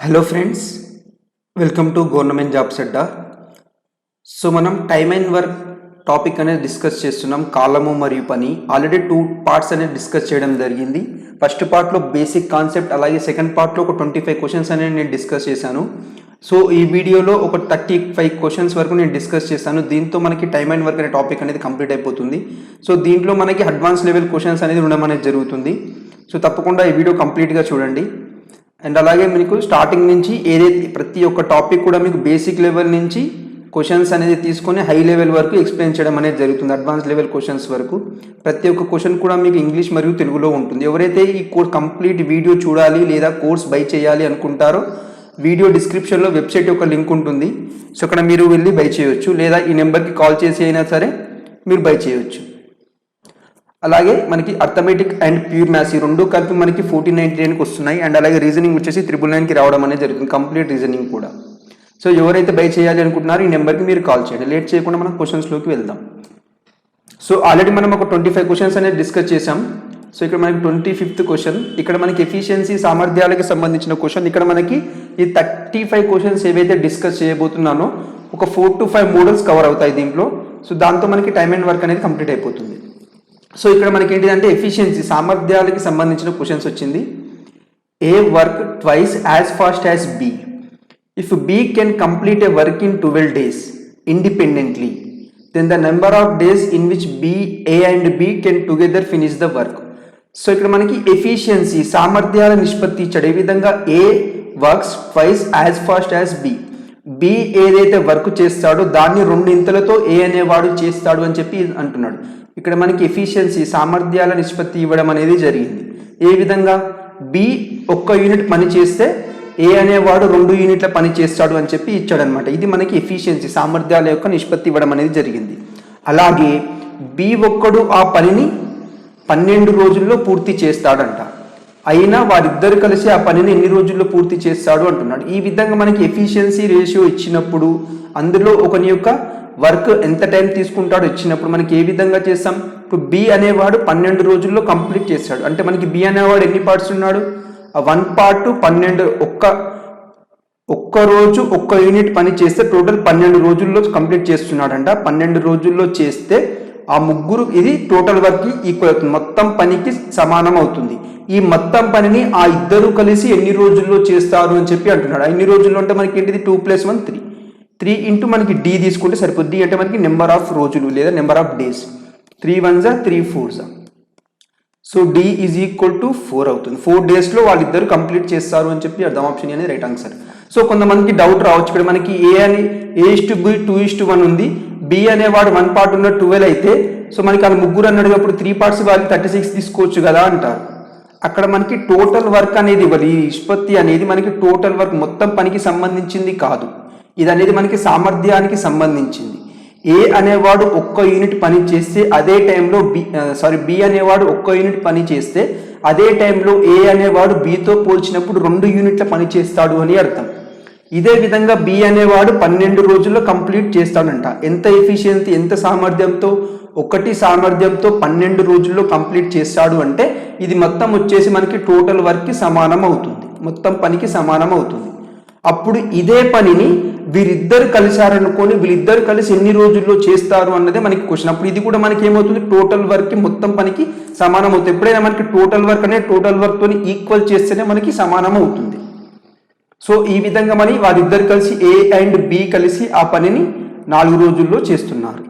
Hello friends, welcome to government jobs Adda. So మనం time and work topic అనేది discuss చేస్తున్నాం. కాలము మరియు పని ఆల్రెడీ 2 పార్ట్స్ అనేది డిస్కస్ చేయడం జరిగింది. ఫస్ట్ పార్ట్లో బేసిక్ కాన్సెప్ట్, అలాగే సెకండ్ పార్ట్లో ఒక 25 క్వశ్చన్స్ అనేది నేను డిస్కస్ చేశాను. సో ఈ వీడియోలో ఒక 35 క్వశ్చన్స్ వరకు నేను డిస్కస్ చేశాను. దీంతో మనకి టైమ్ అండ్ వర్క్ అనే టాపిక్ అనేది కంప్లీట్ అయిపోతుంది. సో దీంట్లో మనకి అడ్వాన్స్ లెవెల్ క్వశ్చన్స్ అనేది ఉండడం అనేది జరుగుతుంది. సో తప్పకుండా ఈ వీడియో కంప్లీట్గా చూడండి. అండ్ అలాగే మీకు స్టార్టింగ్ నుంచి ఏదైతే ప్రతి ఒక్క టాపిక్ కూడా మీకు బేసిక్ లెవెల్ నుంచి క్వశ్చన్స్ అనేది తీసుకొని హై లెవెల్ వరకు ఎక్స్ప్లెయిన్ చేయడం అనేది జరుగుతుంది. అడ్వాన్స్ లెవెల్ క్వశ్చన్స్ వరకు ప్రతి ఒక్క క్వశ్చన్ కూడా మీకు ఇంగ్లీష్ మరియు తెలుగులో ఉంటుంది. ఎవరైతే ఈ కోర్స్ కంప్లీట్ వీడియో చూడాలి లేదా కోర్స్ బై చేయాలి అనుకుంటారో వీడియో డిస్క్రిప్షన్లో వెబ్సైట్ యొక్క లింక్ ఉంటుంది. సో అక్కడ మీరు వెళ్ళి బై చేయొచ్చు, లేదా ఈ నెంబర్కి కాల్ చేసి అయినా సరే మీరు బై చేయొచ్చు. అలాగే మనకి అర్థమెటిక్ అండ్ ప్యూర్ మ్యాథ్స్ ఈ రెండు కలిపి మనకి 1499కి వస్తున్నాయి. అండ్ అలాగే రీజనింగ్ వచ్చేసి 999కి రావడం అనేది జరుగుతుంది, కంప్లీట్ రీజనింగ్ కూడా. సో ఎవరైతే బై చేయాలి అనుకుంటున్నారో ఈ నెంబర్కి మీరు కాల్ చేయండి. లేట్ చేయకుండా మనం క్వశ్చన్స్లోకి వెళ్దాం. సో ఆల్రెడీ మనం ఒక 25 క్వశ్చన్స్ అనేది డిస్కస్ చేసాం. సో ఇక్కడ మనకి 25th క్వశ్చన్, ఇక్కడ మనకి ఎఫిషియన్సీ సామర్థ్యాలకు సంబంధించిన క్వశ్చన్. ఇక్కడ మనకి ఈ 35 క్వశ్చన్స్ ఏవైతే డిస్కస్ చేయబోతున్నానో ఒక 4 to 5 మోడల్స్ కవర్ అవుతాయి దీంట్లో. సో దాంతో మనకి టైమ్ అండ్ వర్క్ అనేది కంప్లీట్ అయిపోతుంది. సో ఇక్కడ మనకి ఏంటిదంటే ఎఫిషియన్సీ సామర్థ్యాలకి సంబంధించిన క్వశ్చన్స్ వచ్చింది. A work twice as fast as B if B can complete a work in 12 days independently then the number of days in which B A and B can together finish the work. So ఇక్కడ మనకి efficiency సామర్థ్యాల నిష్పత్తి ఇచ్చాడు. ఏ విధంగా A works twice as fast as B, B ఏదైతే work చేస్తాడో దాన్ని 2 ఇంతలతో ఏ అనేవాడు చేస్తాడు అని చెప్పి అంటున్నాడు. ఇక్కడ మనకి ఎఫిషియన్సీ సామర్థ్యాల నిష్పత్తి ఇవ్వడం అనేది జరిగింది. ఏ విధంగా బి 1 యూనిట్ పని చేస్తే ఏ అనేవాడు 2 యూనిట్ల పని చేస్తాడు అని చెప్పి ఇచ్చాడనమాట. ఇది మనకి ఎఫిషియన్సీ సామర్థ్యాల యొక్క నిష్పత్తి ఇవ్వడం అనేది జరిగింది. అలాగే బి ఒక్కడు ఆ పనిని 12 రోజుల్లో పూర్తి చేస్తాడంట. అయినా వారిద్దరు కలిసి ఆ పనిని ఎన్ని రోజుల్లో పూర్తి చేస్తాడు అంటున్నాడు. ఈ విధంగా మనకి ఎఫిషియన్సీ రేషియో ఇచ్చినప్పుడు అందులో ఒకని యొక్క వర్క్ ఎంత టైం తీసుకుంటాడో ఇచ్చినప్పుడు మనకి ఏ విధంగా చేస్తాం. ఇప్పుడు బి అనేవాడు 12 రోజుల్లో కంప్లీట్ చేస్తాడు అంటే మనకి బి అనేవాడు ఎన్ని పార్ట్స్ ఉన్నాడు, 1 part 12, ఒక్క రోజు 1 యూనిట్ పని చేస్తే టోటల్ 12 రోజుల్లో కంప్లీట్ చేస్తున్నాడంట. 12 రోజుల్లో చేస్తే ఆ ముగ్గురు ఇది టోటల్ వర్క్ ఈక్వల్ అవుతుంది, మొత్తం పనికి సమానం అవుతుంది. ఈ మొత్తం పనిని ఆ ఇద్దరు కలిసి ఎన్ని రోజుల్లో చేస్తారు అని చెప్పి అంటున్నాడు. ఎన్ని రోజుల్లో అంటే మనకి ఏంటిది 2 + 1 3, 3 ఇంటూ మనకి డి తీసుకుంటే సరిపోద్ది. డి అంటే మనకి నెంబర్ ఆఫ్ రోజులు లేదా number of days. 3 1s 3 4s. So D is equal to 4 అవుతుంది. 4 daysలో వాళ్ళిద్దరు కంప్లీట్ చేస్తారు అని చెప్పి అర్థం. ఆప్షన్ అనేది రైట్ ఆన్సర్. సో కొంతమందికి డౌట్ రావచ్చు, ఇక్కడ మనకి ఏ అని A/B 2:1 ఉంది, బి అనేవాడు 1 part ఉన్న 12 అయితే సో మనకి వాళ్ళు ముగ్గురు అన్నాడు అప్పుడు 3 parts వాళ్ళకి 36 తీసుకోవచ్చు కదా అంటారు. అక్కడ మనకి టోటల్ వర్క్ అనేది ఇవ్వాలి. ఈ నిష్పత్తి అనేది మనకి టోటల్ వర్క్ మొత్తం పనికి సంబంధించింది కాదు, ఇది అనేది మనకి సామర్థ్యానికి సంబంధించింది. ఏ అనేవాడు 1 యూనిట్ పని చేస్తే అదే టైంలో బి అనేవాడు 1 యూనిట్ పని చేస్తే అదే టైంలో ఏ అనేవాడు బితో పోల్చినప్పుడు 2 యూనిట్ల పని చేస్తాడు అని అర్థం. ఇదే విధంగా బి అనేవాడు 12 రోజుల్లో కంప్లీట్ చేస్తాడంట. ఎంత ఎఫిషియన్సీ, ఎంత సామర్థ్యంతో, 1 సామర్థ్యంతో 12 రోజుల్లో కంప్లీట్ చేస్తాడు అంటే ఇది మొత్తం వచ్చేసి మనకి టోటల్ వర్క్కి సమానం అవుతుంది, మొత్తం పనికి సమానం అవుతుంది. అప్పుడు ఇదే పనిని వీరిద్దరు కలిశారనుకొని వీళ్ళిద్దరు కలిసి ఎన్ని రోజుల్లో చేస్తారు అన్నదే మనకి క్వశ్చన్. అప్పుడు ఇది కూడా మనకి ఏమవుతుంది, టోటల్ వర్క్కి మొత్తం పనికి సమానం అవుతుంది. ఎప్పుడైనా మనకి టోటల్ వర్క్ అనేది టోటల్ వర్క్తో ఈక్వల్ చేస్తేనే మనకి సమానం అవుతుంది. సో ఈ విధంగా వారిద్దరు కలిసి ఏ అండ్ బి కలిసి ఆ పనిని 4 రోజుల్లో చేస్తున్నారు.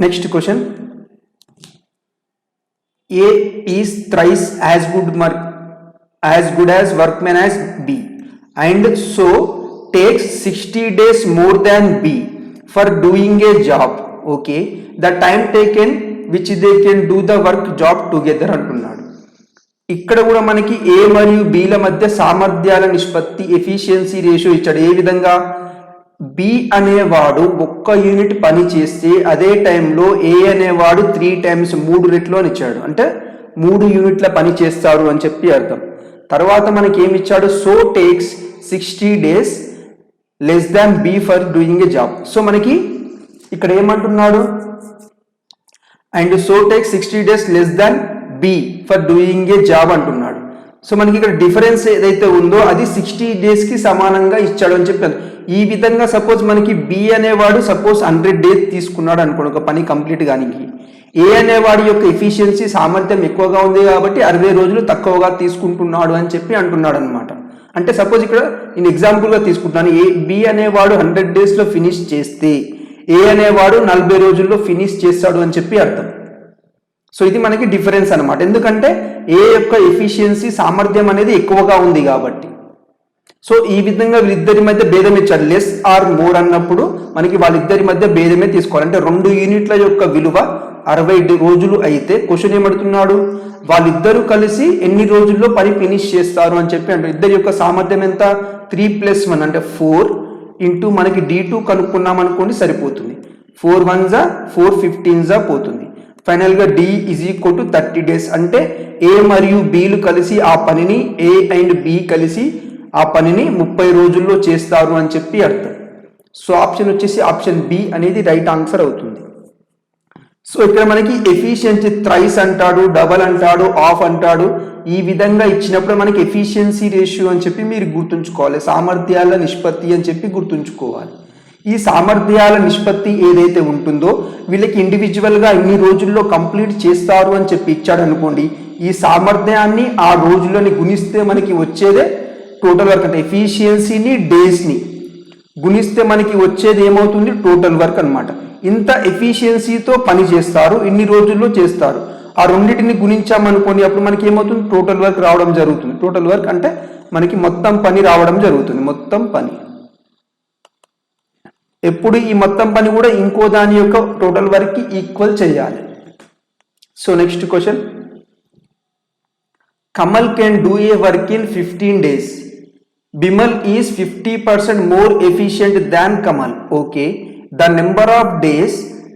Next question, A is thrice as good as workmen as B and so takes 60 days more than B for doing a job. Okay, the time taken which they can do the work job together అంటున్నాడు. ఇక్కడ కూడా మనకి ఏ మరియు బిల మధ్య సామర్థ్యాల నిష్పత్తి efficiency ratio ఇచ్చాడు. ఏ విధంగా బి అనేవాడు 1 యూనిట్ పని చేస్తే అదే టైంలో ఏ అనేవాడు 3 times 3 రెట్లు అని ఇచ్చాడు, అంటే 3 యూనిట్ల పని చేస్తారు అని చెప్పి అర్థం. తర్వాత మనకి ఏమి ఇచ్చాడు, so takes 60 days less than B for doing a job. So మనకి ఇక్కడ ఏమంటున్నాడు, and so takes 60 days less than B for doing a job అంటున్నాడు. సో మనకి ఇక్కడ డిఫరెన్స్ ఏదైతే ఉందో అది 60 డేస్కి సమానంగా ఇచ్చాడు అని చెప్పాను. ఈ విధంగా సపోజ్ మనకి బి అనేవాడు సపోజ్ 100 డేస్ తీసుకున్నాడు అనుకోండి ఒక పని కంప్లీట్ కానికి. ఏ అనేవాడి యొక్క ఎఫిషియన్సీ సామర్థ్యం ఎక్కువగా ఉంది కాబట్టి 60 రోజులు తక్కువగా తీసుకుంటున్నాడు అని చెప్పి అంటున్నాడు అనమాట. అంటే సపోజ్ ఇక్కడ నేను ఎగ్జాంపుల్గా తీసుకుంటున్నాను. బి అనేవాడు 100 డేస్లో ఫినిష్ చేస్తే ఏ అనేవాడు 40 రోజుల్లో ఫినిష్ చేస్తాడు అని చెప్పి అర్థం. సో ఇది మనకి డిఫరెన్స్ అనమాట. ఎందుకంటే ఏ యొక్క ఎఫిషియన్సీ సామర్థ్యం అనేది ఎక్కువగా ఉంది కాబట్టి. సో ఈ విధంగా వీళ్ళిద్దరి మధ్య భేదం ఇచ్చాడు. లెస్ ఆర్ మోర్ అన్నప్పుడు మనకి వాళ్ళిద్దరి మధ్య భేదమే తీసుకోవాలి. అంటే 2 యూనిట్ల యొక్క విలువ 60 రోజులు అయితే క్వశ్చన్ ఏమడుతున్నాడు, వాళ్ళిద్దరూ కలిసి ఎన్ని రోజుల్లో పని ఫినిష్ చేస్తారు అని చెప్పి అంటే ఇద్దరి యొక్క సామర్థ్యం ఎంత 3 + 1 అంటే 4 ఇంటూ మనకి D2 కనుక్కున్నాం అనుకోండి సరిపోతుంది. 4 1 జా 4 15 జా పోతుంది. ఫైనల్గా D = 30 డేస్. అంటే ఏ మరియు బిలు కలిసి ఆ పనిని ఏ అండ్ బి కలిసి ఆ పనిని 30 రోజుల్లో చేస్తారు అని చెప్పి అర్థం. సో ఆప్షన్ వచ్చేసి ఆప్షన్ బి అనేది రైట్ ఆన్సర్ అవుతుంది. సో ఇక్కడ మనకి ఎఫిషియన్సీ థ్రైస్ అంటాడు, డబల్ అంటాడు, ఆఫ్ అంటాడు. ఈ విధంగా ఇచ్చినప్పుడు మనకి ఎఫిషియన్సీ రేషియో అని చెప్పి మీరు గుర్తుంచుకోవాలి. సామర్థ్యాల నిష్పత్తి అని చెప్పి గుర్తుంచుకోవాలి. ఈ సామర్థ్యాల నిష్పత్తి ఏదైతే ఉంటుందో వీళ్ళకి ఇండివిజువల్గా ఇన్ని రోజుల్లో కంప్లీట్ చేస్తారు అని చెప్పి ఇచ్చాడు అనుకోండి. ఈ సామర్థ్యాన్ని ఆ రోజుల్లోని గుణిస్తే మనకి వచ్చేదే టోటల్ వర్క్. అంటే ఎఫిషియన్సీని డేస్ని గుణిస్తే మనకి వచ్చేది ఏమవుతుంది టోటల్ వర్క్ అనమాట. ఇంత ఎఫిషియన్సీతో పని చేస్తారు, ఇన్ని రోజుల్లో చేస్తారు. ఆ రెండింటిని గుణించామనుకోండి అప్పుడు మనకి ఏమవుతుంది టోటల్ వర్క్ రావడం జరుగుతుంది. టోటల్ వర్క్ అంటే మనకి మొత్తం పని రావడం జరుగుతుంది. మొత్తం పని ఎప్పుడు ఈ మొత్తం పని కూడా ఇంకో దాని యొక్క టోటల్ వర్క్కి ఈక్వల్ చేయాలి. So next question, Kamal can do a work in 15 days. Bimal is 50% more efficient than Kamal. Okay. The number of days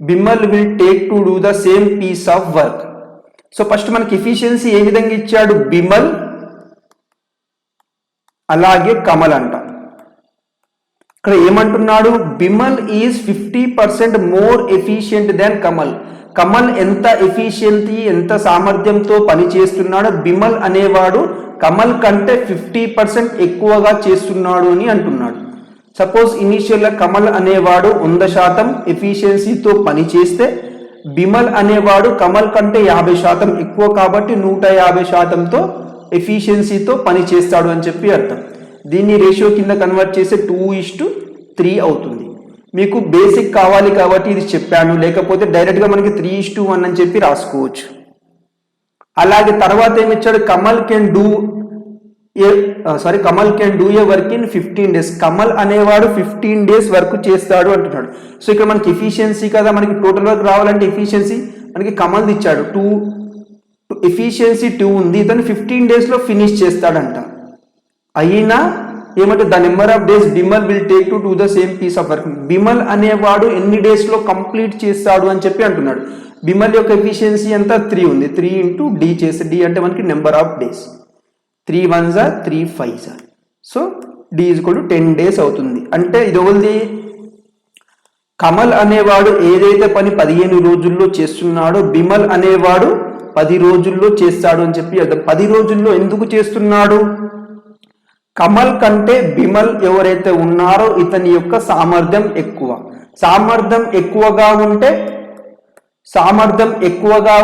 Bimal will take to do the same piece of work. So first మనకి efficiency ఏ విధంగా ఇచ్చాడు, bumble అలాగే కమల్ అంట. ఇక్కడ ఏమంటున్నాడు, bumble is 50% more efficient దాన్ కమల్. కమల్ ఎంత efficiency ఎంత సామర్థ్యంతో పని చేస్తున్నాడో బిమల్ అనేవాడు కమల్ కంటే 50% ఎక్కువగా చేస్తున్నాడు అని అంటున్నాడు. సపోజ్ ఇనీషియల్గా కమల్ అనేవాడు 100% ఎఫిషియన్సీతో పని చేస్తే బిమల్ అనేవాడు కమల్ కంటే 50% ఎక్కువ కాబట్టి 150%తో ఎఫిషియన్సీతో పని చేస్తాడు అని చెప్పి అర్థం. దీన్ని రేషియో కింద కన్వర్ట్ చేస్తే 2:3 అవుతుంది. మీకు బేసిక్ కావాలి కాబట్టి ఇది చెప్పాను, లేకపోతే డైరెక్ట్గా మనకి 3:1 అని చెప్పి రాసుకోవచ్చు. అలాగే తర్వాత ఏమిచ్చాడు, Kamal can do a work in 15 days. Kamal అనేవాడు 15 days వర్క్ చేస్తాడు అంటున్నాడు. సో ఇక్కడ మనకి ఎఫిషియన్సీ కదా, మనకి టోటల్ వర్క్ రావాలంటే ఎఫిషియన్సీ మనకి కమల్ ఇచ్చాడు 2, ఎఫిషియన్సీ 2 ఉంది, ఇతను 15 daysలో ఫినిష్ చేస్తాడంట. అయినా ఏమంటే the number of days Bimal will take to do the same piece of work. Bimal అనేవాడు ఎన్ని డేస్లో కంప్లీట్ చేస్తాడు అని చెప్పి అంటున్నాడు. బిమల్ యొక్క ఎఫిషియన్సీ అంతా 3 ఉంది. 3 ఇంటూ డి చేస్తే డి అంటే మనకి నెంబర్ ఆఫ్ డేస్. 3 1 జా 3 5 జా. సో డి = 10 days అవుతుంది. అంటే ఇది ఒకటి, కమల్ అనేవాడు ఏదైతే పని 15 రోజుల్లో చేస్తున్నాడో బిమల్ అనేవాడు 10 రోజుల్లో చేస్తాడు అని చెప్పి అర్థం. 10 రోజుల్లో ఎందుకు చేస్తున్నాడు, కమల్ కంటే బిమల్ ఎవరైతే ఉన్నారో ఇతని యొక్క సామర్థ్యం ఎక్కువ. సామర్థ్యం ఎక్కువగా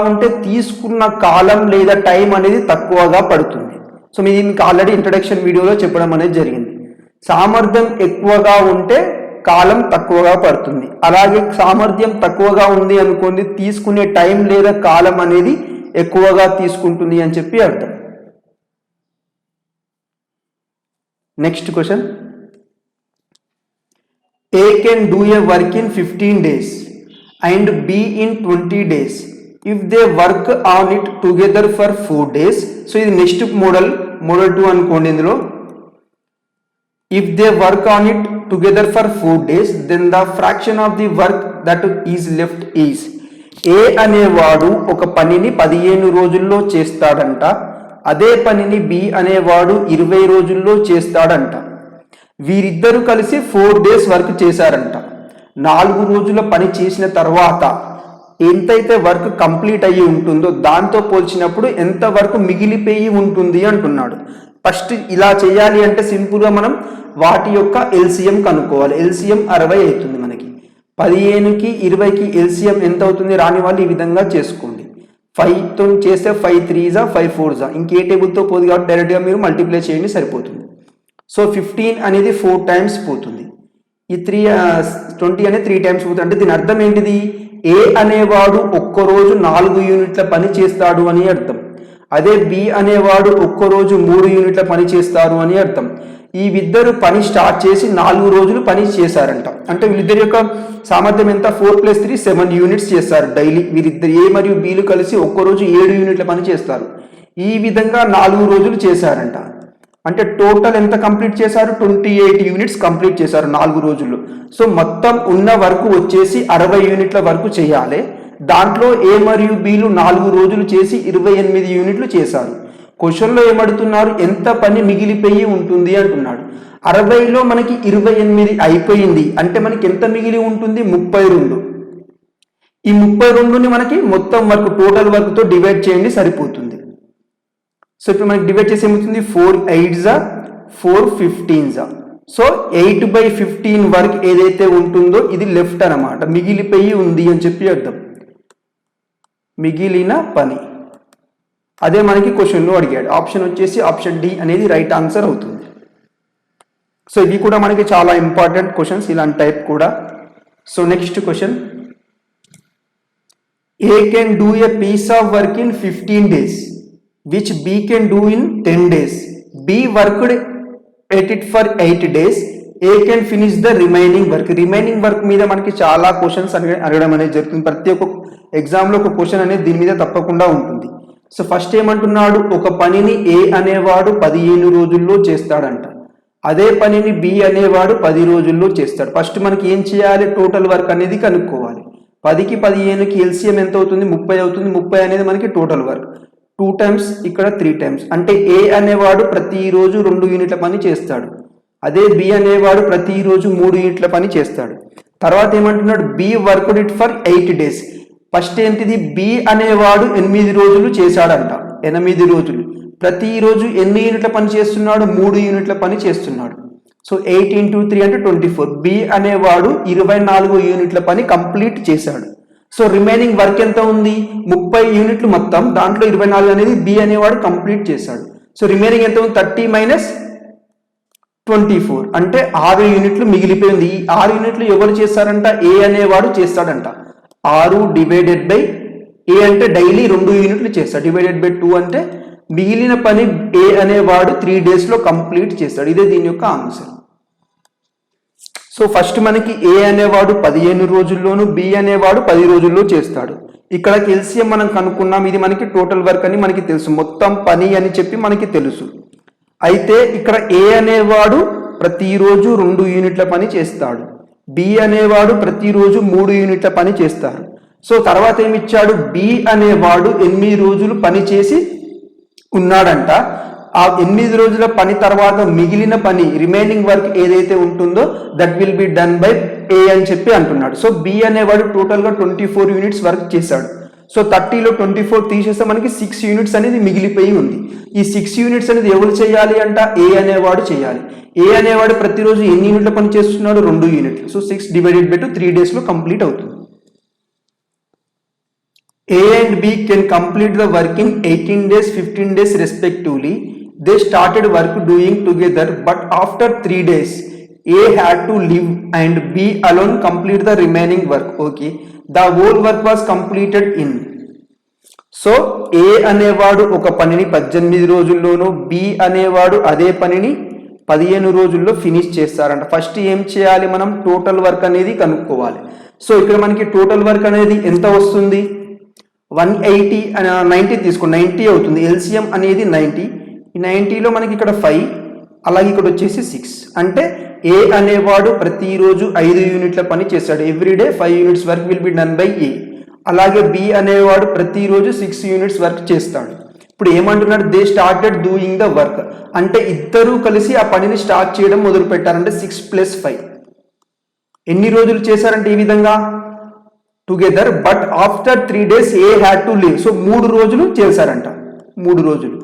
ఉంటే తీసుకున్న కాలం లేదా టైం అనేది తక్కువగా పడుతుంది. సో మీకు ఆల్రెడీ ఇంట్రడక్షన్ వీడియోలో చెప్పడం అనేది జరిగింది. సామర్థ్యం ఎక్కువగా ఉంటే కాలం తక్కువగా పడుతుంది. అలాగే సామర్థ్యం తక్కువగా ఉంది అనుకోండి, తీసుకునే టైం లేదా కాలం అనేది ఎక్కువగా తీసుకుంటుంది అని చెప్పి అర్థం. Next question, A can do a work in 15 days and B in 20 days if they work on it together for 4 days. So ఇది నెక్స్ట్ మోడల్ 2 అనుకోండి. ఇందులో if they work on it together for 4 days then the fraction of the work that is left is. A అనేవాడు ఒక పనిని 15 రోజుల్లో చేస్తాడంట, అదే పనిని బి అనేవాడు 20 రోజుల్లో చేస్తాడంట. వీరిద్దరూ కలిసి 4 days వర్క్ చేశారంట. 4 రోజుల పని చేసిన తర్వాత ఎంతైతే వర్క్ కంప్లీట్ అయ్యి ఉంటుందో దాంతో పోల్చినప్పుడు ఎంత వర్క్ మిగిలిపోయి ఉంటుంది అంటున్నాడు. ఫస్ట్ ఇలా చేయాలి అంటే సింపుల్గా మనం వాటి యొక్క ఎల్సిఎం కనుక్కోవాలి. ఎల్సిఎం 60 అవుతుంది మనకి. 15కి 20కి ఎల్సిఎం ఎంత అవుతుంది రాని వాళ్ళు ఈ విధంగా చేసుకోండి. 5తో చేస్తే 5 3s 5 4s ఇంకే టేబుల్తో పోదు కాబట్టి డైరెక్ట్గా మీరు మల్టిప్లై చేయండి సరిపోతుంది. సో 15 అనేది 4 టైమ్స్ పోతుంది. ఈ 20 అనేది 3 టైమ్స్ పోతుంది. అంటే దీని అర్థం ఏంటిది? ఏ అనేవాడు ఒక్కరోజు 4 యూనిట్ల పని చేస్తాడు అని అర్థం. అదే బి అనేవాడు ఒక్కరోజు 3 యూనిట్ల పని చేస్తారు అని అర్థం. ఈ ఇద్దరు పని స్టార్ట్ చేసి 4 రోజులు పని చేశారంట. అంటే వీళ్ళిద్దరి యొక్క సామర్థ్యం ఎంత? 4 + 3 7 యూనిట్స్ చేస్తారు డైలీ. వీరిద్దరు ఏ మరియు బీలు కలిసి ఒక్కరోజు 7 యూనిట్ల పని చేస్తారు. ఈ విధంగా 4 రోజులు చేశారంట. అంటే టోటల్ ఎంత కంప్లీట్ చేశారు? 28 యూనిట్స్ కంప్లీట్ చేశారు 4 రోజుల్లో. సో మొత్తం ఉన్న వర్క్ వచ్చేసి 60 యూనిట్ల వరకు చేయాలి. దాంట్లో ఏ మరియు బీలు 4 రోజులు చేసి 28 యూనిట్లు చేశారు. క్వశ్చన్లో ఏమడుతున్నారు? ఎంత పని మిగిలిపోయి ఉంటుంది అంటున్నాడు. 60లో మనకి 28 అయిపోయింది అంటే మనకి ఎంత మిగిలి ఉంటుంది? 32. ఈ 32ని మనకి మొత్తం వర్క్ టోటల్ వర్క్తో డివైడ్ చేయండి సరిపోతుంది. సో ఇప్పుడు మనకి డివైడ్ చేసి ఏమవుతుంది? 4 8s 4 15s. సో 8/15 వర్క్ ఏదైతే ఉంటుందో ఇది లెఫ్ట్ అనమాట, మిగిలిపోయి ఉంది అని చెప్పి అర్థం. మిగిలిన పని అదే మనకి క్వశ్చన్లో అడిగాడు. ఆప్షన్ వచ్చేసి ఆప్షన్ డి అనేది రైట్ ఆన్సర్ అవుతుంది. సో ఇవి కూడా మనకి చాలా ఇంపార్టెంట్ క్వశ్చన్స్ ఇలాంటి టైప్ కూడా. So next question, A can do a piece of work in 15 days which B can do in 10 days. B worked at it for 8 days. A can finish the remaining work. Remaining work మీద మనకి చాలా questions అడగడం అనేది జరుగుతుంది. ప్రతి ఒక్క ఎగ్జామ్లో ఒక క్వశ్చన్ అనేది దీని మీద తప్పకుండా ఉంటుంది. సో ఫస్ట్ ఏమంటున్నాడు? ఒక పనిని ఏ అనేవాడు 15 రోజుల్లో చేస్తాడంట. అదే పనిని బి అనేవాడు 10 రోజుల్లో చేస్తాడు. ఫస్ట్ మనకి ఏం చేయాలి? టోటల్ వర్క్ అనేది కనుక్కోవాలి. 10కి 15కి ఎల్సిఎం ఎంత అవుతుంది? 30 అవుతుంది. 30 అనేది మనకి టోటల్ వర్క్. 2 టైమ్స్ ఇక్కడ 3 టైమ్స్. అంటే ఏ అనేవాడు ప్రతిరోజు 2 యూనిట్ల పని చేస్తాడు. అదే బి అనేవాడు ప్రతిరోజు 3 యూనిట్ల పని చేస్తాడు. తర్వాత ఏమంటున్నాడు? B worked it for 8 days. First ఏంటిది? బి అనేవాడు 8 రోజులు చేశాడంట. 8 రోజులు. ప్రతిరోజు ఎన్ని యూనిట్ల పని చేస్తున్నాడు? 3 యూనిట్ల పని చేస్తున్నాడు. సో 8 × 3 అంటే 24. బి అనేవాడు 24 యూనిట్ల పని కంప్లీట్ చేశాడు. సో రిమైనింగ్ వర్క్ ఎంత ఉంది? 30 యూనిట్లు మొత్తం. దాంట్లో 24 అనేది బి అనేవాడు కంప్లీట్ చేశాడు. సో రిమైనింగ్ ఎంత ఉంది? 30 - 24 అంటే 6 యూనిట్లు మిగిలిపోయింది. ఈ 6 యూనిట్లు ఎవరు చేస్తారంట? ఏ అనేవాడు చేస్తాడంట. 6 డివైడెడ్ బై ఏ అంటే డైలీ 2 యూనిట్లు చేస్తాడు. డివైడెడ్ బై 2 అంటే మిగిలిన పని ఏ అనేవాడు 3 daysలో కంప్లీట్ చేస్తాడు. ఇదే దీని యొక్క ఆన్సర్. సో ఫస్ట్ మనకి ఏ అనేవాడు 15 రోజుల్లోను, బి అనేవాడు 10 రోజుల్లో చేస్తాడు. ఇక్కడ ఎల్సిఎం మనం కనుక్కున్నాం. ఇది మనకి టోటల్ వర్క్ అని మనకి తెలుసు, మొత్తం పని అని చెప్పి మనకి తెలుసు. అయితే ఇక్కడ ఏ అనేవాడు ప్రతిరోజు 2 యూనిట్ల పని చేస్తాడు. బి అనేవాడు ప్రతిరోజు 3 యూనిట్ల పని చేస్తారు. సో తర్వాత ఏమి ఇచ్చాడు? బి అనేవాడు 8 రోజులు పని చేసి ఉన్నాడంట. ఆ 8 రోజుల పని తర్వాత మిగిలిన పని రిమైనింగ్ వర్క్ ఏదైతే ఉంటుందో that will be done by A అని చెప్పి అంటున్నాడు. సో బి అనేవాడు టోటల్గా 24 యూనిట్స్ వర్క్ చేశాడు. సో 30లో 24 తీసేస్తే మనకి 6 యూనిట్స్ అనేది మిగిలిపోయి ఉంది. ఈ 6 యూనిట్స్ అనేది ఎవరు చేయాలి అంట? ఏ అనేవాడు చేయాలి. ఏ అనేవాడు ప్రతిరోజు ఎన్ని యూనిట్ల పని చేస్తున్నాడు? 2 యూనిట్లు. సో 6 డివైడెడ్ బై 2 3 daysలో కంప్లీట్ అవుతుంది. A and B can complete the work in 18 days, 15 days respectively. They started work doing together, but after 3 days, A had to leave and B alone complete the remaining work. Okay, the whole work was completed in. So A అనేవాడు ఒక పనిని 18 రోజుల్లోనూ, B అనేవాడు అదే పనిని 15 రోజుల్లో finish చేస్తారంట. First ఏం చేయాలి? మనం టోటల్ వర్క్ అనేది కనుక్కోవాలి. సో ఇక్కడ మనకి టోటల్ వర్క్ అనేది ఎంత వస్తుంది? 180 90 తీసుకో, 90 అవుతుంది. ఎల్సిఎం అనేది 90. ఈ 90లో మనకి ఇక్కడ 5, అలాగే ఇక్కడ వచ్చేసి 6. అంటే ఏ అనేవాడు ప్రతిరోజు 5 యూనిట్ల పని చేస్తాడు. Everyday 5 units work will be done by A. అలాగే బి అనేవాడు ప్రతిరోజు 6 యూనిట్స్ వర్క్ చేస్తాడు. ఇప్పుడు ఏమంటున్నాడు? They started doing the work. అంటే ఇద్దరూ కలిసి ఆ పనిని స్టార్ట్ చేయడం మొదలు పెట్టారంటే 6 + 5. ఎన్ని రోజులు చేశారంటే ఈ విధంగా together but after 3 days A had to leave. So 3 రోజులు చేశారంట. 3 రోజులు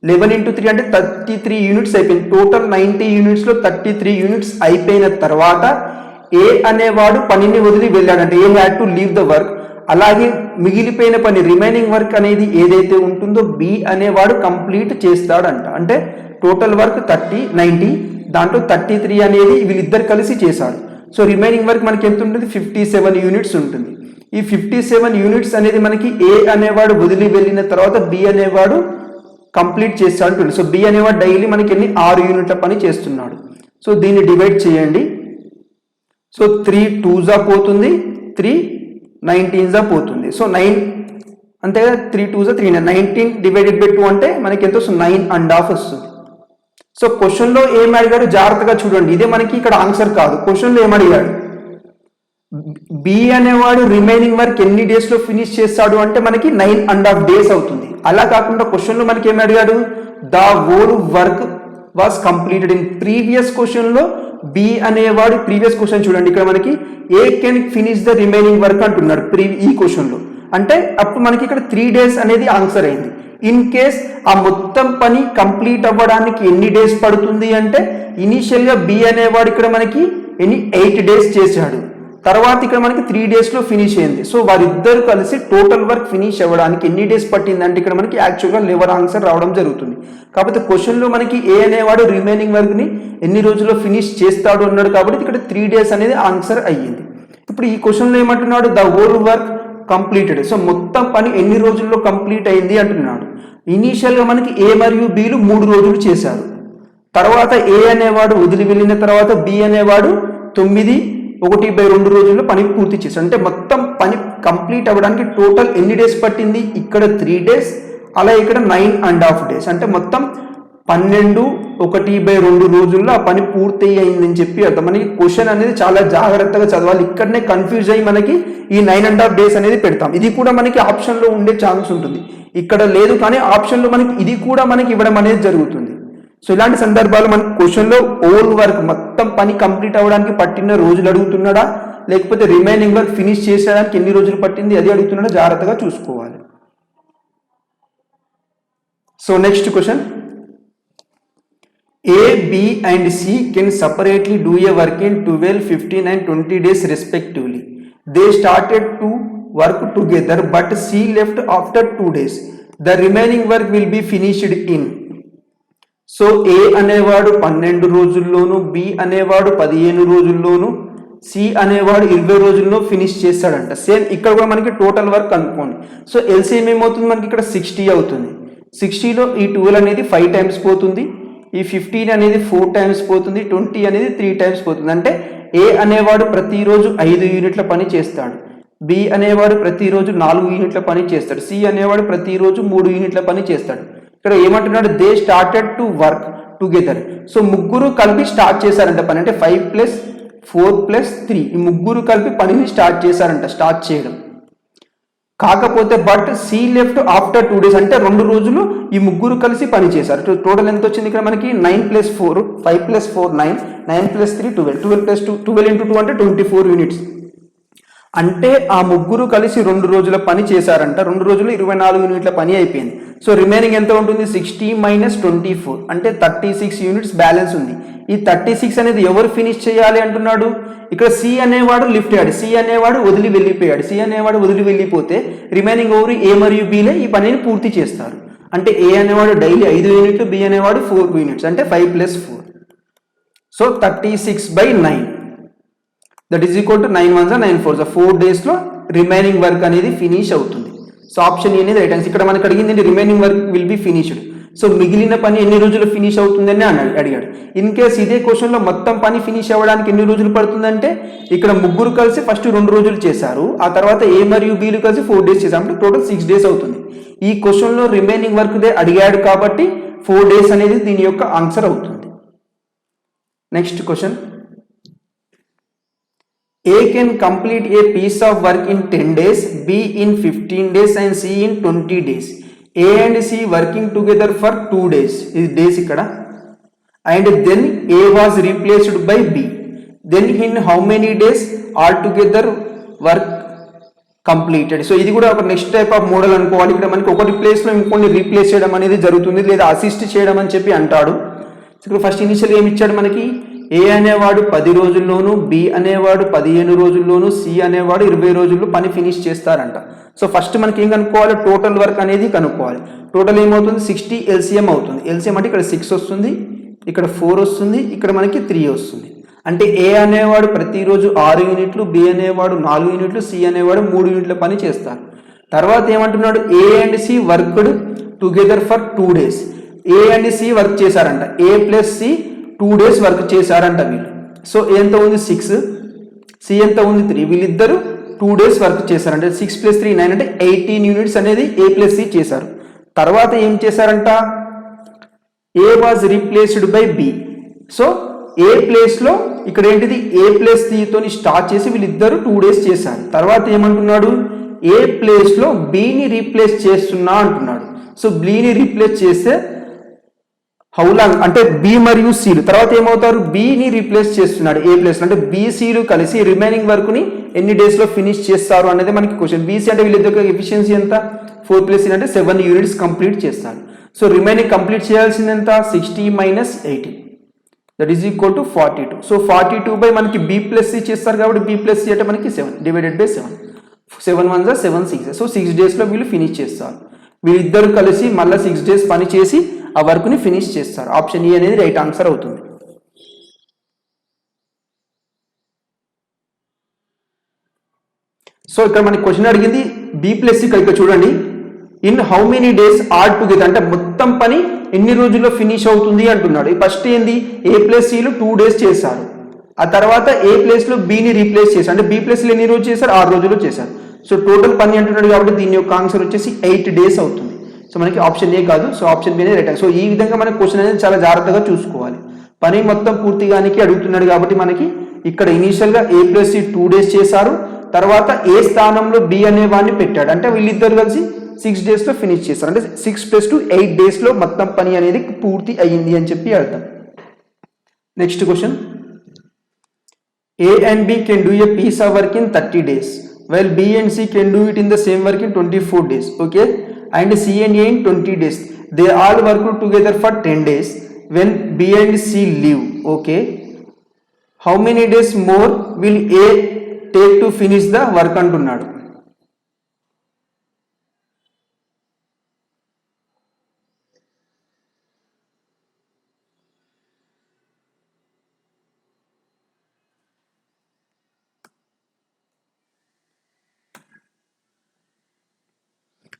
11 into 3 అంటే 33 యూనిట్స్ అయిపోయింది. టోటల్ 90 యూనిట్స్లో 33 యూనిట్స్ అయిపోయిన తర్వాత ఏ అనేవాడు పనిని వదిలి వెళ్ళాడంట. A had to leave the work. అలాగే మిగిలిపోయిన పని రిమైనింగ్ వర్క్ అనేది ఏదైతే ఉంటుందో బి అనేవాడు కంప్లీట్ చేస్తాడంట. అంటే టోటల్ వర్క్ 90, దాంట్లో 33 అనేది వీళ్ళిద్దరు కలిసి చేశాడు. సో రిమైనింగ్ వర్క్ మనకి ఎంత ఉంటుంది, 57 యూనిట్స్ ఉంటుంది. ఈ 57 యూనిట్స్ అనేది మనకి ఏ అనేవాడు వదిలి వెళ్ళిన తర్వాత బి అనేవాడు కంప్లీట్ చేస్తాడు అంటుంది. సో బి అనేవాడు డైలీ మనకి 6 యూనిట్ల పని చేస్తున్నాడు. సో దీన్ని డివైడ్ చేయండి. సో 3 2s పోతుంది, 3 19s పోతుంది. సో 9 అంతే కదా, 3 2s 3 19 డివైడెడ్ బై 2 అంటే మనకి ఎంత వస్తుంది, 9.5 వస్తుంది. సో క్వశ్చన్లో ఏం అడిగాడు జాగ్రత్తగా చూడండి. ఇదే మనకి ఇక్కడ ఆన్సర్ కాదు. క్వశ్చన్లో ఏం అడిగాడు, బి అనేవాడు రిమైనింగ్ వర్క్ ఎన్ని డేస్లో ఫినిష్ చేస్తాడు అంటే మనకి 9.5 days అవుతుంది. అలా కాకుండా క్వశ్చన్లో మనకి ఏం అడిగాడు, the whole work was completed in. Previous క్వశ్చన్లో బి అనేవాడు, ప్రీవియస్ క్వశ్చన్ చూడండి, ఇక్కడ మనకి ఏ can finish the remaining work అంటున్నాడు ఈ క్వశ్చన్లో. అంటే అప్పుడు మనకి ఇక్కడ 3 days అనేది ఆన్సర్ అయింది. ఇన్ కేస్ ఆ మొత్తం పని కంప్లీట్ అవ్వడానికి ఎన్ని డేస్ పడుతుంది అంటే ఇనీషియల్గా బి అనేవాడు ఇక్కడ మనకి 8 days చేశాడు. తర్వాత ఇక్కడ మనకి 3 daysలో ఫినిష్ అయింది. సో వారిద్దరు కలిసి టోటల్ వర్క్ ఫినిష్ అవ్వడానికి ఎన్ని డేస్ పట్టిందంటే ఇక్కడ మనకి యాక్చువల్గా 11 ఆన్సర్ రావడం జరుగుతుంది. కాకపోతే క్వశ్చన్లో మనకి ఏ అనేవాడు రిమైనింగ్ వర్క్ని ఎన్ని రోజుల్లో ఫినిష్ చేస్తాడు అన్నాడు కాబట్టి ఇక్కడ 3 days అనేది ఆన్సర్ అయ్యింది. ఇప్పుడు ఈ క్వశ్చన్లో ఏమంటున్నాడు, the whole work completed. So మొత్తం పని ఎన్ని రోజుల్లో కంప్లీట్ అయింది అంటున్నాడు. ఇనీషియల్గా మనకి ఏ మరియు బిలు 3 రోజులు చేశారు. తర్వాత ఏ అనేవాడు వదిలి వెళ్ళిన తర్వాత బి అనేవాడు 9/1/2 రోజుల్లో పని పూర్తి చేశాడు. అంటే మొత్తం పని కంప్లీట్ అవ్వడానికి టోటల్ ఎన్ని డేస్ పట్టింది, ఇక్కడ 3 days, అలా ఇక్కడ 9.5 days. అంటే మొత్తం 12/1/2 రోజుల్లో ఆ పని పూర్తి అయిందని చెప్పి అర్థం. మనకి క్వశ్చన్ అనేది చాలా జాగ్రత్తగా చదవాలి. ఇక్కడనే కన్ఫ్యూజ్ అయ్యి మనకి ఈ 9.5 days అనేది పెడతాం. ఇది కూడా మనకి ఆప్షన్లో ఉండే ఛాన్స్ ఉంటుంది. ఇక్కడ లేదు కానీ ఆప్షన్లో మనకి ఇది కూడా మనకి ఇవ్వడం అనేది జరుగుతుంది. సో ఇలాంటి సందర్భాలు మనకి క్వశ్చన్లో ఓల్ వర్క్ మొత్తం పని కంప్లీట్ అవ్వడానికి పట్టిన రోజులు అడుగుతున్నాడా, లేకపోతే రిమైనింగ్ వర్క్ ఫినిష్ చేసేయడానికి ఎన్ని రోజులు పట్టింది అది అడుగుతున్నాడా జాగ్రత్తగా చూసుకోవాలి. So next question, A, B and C can separately do a work in 12, 15 and 20 days respectively. They started to work together but C left after 2 days. The remaining work will be finished in. So A అనేవాడు 12 రోజుల్లోను, B అనేవాడు 15 రోజుల్లోను, C అనేవాడు 20 రోజుల్లో finish చేస్తాడంట. Same ఇక్కడ కూడా మనకి total work అనుకోండి. So LCM ఏమవుతుంది మనకి ఇక్కడ 60 అవుతుంది. 60లో ఈ 12 అనేది 5 times పోతుంది, ఈ 15 అనేది 4 times పోతుంది, 20 అనేది 3 times పోతుంది. అంటే ఏ అనేవాడు ప్రతిరోజు 5 యూనిట్ల పని చేస్తాడు, బి అనేవాడు ప్రతిరోజు 4 యూనిట్ల పని చేస్తాడు, సి అనేవాడు ప్రతిరోజు 3 యూనిట్ల పని చేస్తాడు. ఇక్కడ ఏమంటున్నాడు, they started to work together. So ముగ్గురు కలిపి స్టార్ట్ చేశారంట పని. అంటే 5 + 4 + 3 ఈ ముగ్గురు కలిపి పనిని స్టార్ట్ చేశారంట, స్టార్ట్ చేయడం. కాకపోతే but C left after 2 days. అంటే 2 రోజులు ఈ ముగ్గురు కలిసి పని చేశారు. టోటల్ ఎంత వచ్చింది ఇక్కడ మనకి 9 + 4 5 + 4 9 9 + 3 12 12 + 2 12 × 2 అంటే 24 యూనిట్స్. అంటే ఆ ముగ్గురు కలిసి 2 రోజుల పని చేశారంట. 2 రోజులు 24 యూనిట్ల పని అయిపోయింది. సో రిమైనింగ్ ఎంత ఉంటుంది, 60 - 24 అంటే 36 యూనిట్స్ బ్యాలెన్స్ ఉంది. ఈ 36 అనేది ఎవరు ఫినిష్ చేయాలి అంటున్నాడు. ఇక్కడ సి అనేవాడు లిఫ్ట్ అయ్యాడు, సి అనేవాడు వదిలి వెళ్ళిపోయాడు. సి అనేవాడు వదిలి వెళ్ళిపోతే రిమైనింగ్ ఓవర్ ఏ మరియు బిలే ఈ పనిని పూర్తి చేస్తారు. అంటే ఏ అనేవాడు డైలీ 5 యూనిట్లు, బి అనేవాడు 4 యూనిట్స్ అంటే 5 + 4. So 36/9 that is equal to 9 1s 9 4s 4 daysలో రిమైనింగ్ వర్క్ అనేది ఫినిష్ అవుతుంది. సో ఆప్షన్ ఏ అనేది రైట్ ఆన్సర్. ఇక్కడ మనకు అడిగింది remaining work will be finished. So మిగిలిన పని ఎన్ని రోజులు ఫినిష్ అవుతుందని అడిగాడు. ఇన్ కేస్ ఇదే క్వశ్చన్లో మొత్తం పని ఫినిష్ అవ్వడానికి ఎన్ని రోజులు పడుతుందంటే ఇక్కడ ముగ్గురు కలిసి ఫస్ట్ 2 రోజులు చేశారు, ఆ తర్వాత ఏ మరియు బిలు కలిసి 4 days చేశారు. అంటే టోటల్ 6 days అవుతుంది. ఈ క్వశ్చన్లో రిమైనింగ్ వర్క్ దే అడిగాడు కాబట్టి 4 days అనేది దీని యొక్క ఆన్సర్ అవుతుంది. Next question, A can complete a piece of work in 10 days, B in 15 days and C in 20 days. A and C working together for 2 days. Is days ikkada. And then A was replaced by B. Then in how many days altogether work completed. So ఇది కూడా ఒక next type of model అనుకోవాలి. ఇక్కడ మనకి ఒకటి ప్లేస్లో ఇంకొన్ని replace చేయడం అనేది జరుగుతుంది, లేదా అసిస్ట్ చేయడం అని చెప్పి అంటాడు. ఇక్కడ ఫస్ట్ ఇనిషియల్గా ఏమి ఇచ్చాడు మనకి, ఏ అనేవాడు 10 రోజుల్లోను, బి అనేవాడు 15 రోజుల్లోను, సి అనేవాడు 20 రోజుల్లో పని ఫినిష్ చేస్తారంట. సో ఫస్ట్ మనకి ఏం కనుక్కోవాలి, టోటల్ వర్క్ అనేది కనుక్కోవాలి. టోటల్ ఏమవుతుంది, 60 ఎల్సిఎం అవుతుంది. ఎల్సిఎం అంటే ఇక్కడ 6 వస్తుంది, ఇక్కడ 4 వస్తుంది, ఇక్కడ మనకి 3 వస్తుంది. అంటే ఏ అనేవాడు ప్రతిరోజు 6 యూనిట్లు, బి అనేవాడు 4 యూనిట్లు, సి అనేవాడు 3 యూనిట్ల పని చేస్తారు. తర్వాత ఏమంటున్నాడు, A and C worked together for 2 days. A and C work చేశారంట, A plus C 2 days work చేశారంట వీళ్ళు. సో ఎంత ఉంది 6, సి ఎంత ఉంది 3, వీళ్ళిద్దరు 2 days వర్క్ చేశారంటే 6 + 3 9 అంటే 18 యూనిట్స్ అనేది ఏ ప్లస్ సి చేశారు. తర్వాత ఏం చేశారంట, A was replaced by B. So A ప్లేస్లో ఇక్కడ ఏంటిది, ఏ ప్లస్ సితో స్టార్ట్ చేసి వీళ్ళిద్దరు 2 days చేశారు. తర్వాత ఏమంటున్నాడు, ఏ ప్లేస్లో బిని రీప్లేస్ చేస్తున్నా అంటున్నాడు. సో బిని రీప్లేస్ చేస్తే హౌ లాంగ్ అంటే బి మరియు సిలు తర్వాత ఏమవుతారు, బిని రీప్లేస్ చేస్తున్నాడు ఏ ప్లేస్, అంటే బీసీలు కలిసి రిమైనింగ్ వర్క్ ని ఎన్ని డేస్ లో ఫినిష్ చేస్తారు అనేది మనకి క్వశ్చన్. బీసీ అంటే వీళ్ళిద్దరు ఎఫిషియన్సీ ఎంత, 4 + 3 అంటే 7 యూనిట్స్ కంప్లీట్ చేస్తారు. సో రిమైనింగ్ కంప్లీట్ చేయాల్సింది ఎంత, 60 - 80 that is equal to 42. So 42 మనకి బి ప్లస్ సి చేస్తారు కాబట్టి బి ప్లస్ సి అంటే మనకి 7 డివైడెడ్ బై 7, 7 1 7 6. సో 6 days లో వీళ్ళు ఫినిష్ చేస్తారు. వీళ్ళిద్దరు కలిసి మళ్ళీ 6 days పని చేసి ఆ వర్క్ ని ఫినిష్ చేస్తారు. ఆప్షన్ ఏ అనేది రైట్ ఆన్సర్ అవుతుంది. సో ఇక్కడ మనకి క్వశ్చన్ అడిగింది బి ప్లస్ సి, ఇక్కడ చూడండి, in how many days are together అంటే మొత్తం పని ఎన్ని రోజుల్లో ఫినిష్ అవుతుంది అంటున్నాడు. ఫస్ట్ ఏంది, ఏ ప్లస్ సిలు 2 days చేశారు. ఆ తర్వాత ఏ ప్లేస్ లో బిని రీప్లేస్ చేశారు, అంటే బి ప్లస్ ఎన్ని రోజులు చేశారు, 6 రోజుల్లో చేశారు. సో టోటల్ పని అంటున్నాడు కాబట్టి దీని యొక్క ఆన్సర్ వచ్చేసి 8 days అవుతుంది. సో మనకి ఆప్షన్ ఏ కాదు, సో ఆప్షన్ బి అనేది రైట్. సో ఈ విధంగా మనకి క్వశ్చన్ అనేది చాలా జాగ్రత్తగా చూసుకోవాలి. పని మొత్తం పూర్తిగానికి అడుగుతున్నాడు కాబట్టి మనకి ఇక్కడ ఇనీషియల్ గా ఏ ప్లస్ సి 2 days చేశారు, తర్వాత ఏ స్థానంలో బి అనే వాడిని పెట్టాడు, అంటే వీళ్ళిద్దరు కలిసి 6 days లో ఫినిష్ చేస్తారు. అంటే 6 + 2 8 days లో మొత్తం పని అనేది పూర్తి అయ్యింది అని చెప్పి అర్థం. Next question, A and B can do a piece of work in 30 days while B and C can do it in the same work in 24 days. Okay, and C and A in 20 days. They all work together for 10 days when B and C leave. Okay, how many days more will A take to finish the work అంటున్నాడు.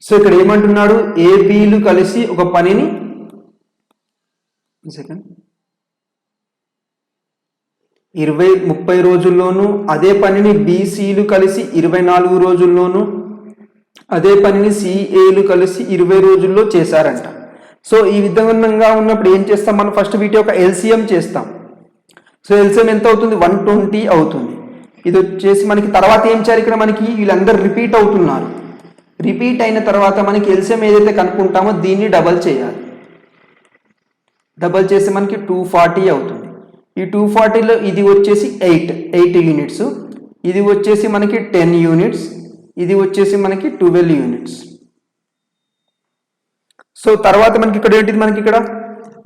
So ఇక్కడ ఏమంటున్నాడు, ఏబీలు కలిసి ఒక పనిని 20-30 రోజుల్లోనూ, అదే పనిని బీసీలు కలిసి 24 రోజుల్లోనూ, అదే పనిని సిఏలు కలిసి 20 రోజుల్లో చేశారంట. సో ఈ విధంగా ఉన్నప్పుడు ఏం చేస్తాం మనం, ఫస్ట్ వీటి యొక్క ఎల్సిఎం చేస్తాం. సో ఎల్సిఎం ఎంత అవుతుంది, 120 అవుతుంది. ఇది వచ్చేసి మనకి తర్వాత ఏం చేయాలి, ఇక్కడ మనకి వీళ్ళందరూ రిపీట్ అవుతున్నారు. రిపీట్ అయిన తర్వాత మనకి ఎల్సిఎం ఏదైతే కనుక్కుంటామో దీన్ని డబల్ చేయాలి. డబల్ చేస్తే మనకి 240 అవుతుంది. ఈ 240లో ఇది వచ్చేసి 8 యూనిట్స్, ఇది వచ్చేసి మనకి 10 యూనిట్స్, ఇది వచ్చేసి మనకి 12 యూనిట్స్. సో తర్వాత మనకి ఇక్కడ ఏంటిది,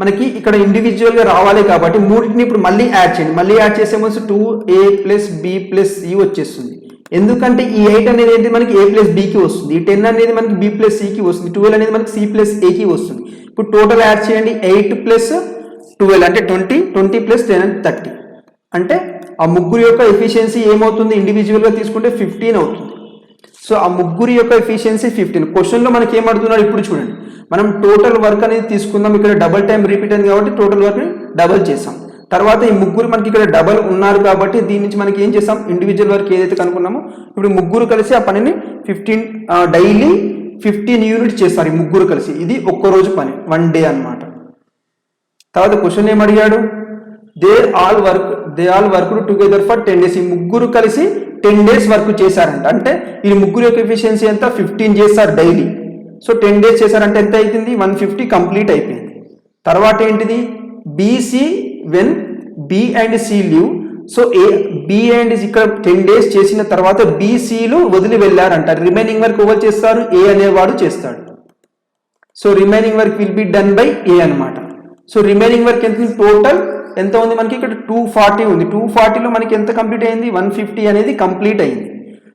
మనకి ఇక్కడ ఇండివిజువల్ గా రావాలి కాబట్టి మూడింటిని ఇప్పుడు మళ్ళీ యాడ్ చేయండి. మళ్ళీ యాడ్ చేసేమో 2A + B + C వచ్చేస్తుంది. ఎందుకంటే ఈ 8 అనేది ఏంటి, మనకి A + Bకి వస్తుంది. ఈ 10 అనేది మనకి B + Cకి వస్తుంది. 12 అనేది మనకి C + Aకి వస్తుంది. ఇప్పుడు టోటల్ యాడ్ చేయండి, 8 + 12 అంటే 20, 20 + 10 అంటే 30. అంటే ఆ ముగ్గురు యొక్క ఎఫిషియన్సీ ఏమవుతుంది, ఇండివిజువల్ గా తీసుకుంటే 15 అవుతుంది. సో ఆ ముగ్గురు యొక్క ఎఫిషియన్సీ 15. క్వశ్చన్ లో మనకి ఏమడుతున్నాడు ఇప్పుడు చూడండి, మనం టోటల్ వర్క్ అనేది తీసుకుందాం. ఇక్కడ డబల్ టైం రిపీట్ అయింది కాబట్టి టోటల్ వర్క్ ని డబల్ చేసాం. తర్వాత ఈ ముగ్గురు మనకి ఇక్కడ డబల్ ఉన్నారు కాబట్టి దీని నుంచి మనకి ఏం చేసాం, ఇండివిజువల్ వర్క్ ఏదైతే కనుక్కున్నామో ఇప్పుడు ముగ్గురు కలిసి ఆ పనిని డైలీ 15 యూనిట్స్ చేస్తారు. ఈ ముగ్గురు కలిసి ఇది ఒక్కరోజు పని, 1 day అన్నమాట. తర్వాత క్వశ్చన్ ఏమడిగాడు, they all work together for 10 days. ఈ ముగ్గురు కలిసి 10 days వర్క్ చేశారంట. అంటే ఈ ముగ్గురు యొక్క ఎఫిషియన్సీ ఎంత, 15 చేస్తారు డైలీ. సో 10 days చేశారంటే ఎంత అవుతుంది, 150 కంప్లీట్ అయిపోయింది. తర్వాత ఏంటిది, BC when B and C leave, so B and ఇక్కడ 10 days చేసిన తర్వాత బీసీలు వదిలి వెళ్ళారంట. రిమైనింగ్ వర్క్ ఎవరు చేస్తారు? ఏ అనేవాడు చేస్తాడు. So remaining work will be done by A అనమాట. సో రిమైనింగ్ వర్క్ ఎంత టోటల్ ఎంత ఉంది మనకి? ఇక్కడ 240 ఉంది. 240లో మనకి ఎంత కంప్లీట్ అయింది? 150 అనేది కంప్లీట్ అయింది.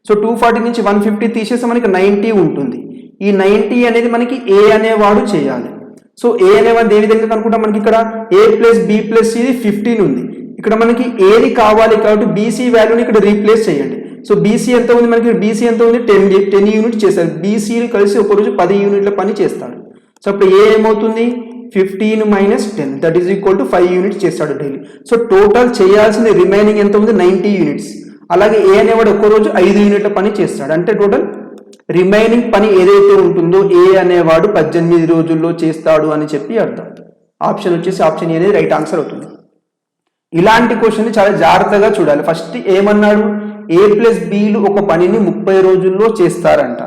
సో 240 నుంచి 150 తీసేస్తే మనకి 90 ఉంటుంది. ఈ 90 అనేది మనకి ఏ అనేవాడు చేయాలి. సో ఏ అనేవాడు ఏ విధంగా కనుక్కుంటాం? మనకి ఇక్కడ A plus B plus C 15 ఉంది. ఇక్కడ మనకి ఏది కావాలి కాబట్టి బీసీ వాల్యూని ఇక్కడ రీప్లేస్ చేయండి. సో బీసీ ఎంత ఉంది మనకి? బీసీ ఎంత ఉంది? 10 యూనిట్స్ చేస్తారు. బీసీలు కలిసి ఒకరోజు 10 యూనిట్ల పని చేస్తారు. సో అప్పుడు ఏ ఏమవుతుంది? 15 minus 10 that is equal to 5 units చేస్తాడు డైలీ. సో టోటల్ చేయాల్సిన రిమైనింగ్ ఎంత ఉంది? 90 యూనిట్స్. అలాగే ఏ అనేవాడు ఒక్కరోజు 5 యూనిట్ల పని చేస్తాడు. అంటే టోటల్ రిమైనింగ్ పని ఏదైతే ఉంటుందో ఏ అనేవాడు 18 రోజుల్లో చేస్తాడు అని చెప్పి అర్థం. ఆప్షన్ వచ్చేసి ఆప్షన్ ఏ అనేది రైట్ ఆన్సర్ అవుతుంది. ఇలాంటి క్వశ్చన్ చాలా జాగ్రత్తగా చూడాలి. ఫస్ట్ ఏమన్నాడు? ఏ ప్లస్ బిలు ఒక పనిని 30 రోజుల్లో చేస్తారంట.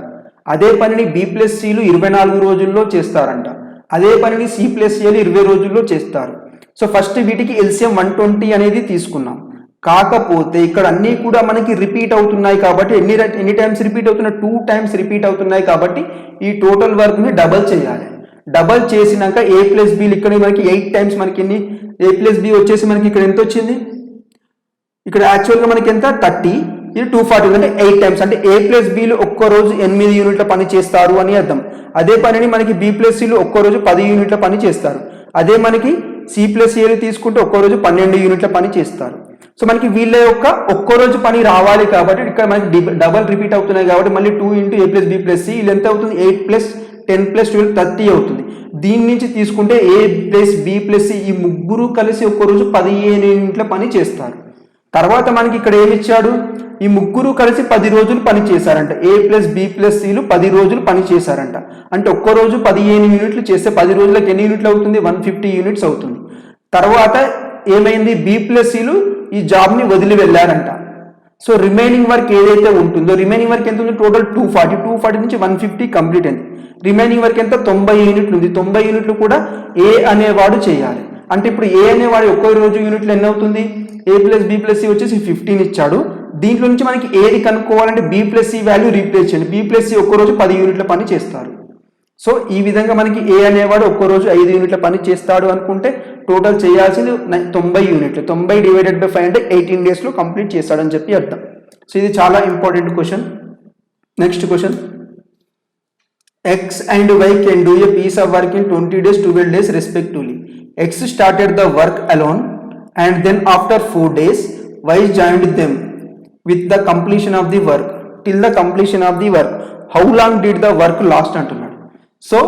అదే పనిని బి ప్లస్ సిలు 24 రోజుల్లో చేస్తారంట. అదే పనిని సి ప్లస్ ఏలు 20 రోజుల్లో చేస్తారు. సో ఫస్ట్ వీటికి ఎల్సిఎం 120 అనేది తీసుకున్నాం. కాకపోతే ఇక్కడ అన్నీ కూడా మనకి రిపీట్ అవుతున్నాయి కాబట్టి ఎన్ని టైమ్స్ రిపీట్ అవుతున్నాయి? 2 times రిపీట్ అవుతున్నాయి కాబట్టి ఈ టోటల్ వర్క్ని డబల్ చేయాలి. డబల్ చేసినాక ఏ ప్లస్ బిలు ఇక్కడ మనకి 8 times మనకి ఎన్ని? ఏ ప్లస్ బి వచ్చేసి మనకి ఇక్కడ ఎంత వచ్చింది? ఇక్కడ యాక్చువల్గా మనకి ఎంత? 30. ఇది 240 అంటే 8 times. అంటే ఏ ప్లస్ బిలు ఒక్కరోజు 8 యూనిట్ల పని చేస్తారు అని అర్థం. అదే పనిని మనకి బి ప్లస్ సిలు ఒక్కరోజు 10 యూనిట్ల పని చేస్తారు. అదే మనకి సి ప్లస్ ఏలు తీసుకుంటే ఒక్కరోజు 12 యూనిట్ల పని చేస్తారు. సో మనకి వీళ్ళ యొక్క ఒక్కరోజు పని రావాలి కాబట్టి ఇక్కడ మనకి డబల్ రిపీట్ అవుతున్నాయి కాబట్టి మళ్ళీ 2 ఇంటూ ఏ ప్లస్ బి ప్లస్ సి వీళ్ళు ఎంత అవుతుంది? 8 ప్లస్ 10 ప్లస్ 12 30 అవుతుంది. దీని నుంచి తీసుకుంటే ఏ ప్లస్ బి ప్లస్ సి ఈ ముగ్గురు కలిసి ఒక్కరోజు 15 యూనిట్ల పని చేస్తారు. తర్వాత మనకి ఇక్కడ ఏమి ఇచ్చాడు? ఈ ముగ్గురు కలిసి 10 రోజులు పని చేశారంట. ఏ ప్లస్ బి ప్లస్ సిలు 10 రోజులు పని చేశారంట. అంటే ఒక్కరోజు 15 యూనిట్లు చేస్తే 10 రోజులకు ఎన్ని యూనిట్లు అవుతుంది? 150 యూనిట్స్ అవుతుంది. తర్వాత ఏమైంది? బి ప్లస్ సిలు ఈ జాబ్ని వదిలి వెళ్ళారంట. సో రిమైనింగ్ వర్క్ ఏదైతే ఉంటుందో రిమైనింగ్ వర్క్ ఎంత ఉంది? టోటల్ 240 నుంచి 150 కంప్లీట్ అయింది. రిమైనింగ్ వర్క్ ఎంత? 90 యూనిట్లు ఉంది. 90 యూనిట్లు కూడా ఏ అనేవాడు చేయాలి. అంటే ఇప్పుడు ఏ అనేవాడు ఒక్కో రోజు యూనిట్లు ఎన్ని అవుతుంది? A plus B plus C వచ్చేసి 15 ఇచ్చాడు. దీంట్లో నుంచి మనకి ఏది కనుక్కోవాలంటే B plus C value replace చేయండి. బి ప్లస్ సి ఒక్కరోజు 10 యూనిట్ల పని చేస్తారు. సో ఈ విధంగా మనకి ఏ అనేవాడు ఒక్కరోజు 5 యూనిట్ల పని చేస్తాడు అనుకుంటే టోటల్ చేయాల్సింది 90 యూనిట్లు. 90 డివైడెడ్ బై 5 అంటే 18 daysలో కంప్లీట్ చేస్తాడని చెప్పి అర్థం. సో ఇది చాలా important question. Next question. X and Y can do a piece of work in 20 days, 12 days respectively. X started the work alone and then after 4 days Y joined them with the completion of the work. Till the completion of the work, how long did the work last అంటున్నాడు. So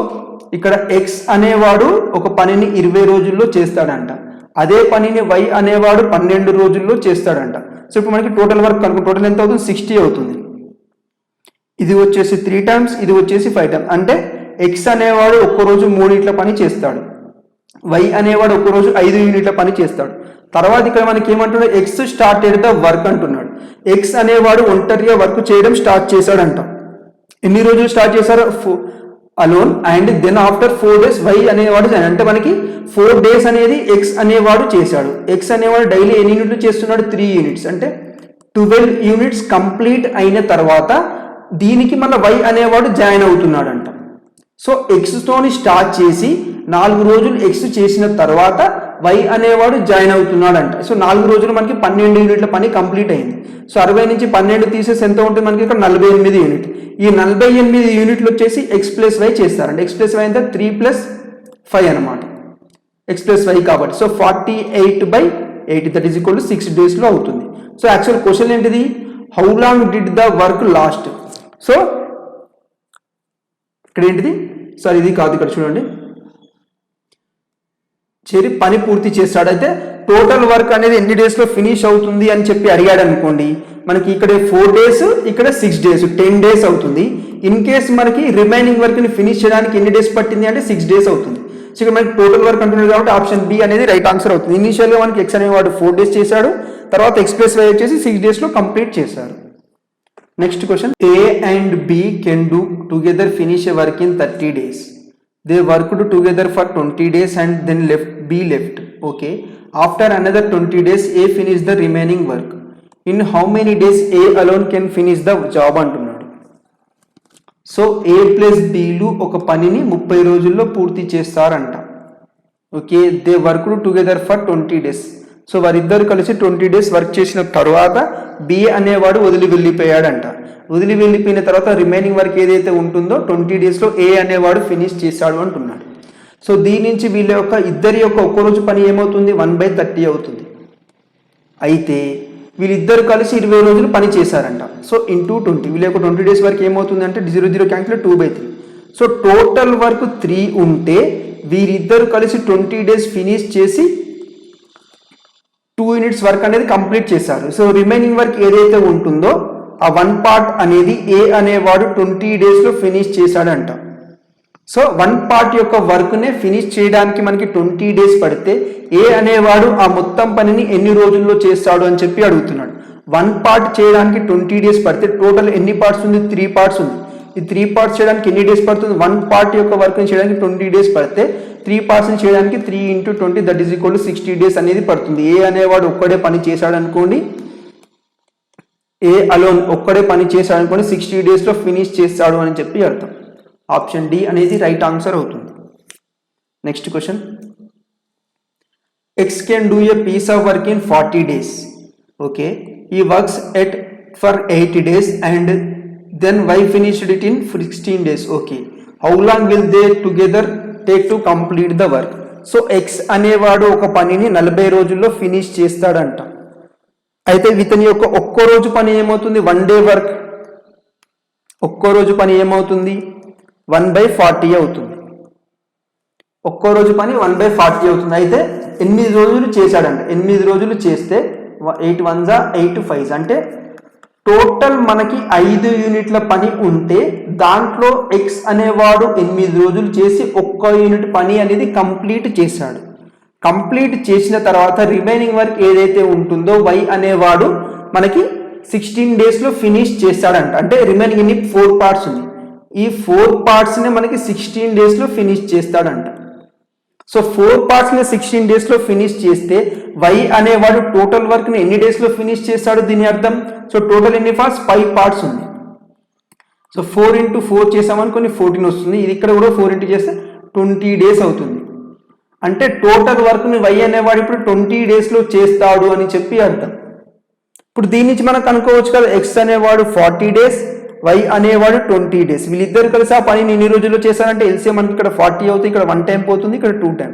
ఇక్కడ X అనేవాడు ఒక పనిని 20 రోజుల్లో చేస్తాడంట. అదే పనిని Y అనేవాడు 12 రోజుల్లో చేస్తాడంట. సో ఇప్పుడు మనకి టోటల్ వర్క్ కనుక టోటల్ ఎంత అవుతుంది? 60 అవుతుంది. ఇది వచ్చేసి 3 times, ఇది వచ్చేసి 5 times. అంటే X అనేవాడు ఒక్కరోజు 3 యూనిట్ల పని చేస్తాడు. Y అనేవాడు ఒక్కరోజు 5 యూనిట్ల పని చేస్తాడు. తర్వాత ఇక్కడ మనకి ఏమంటున్నాడు? X స్టార్టెడ్ ద వర్క్ అంటున్నాడు. X అనేవాడు ఒంటరిగా వర్క్ చేయడం స్టార్ట్ చేశాడంట. ఎన్ని రోజులు స్టార్ట్ చేశారు? Alone. And then after 4 days Y అనేవాడు అంటే మనకి 4 days అనేది X అనేవాడు చేశాడు. X అనేవాడు డైలీ ఎన్ని యూనిట్లు చేస్తున్నాడు? 3 యూనిట్స్. అంటే 12 యూనిట్స్ కంప్లీట్ అయిన తర్వాత దీనికి మళ్ళీ Y అనేవాడు జాయిన్ అవుతున్నాడంట. సో Xతోని స్టార్ట్ చేసి 4 రోజులు X చేసిన తర్వాత Y అనేవాడు జాయిన్ అవుతున్నాడంట. సో 4 రోజులు మనకి 12 యూనిట్ల పని కంప్లీట్ అయింది. సో 60 నుంచి 12 తీసేసి ఎంత ఉంటుంది మనకి? ఇక్కడ 48 యూనిట్. ఈ 48 యూనిట్లు వచ్చేసి X ప్లస్ Y చేస్తారండి. X ప్లస్ Y అంటే 3 + 5 అనమాట. X ప్లస్ Y కాబట్టి so 48/8 that is equal to 6 daysలో అవుతుంది. సో యాక్చువల్ క్వశ్చన్ ఏంటిది? How long did the work last? So ఇక్కడ ఏంటిది? సార్ ఇది కాదు, ఇక్కడ చూడండి. చేరి పని పూర్తి చేస్తాడు. అయితే టోటల్ వర్క్ అనేది ఎన్ని డేస్లో ఫినిష్ అవుతుంది అని చెప్పి అడిగాడు అనుకోండి, మనకి ఇక్కడ 4 days, ఇక్కడ 6 days, 10 days అవుతుంది. ఇన్ కేస్ మనకి రిమైనింగ్ వర్క్ని ఫినిష్ చేయడానికి ఎన్ని డేస్ పట్టింది అంటే 6 days అవుతుంది. సో ఇక్కడ మనకి టోటల్ వర్క్ అంటున్నారు కాబట్టి ఆప్షన్ బి అనేది రైట్ ఆన్సర్ అవుతుంది. ఇనిషియల్గా మనకి X అనేవాడు 4 days చేశాడు, తర్వాత X ప్లస్ Y వచ్చేసి 6 daysలో కంప్లీట్ చేశారు. Next question. A and B can do together finish a work in 30 days. They worked together for 20 days and then B left. Okay. After another 20 days A finish the remaining work. In how many days A alone can finish the job అంటున్నాడు. So ఏ plus బీలు ఒక పనిని 30 రోజుల్లో పూర్తి చేస్తారంట. Okay. They work together for 20 days. So వారిద్దరు కలిసి 20 days work చేసిన తర్వాత బి అనేవాడు వదిలి వెళ్ళిపోయాడంట. వదిలి వెళ్ళిపోయిన తర్వాత రిమైనింగ్ వర్క్ ఏదైతే ఉంటుందో 20 daysలో ఏ అనేవాడు ఫినిష్ చేశాడు అంటున్నాడు. సో దీని నుంచి వీళ్ళ యొక్క ఇద్దరి యొక్క ఒక్కరోజు పని ఏమవుతుంది, 1/30 అవుతుంది. అయితే వీళ్ళిద్దరు కలిసి 20 రోజులు పని చేశారంట. సో ఇంటూ 20, వీళ్ళ యొక్క 20 days వరకు ఏమవుతుంది అంటే 0 క్యాన్సిల్ 2/3. సో టోటల్ వర్క్ 3 ఉంటే వీరిద్దరు కలిసి 20 days ఫినిష్ చేసి 2 units వర్క్ అనేది కంప్లీట్ చేశారు. సో రిమైనింగ్ వర్క్ ఏదైతే ఉంటుందో ఆ 1 part అనేది ఏ అనేవాడు 20 daysలో ఫినిష్ చేశాడంట. సో 1 part యొక్క వర్క్నే ఫినిష్ చేయడానికి మనకి 20 days పడితే ఏ అనేవాడు ఆ మొత్తం పనిని ఎన్ని రోజుల్లో చేస్తాడు అని చెప్పి అడుగుతున్నాడు. 1 part చేయడానికి 20 days పడితే టోటల్ ఎన్ని పార్ట్స్ ఉంది, 3 parts ఉంది. ఈ 3 parts చేయడానికి ఎన్ని డేస్ పడుతుంది, 1 part యొక్క వర్క్ని చేయడానికి 20 days పడితే 3 parts చేయడానికి 3 × 20 that is equal to 60 days అనేది పడుతుంది. ఏ అనేవాడు ఒక్కడే పని చేశాడు అనుకోండి, ఏ అలోన్ ఒక్కడే పని చేశాడు అనుకోండి, 60 daysలో ఫినిష్ చేస్తాడు అని చెప్పి అర్థం. ఆప్షన్ డి అనేది రైట్ ఆన్సర్ అవుతుంది. Next question. X can do a piece of work in 40 days. Okay. He works at for 80 days and then Y finished it in 16 days. Okay. How long will they together take to complete the work. So X అనేవాడు ఒక పనిని 40 రోజుల్లో finish చేస్తాడంట. అయితే ఇతని యొక్క ఒక్కో రోజు పని ఏమవుతుంది, 1 day వర్క్, ఒక్కో రోజు పని ఏమవుతుంది 1/40 అవుతుంది. ఒక్కో రోజు పని 1/40 అవుతుంది. అయితే 8 రోజులు చేశాడంట. 8 రోజులు చేస్తే 8 1 8 5 అంటే టోటల్ మనకి 5 యూనిట్ల పని ఉంటే దాంట్లో ఎక్స్ అనేవాడు 8 రోజులు చేసి 1 యూనిట్ పని అనేది కంప్లీట్ చేశాడు. కంప్లీట్ చేసిన తర్వాత రిమైనింగ్ వర్క్ ఏదైతే ఉంటుందో వై అనేవాడు మనకి 16 daysలో ఫినిష్ చేస్తాడంట. అంటే రిమైనింగ్ ఇన్ని 4 parts ఉంది. ఈ 4 partsని మనకి 16 daysలో ఫినిష్ చేస్తాడంట. సో 4 partsని 16 daysలో ఫినిష్ చేస్తే వై అనేవాడు టోటల్ వర్క్ని ఎన్ని డేస్లో ఫినిష్ చేస్తాడు దీని అర్థం. సో టోటల్ ఎన్ని పార్ట్స్, 5 parts ఉంది. సో 4 × 4 చేసామనుకోని 14 వస్తుంది. ఇది ఇక్కడ కూడా 4 × చేస్తే 20 days అవుతుంది. అంటే టోటల్ వర్క్ని వై అనేవాడు ఇప్పుడు 20 daysలో చేస్తాడు అని చెప్పి అర్థం. ఇప్పుడు దీని నుంచి మనం కనుక్కోవచ్చు కదా, ఎక్స్ అనేవాడు 40 days, వై అనేవాడు 20 days. వీళ్ళిద్దరు కలిసి ఆ పనిని ఎన్ని రోజుల్లో చేశారంటే ఎల్సీఎం మనకి ఇక్కడ 40 అవుతుంది, ఇక్కడ 1 time పోతుంది, ఇక్కడ 2 time.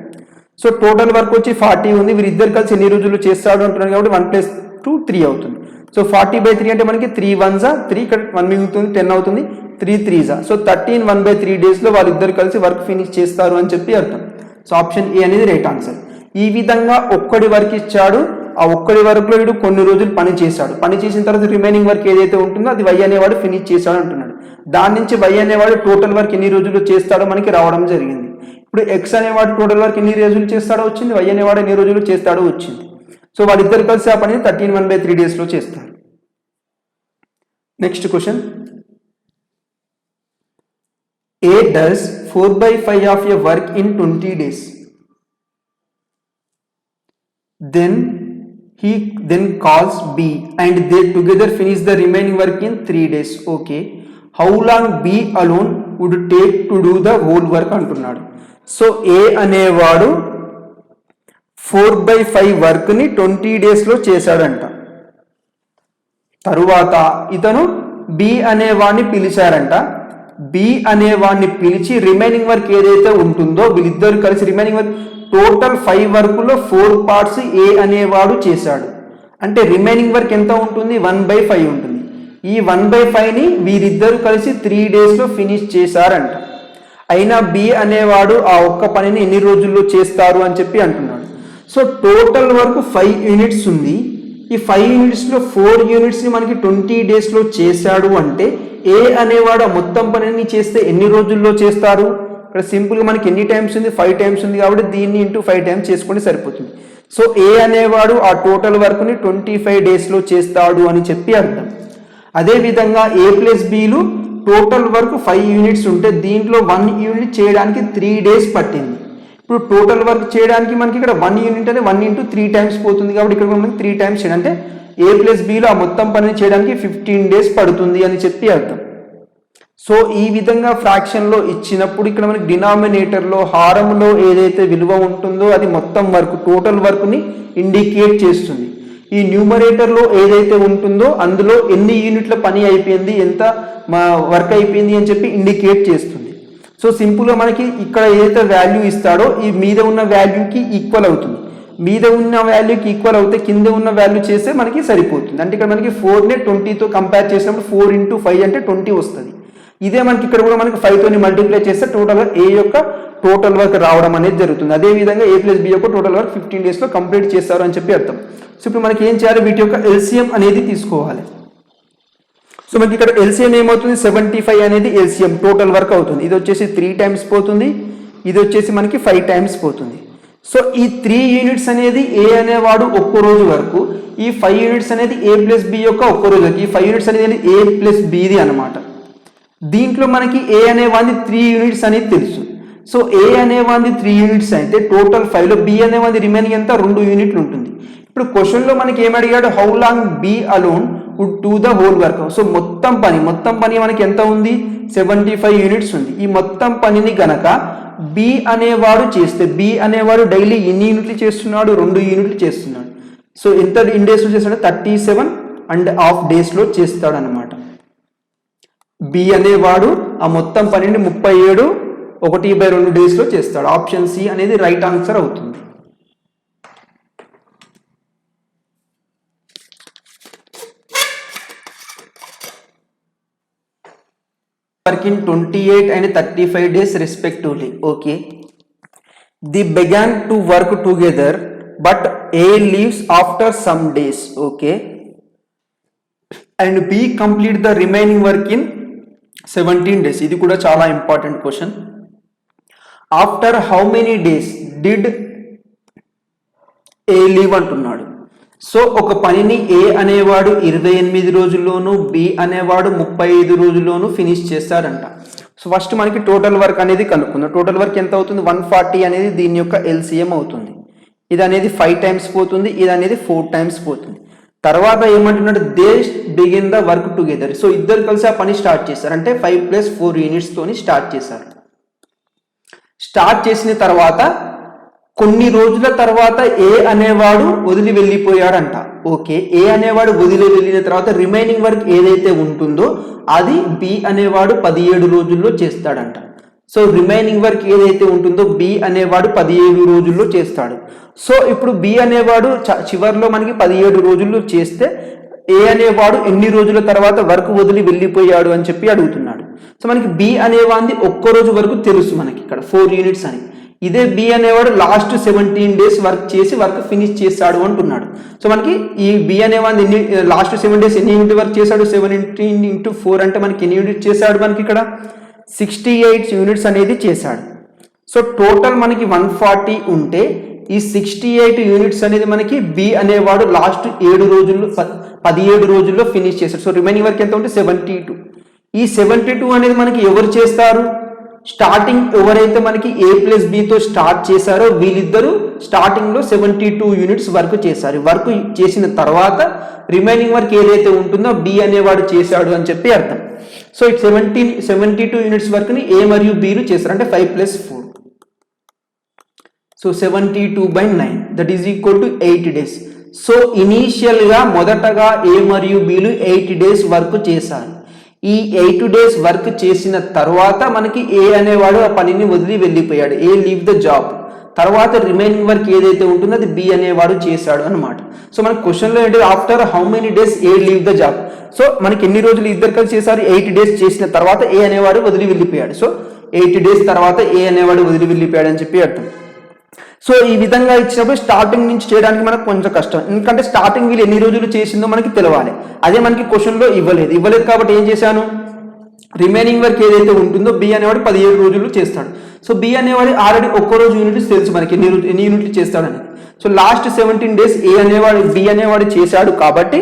సో టోటల్ వర్క్ వచ్చి 40 ఉంది. వీరిద్దరు కలిసి ఎన్ని రోజుల్లో చేస్తాడు అంటున్నారు కాబట్టి 1 + 2 3 అవుతుంది. సో 40/3 అంటే మనకి 3 1 3, ఇక్కడ 1 మిగులుతుంది, 10 అవుతుంది, 3 3 సో 13 1/3 daysలో వాళ్ళిద్దరు కలిసి వర్క్ ఫినిష్ చేస్తారు అని చెప్పి అర్థం. సో ఆప్షన్ ఏ అనేది రైట్ ఆన్సర్. ఈ విధంగా ఒక్కడి వర్క్ ఇచ్చాడు, ఆ ఒక్కడి వర్క్లో వీడు కొన్ని రోజులు పని చేశాడు. పని చేసిన తర్వాత రిమైనింగ్ వర్క్ ఏదైతే ఉంటుందో అది వై అనేవాడు ఫినిష్ చేశాడు అంటున్నాడు. దాని నుంచి వై అనేవాడు టోటల్ వర్క్ ఎన్ని రోజులు చేస్తాడో మనకి రావడం జరిగింది. ఇప్పుడు ఎక్స్ అనేవాడు టోటల్ వర్క్ ఎన్ని రోజులు చేస్తాడో వచ్చింది, వై అనేవాడు ఎన్ని రోజులు చేస్తాడో వచ్చింది. సో వాళ్ళిద్దరు కలిసి ఆ పని 13 1/3 daysలో చేస్తారు. Next question. A does 4/5 of a work in 20 days. Then he calls B and they together finish the remaining work in 3 days. Okay. How long B alone would take to do the whole work అంటున్నాడు. So A అనేవాడు 4/5 వర్క్ని 20 daysలో చేశాడంట. తరువాత ఇతను B అనేవాడిని పిలిచారంట. B అనేవాడిని పిలిచి remaining work ఏదైతే ఉంటుందో వీళ్ళిద్దరు కలిసి రిమైనింగ్ వర్క్ టోటల్ 5 వర్క్లో 4 parts ఏ అనేవాడు చేశాడు. అంటే రిమైనింగ్ వర్క్ ఎంత ఉంటుంది, 1/5 ఉంటుంది. ఈ 1/5ని వీరిద్దరు కలిసి 3 daysలో ఫినిష్ చేశారంట. అయినా బి అనేవాడు ఆ ఒక్క పనిని ఎన్ని రోజుల్లో చేస్తారు అని చెప్పి అంటున్నాడు. సో టోటల్ వరకు 5 units ఉంది. ఈ 5 unitsలో 4 unitsని మనకి 20 daysలో చేశాడు. అంటే ఏ అనేవాడు మొత్తం పనిని చేస్తే ఎన్ని రోజుల్లో చేస్తారు. ఇక్కడ సింపుల్గా మనకి ఎన్ని టైమ్స్ ఉంది, 5 times ఉంది కాబట్టి దీన్ని ఇంటూ 5 times చేసుకుంటే సరిపోతుంది. సో ఏ అనేవాడు ఆ టోటల్ వర్క్ని 25 daysలో చేస్తాడు అని చెప్పి అర్థం. అదేవిధంగా ఏ ప్లస్ బిలు టోటల్ వర్క్ 5 units ఉంటే దీంట్లో 1 unit చేయడానికి 3 days పట్టింది. ఇప్పుడు టోటల్ వర్క్ చేయడానికి మనకి ఇక్కడ 1 యూనిట్ అంటే 1 ఇంటూ 3 టైమ్స్ పోతుంది కాబట్టి ఇక్కడ మనకి 3 టైమ్స్ చేయాలి అంటే A ప్లస్ Bలో ఆ మొత్తం పనిని చేయడానికి 15 డేస్ పడుతుంది అని చెప్పి అర్థం. సో ఈ విధంగా ఫ్రాక్షన్లో ఇచ్చినప్పుడు ఇక్కడ మనకి డినామినేటర్లో హారంలో ఏదైతే విలువ ఉంటుందో అది మొత్తం వర్క్ టోటల్ వర్క్ని ఇండికేట్ చేస్తుంది. ఈ న్యూమరేటర్లో ఏదైతే ఉంటుందో అందులో ఎన్ని యూనిట్ల పని అయిపోయింది, ఎంత వర్క్ అయిపోయింది అని చెప్పి ఇండికేట్ చేస్తుంది. సో సింపుల్గా మనకి ఇక్కడ ఏదైతే వాల్యూ ఇస్తాడో ఈ మీద ఉన్న వాల్యూకి ఈక్వల్ అవుతుంది. మీద ఉన్న వాల్యూకి ఈక్వల్ అవుతే కింద ఉన్న వాల్యూ చేస్తే మనకి సరిపోతుంది. అంటే ఇక్కడ మనకి 4నే 20తో కంపేర్ చేసినప్పుడు 4 ఇంటూ 5 అంటే 20 వస్తుంది. ఇదే మనకి ఇక్కడ కూడా మనకి 5తోని మల్టిప్లై చేస్తే టోటల్గా A యొక్క టోటల్ వర్క్ రావడం అనేది జరుగుతుంది. అదేవిధంగా A ప్లస్ B యొక్క టోటల్ వర్క్ 15 డేస్లో కంప్లీట్ చేస్తారు అని చెప్పి అర్థం. సో ఇప్పుడు మనకి ఏం చేయాలి, వీటి యొక్క LCM అనేది తీసుకోవాలి. సో మనకి ఇక్కడ LCM ఏమవుతుంది, 75 అనేది LCM టోటల్ వర్క్ అవుతుంది. ఇది వచ్చేసి 3 టైమ్స్ పోతుంది, ఇది వచ్చేసి మనకి 5 టైమ్స్ పోతుంది. సో ఈ 3 యూనిట్స్ అనేది A అనేవాడు ఒక్క రోజు వరకు, ఈ 5 యూనిట్స్ అనేది A ప్లస్ B యొక్క ఒక్క రోజు వరకు. ఈ 5 యూనిట్స్ అనేది A ప్లస్ Bది అనమాట. దీంట్లో మనకి A అనేవాది 3 యూనిట్స్ అనేది తెలుసు. సో A అనేవాది 3 యూనిట్స్ అయితే టోటల్ 5లో B అనేవాది రిమైనింగ్ ఎంత 2 యూనిట్లు ఉంటుంది. ఇప్పుడు క్వశ్చన్లో మనకి ఏం అడిగాడు, how long B alone would do the whole work. So మొత్తం పని మనకి ఎంత ఉంది, 75 యూనిట్స్ ఉంది. ఈ మొత్తం పనిని గనక B అనేవాడు చేస్తే, B అనేవాడు డైలీ ఎన్ని యూనిట్లు చేస్తున్నాడు, 2 యూనిట్లు చేస్తున్నాడు. సో ఎంత ఇన్ డేస్లో చేస్తాడు, 37.5 డేస్లో చేస్తాడు అనమాట. B అనేవాడు ఆ మొత్తం పనిని 37.1/2 డేస్లో చేస్తాడు. ఆప్షన్ సి అనేది రైట్ ఆన్సర్ అవుతుంది. Work in 28 and 35 days respectively. Okay. They began to work together, but A leaves after some days. Okay. And B complete the remaining work in 17 days. ఇది కూడా చాలా important question. After how many days did a leave అంటున్నాడు. So ఒక పనిని A అనేవాడు 28 రోజుల్లోనూ B అనేవాడు 35 రోజుల్లోనూ finish చేస్తాడంట. So first మనకి టోటల్ వర్క్ అనేది కనుక్కుందాం. టోటల్ వర్క్ ఎంత అవుతుంది, 140 అనేది దీని యొక్క LCM అవుతుంది. ఇది అనేది 5 టైమ్స్ పోతుంది, ఇది అనేది 4 టైమ్స్ పోతుంది. తర్వాత ఏమంటున్నాడు, they begin the work together. So ఇద్దరు కలిసి ఆ పని స్టార్ట్ చేశారు, అంటే 5 + 4 యూనిట్స్ తోని స్టార్ట్ చేశారు. స్టార్ట్ చేసిన తర్వాత కొన్ని రోజుల తర్వాత A అనేవాడు వదిలి వెళ్ళిపోయాడంట. ఓకే, A అనేవాడు వదిలి వెళ్ళిన తర్వాత రిమైనింగ్ వర్క్ ఏదైతే ఉంటుందో అది B అనేవాడు 17 రోజుల్లో చేస్తాడంట. సో రిమైనింగ్ వర్క్ ఏదైతే ఉంటుందో B అనేవాడు 17 రోజుల్లో చేస్తాడు. సో ఇప్పుడు B అనేవాడు చివరిలో మనకి 17 రోజుల్లో చేస్తే A అనేవాడు ఎన్ని రోజుల తర్వాత వర్క్ వదిలి వెళ్ళిపోయాడు అని చెప్పి అడుగుతున్నాడు. సో మనకి B అనేవాడిది ఒక్క రోజు వరకు తెలుసు మనకి ఇక్కడ 4 యూనిట్స్ అని. ఇదే B అనేవాడు లాస్ట్ 17 డేస్ వర్క్ చేసి వర్క్ ఫినిష్ చేస్తాడు అంటున్నాడు. సో మనకి ఈ B అనేవాడు లాస్ట్ 7 డేస్ ఎన్ని యూనిట్ వర్క్ చేశాడు, 17 × 4 అంటే మనకి ఎన్ని యూనిట్ చేశాడు, మనకి ఇక్కడ 68 యూనిట్స్ అనేది చేశాడు. సో టోటల్ మనకి 140 ఉంటే ఈ 68 యూనిట్స్ అనేది మనకి B అనేవాడు లాస్ట్ 17 రోజుల్లో ఫినిష్ చేశాడు. సో రిమైనింగ్ వర్క్ ఎంత ఉంటే 72. ఈ 72 అనేది మనకి ఎవరు చేస్తారు, స్టార్టింగ్ ఎవరైతే మనకి A + Bతో స్టార్ట్ చేశారో వీళ్ళిద్దరూ స్టార్టింగ్లో 72 యూనిట్స్ వర్క్ చేశారు. వర్క్ చేసిన తర్వాత రిమైనింగ్ వర్క్ ఏదైతే ఉంటుందో B అనేవాడు చేశాడు అని చెప్పి అర్థం. సో 72 యూనిట్స్ వర్క్ని A మరియు Bలు చేశారు, అంటే 5 + 4. So 72/9 that is equal to 8 days. So ఇనీషియల్గా మొదటగా A మరియు Bలు 8 డేస్ వర్క్ చేశారు. ఈ 8 డేస్ వర్క్ చేసిన తర్వాత మనకి A అనేవాడు ఆ పనిని వదిలి వెళ్ళిపోయాడు, A లీవ్ ద జాబ్. తర్వాత రిమైనింగ్ వర్క్ ఏదైతే ఉంటుందో అది B అనేవాడు చేశాడు అనమాట. సో మనకి క్వశ్చన్లో ఏంటి, after how many days A leave the job. So మనకి ఎన్ని రోజులు ఇద్దరు కలిసి చేశారు, 8 డేస్ చేసిన తర్వాత A అనేవాడు వదిలి వెళ్ళిపోయాడు. సో 8 డేస్ తర్వాత A అనేవాడు వదిలి వెళ్ళిపోయాడు అని చెప్పి అర్థం. సో ఈ విధంగా ఇచ్చినప్పుడు స్టార్టింగ్ నుంచి చేయడానికి మనకు కొంచెం కష్టం, ఎందుకంటే స్టార్టింగ్ వీళ్ళు ఎన్ని రోజులు చేసిందో మనకి తెలవాలి. అదే మనకి క్వశ్చన్లో ఇవ్వలేదు కాబట్టి ఏం చేశాను, రిమైనింగ్ వర్క్ ఏదైతే ఉంటుందో B అనేవాడు 17 రోజులు చేస్తాడు. సో B అనేవాడు ఆల్రెడీ ఒక్క రోజు యూనిట్స్ తెలుసు మనకి ఎన్ని యూనిట్లు చేస్తాడని. సో లాస్ట్ 17 డేస్ B అనేవాడు చేశాడు కాబట్టి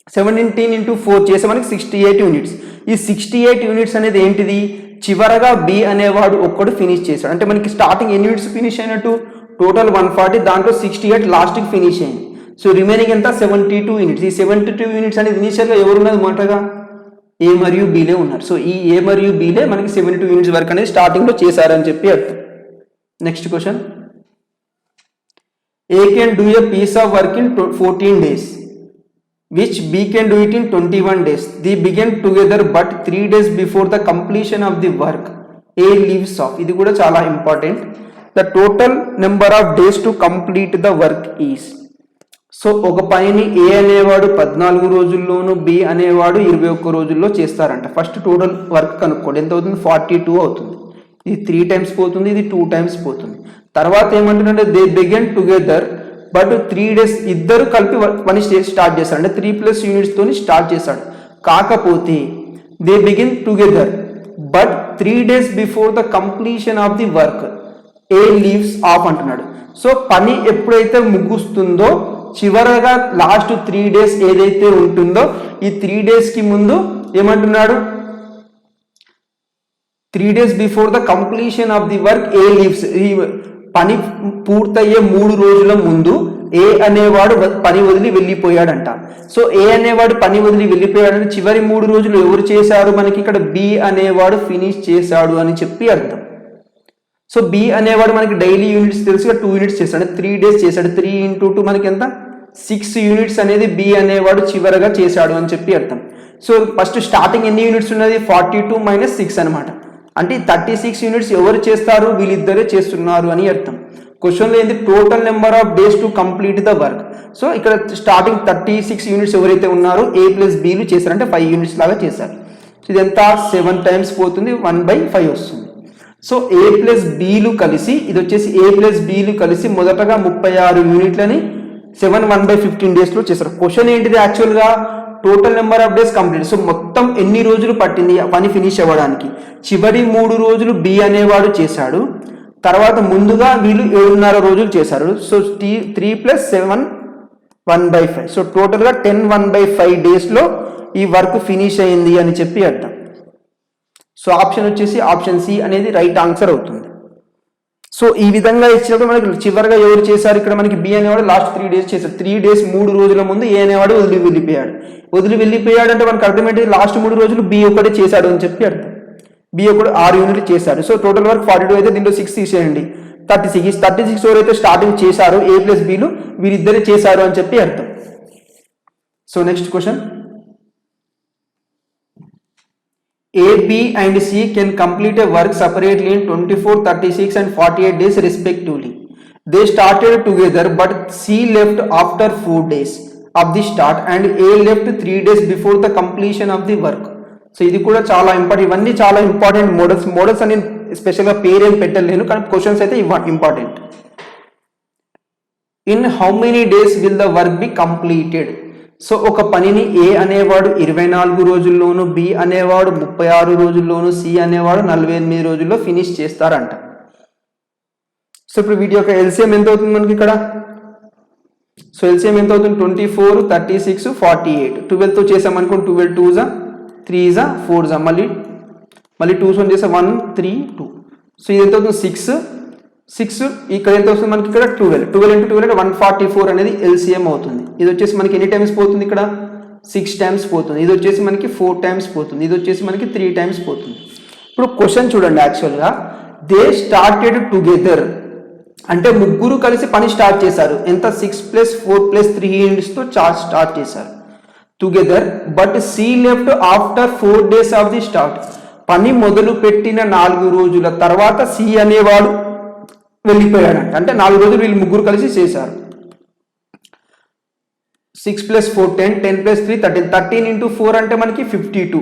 17 ఇంటూ 4 చేస్తే మనకి 68 యూనిట్స్. ఈ 68 యూనిట్స్ అనేది ఏంటిది, చివరగా బి అనేవాడు ఒక్కడు ఫినిష్ చేశాడు. అంటే మనకి స్టార్టింగ్ ఎన్ని యూనిట్స్ ఫినిష్ అయినట్టు, టోటల్ 140, దాంట్లో 68 లాస్ట్కి ఫినిష్ అయింది. సో రిమైనింగ్ ఎంత, 72 యూనిట్స్. ఈ 72 యూనిట్స్ అనేది ఇనిషియల్గా ఎవరున్నది మొదటగా, ఏ మరియు బీలే ఉన్నారు. సో ఈ ఏ మరియు బీలే మనకి 72 యూనిట్స్ వరకు అనేది స్టార్టింగ్లో చేశారని చెప్పి అర్థం. Next question, A can do a piece of work in 14 days which B can do it in 21 days. They began together but 3 days before the completion of the work A leaves off. ఇది కూడా చాలా important. The total number of days to complete the work is. So ఒక పనిని ఏ అనేవాడు 14 రోజుల్లోను, B అనేవాడు 21 రోజుల్లో చేస్తారంట. First total work కనుక్కోండి, ఎంత అవుతుంది, 42 అవుతుంది. ఇది 3 టైమ్స్ పోతుంది, ఇది 2 టైమ్స్ పోతుంది. తర్వాత ఏమంటుందంటే they began together but 3 days, ఇద్దరు కలిపి పని స్టార్ట్ చేశాడు. అంటే 3+ యూనిట్స్ తోని స్టార్ట్ చేశాడు. కాకపోతే they begin together but 3 days before the completion of the work A leaves of అంటున్నాడు. సో పని ఎప్పుడైతే ముగుస్తుందో, చివరగా లాస్ట్ 3 days ఏదైతే ఉంటుందో, ఈ 3 daysకి ముందు ఏమంటున్నాడు, 3 days before the completion of the work A leaves. ఈ పని పూర్తయ్యే 3 రోజుల ముందు ఏ అనేవాడు పని వదిలి వెళ్ళిపోయాడంట. సో ఏ అనేవాడు పని వదిలి వెళ్ళిపోయాడని చివరి 3 రోజులు ఎవరు చేశారు, మనకి ఇక్కడ బి అనేవాడు ఫినిష్ చేశాడు అని చెప్పి అర్థం. సో బి అనేవాడు మనకి డైలీ యూనిట్స్ తెలుసుగా 2 యూనిట్స్ చేశాడు, 3 days చేశాడు. 3 into 2 మనకి ఎంత, 6 యూనిట్స్ అనేది బి అనేవాడు చివరగా చేశాడు అని చెప్పి అర్థం. సో ఫస్ట్ స్టార్టింగ్ ఎన్ని యూనిట్స్ ఉన్నది, 42 - 6 అనమాట. అంటే 36 యూనిట్స్ ఎవరు చేస్తారు, వీళ్ళిద్దరే చేస్తున్నారు అని అర్థం. క్వశ్చన్లో ఏంది, total number of days to complete the work. So ఇక్కడ స్టార్టింగ్ 36 యూనిట్స్ ఎవరైతే ఉన్నారో ఏ ప్లస్ బీలు చేశారు, అంటే 5 యూనిట్స్ లాగా చేశారు. సో ఇది ఎంత, 7 టైమ్స్ పోతుంది, 1/5 వస్తుంది. సో ఏ ప్లస్ బీలు కలిసి, ఇది వచ్చేసి ఏ ప్లస్ బీలు కలిసి మొదటగా 36 యూనిట్లని 7 1/15 డేస్లో చేశారు. క్వశ్చన్ ఏంటిది, యాక్చువల్గా total number of days complete. So మొత్తం ఎన్ని రోజులు పట్టింది పని ఫినిష్ అవ్వడానికి, చివరి 3 రోజులు బి అనేవాడు చేశాడు. తర్వాత ముందుగా వీళ్ళు 7.5 రోజులు చేశారు. సో 3 + 7 1/5. సో టోటల్గా 10 1/5 డేస్లో ఈ వర్క్ ఫినిష్ అయింది అని చెప్పి అర్థం. సో ఆప్షన్ వచ్చేసి ఆప్షన్ సి అనేది రైట్ ఆన్సర్ అవుతుంది. సో ఈ విధంగా ఇచ్చినప్పుడు మనకి చివరిగా ఎవరు చేశారు, ఇక్కడ మనకి బి అనేవాడు లాస్ట్ 3 days చేశారు. 3 days 3 రోజుల ముందు ఏ అనేవాడు వదిలి వెళ్ళిపోయాడు అంటే మనకు అర్థం ఏంటి, లాస్ట్ 3 రోజులు బి ఒకటే చేశాడు అని చెప్పి అర్థం. బి ఒకటి 6 యూనిట్లు చేశాడు. సో టోటల్ వర్క్ 42 అయితే దీంట్లో 6 తీసేయండి, 36 ఎవరైతే స్టార్టింగ్ చేశారో ఏ ప్లస్ బీలు వీరిద్దరే చేశారు అని చెప్పి అర్థం. So next question, A, B and C can complete a work separately in 24, 36 and 48 days respectively. They started together but C left after 4 days of the start and A left 3 days before the completion of the work. So ఇది కూడా చాలా important. ఇవన్నీ చాలా important models అని స్పెషల్గా పేరేం పెట్టలేను, కానీ questions అయితే important. In how many days will the work be completed. So ఒక పనిని ఏ అనేవాడు 24 రోజుల్లోను, బి అనేవాడు 36 రోజుల్లోను, సి అనేవాడు 48 రోజుల్లో ఫినిష్ చేస్తారంట. సో ఇప్పుడు వీటి యొక్క ఎల్సిఎం ఎంత అవుతుంది మనకి ఇక్కడ, సో ఎల్సిఎం ఎంత అవుతుంది, 24, 36, 48. 12తో చేసామనుకోండి, 12 2s 3s 4s, మళ్ళీ 2s చేసా 1 3 2. సో ఇది ఎంత అవుతుంది, 6 ఇక్కడ ఎంత వస్తుంది మనకి, ఇక్కడ 12 into 12 అంటే 144 అనేది ఎల్సిఎం అవుతుంది. ఇది వచ్చేసి మనకి ఎన్ని టైమ్స్ పోతుంది, ఇక్కడ 6 టైమ్స్ పోతుంది. ఇది వచ్చేసి మనకి 4 టైమ్స్ పోతుంది. ఇది వచ్చేసి మనకి 3 టైమ్స్ పోతుంది. ఇప్పుడు క్వశ్చన్ చూడండి, యాక్చువల్గా దే స్టార్టెడ్ టుగెదర్ అంటే ముగ్గురు కలిసి పని స్టార్ట్ చేశారు. ఎంత, 6 + 4 + 3 యూనిట్స్తో స్టార్ట్ చేశారు together. But C left after 4 days of the start. పని మొదలు పెట్టిన 4 రోజుల తర్వాత సి అనేవాడు వెళ్ళిపోయాడంట. అంటే 4 రోజులు వీళ్ళు ముగ్గురు కలిసి చేశారు. 6 + 4 10, 10 + 3 13, 13 into 4 అంటే మనకి 52.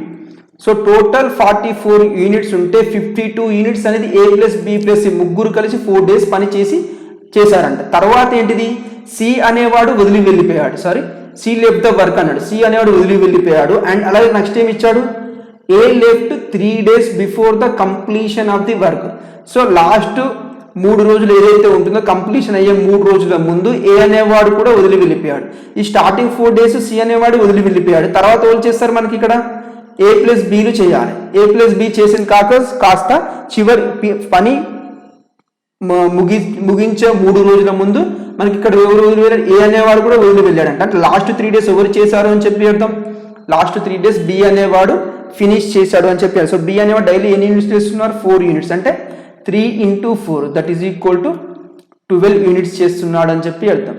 సో టోటల్ 44 యూనిట్స్ ఉంటే 52 యూనిట్స్ అనేది ఏ ప్లస్ బి ప్లస్ సి ముగ్గురు కలిసి 4 days పని చేశారంట. తర్వాత ఏంటిది, సి అనేవాడు వదిలి వెళ్ళిపోయాడు, సి లెఫ్ట్ ద వర్క్ అన్నాడు. సి అనేవాడు వదిలి వెళ్ళిపోయాడు. అండ్ అలాగే నెక్స్ట్ ఏం ఇచ్చాడు, A left 3 days before the completion of the work. So last 3 రోజులు ఏదైతే ఉంటుందో కంప్లీషన్ అయ్యే 3 రోజుల ముందు ఏ అనేవాడు కూడా వదిలి వెళ్ళిపోయాడు. ఈ స్టార్టింగ్ 4 days సి అనేవాడు వదిలి వెళ్ళిపోయాడు. తర్వాత వాళ్ళు చేస్తారు మనకి ఇక్కడ ఏ ప్లస్ బీలు చేయాలి. ఏ ప్లస్ బి చేసిన కాస్త చివరి పని ముగించే 3 రోజుల ముందు మనకి ఇక్కడ ఎవరు వదిలి వెళ్ళాడు, ఏ అనేవాడు కూడా వదిలి వెళ్ళాడంట. అంటే లాస్ట్ 3 days ఎవరు చేశారు అని చెప్పి అర్థం. లాస్ట్ 3 days బి అనేవాడు ఫినిష్ చేశాడు అని చెప్పారు. సో బి అనేవాడు డైలీ ఎన్ని యూనిట్స్ చేస్తున్నారు, 4 యూనిట్స్. అంటే 3 into 4 that is equal to 12 units చేస్తున్నాడు అని చెప్పి అర్థం.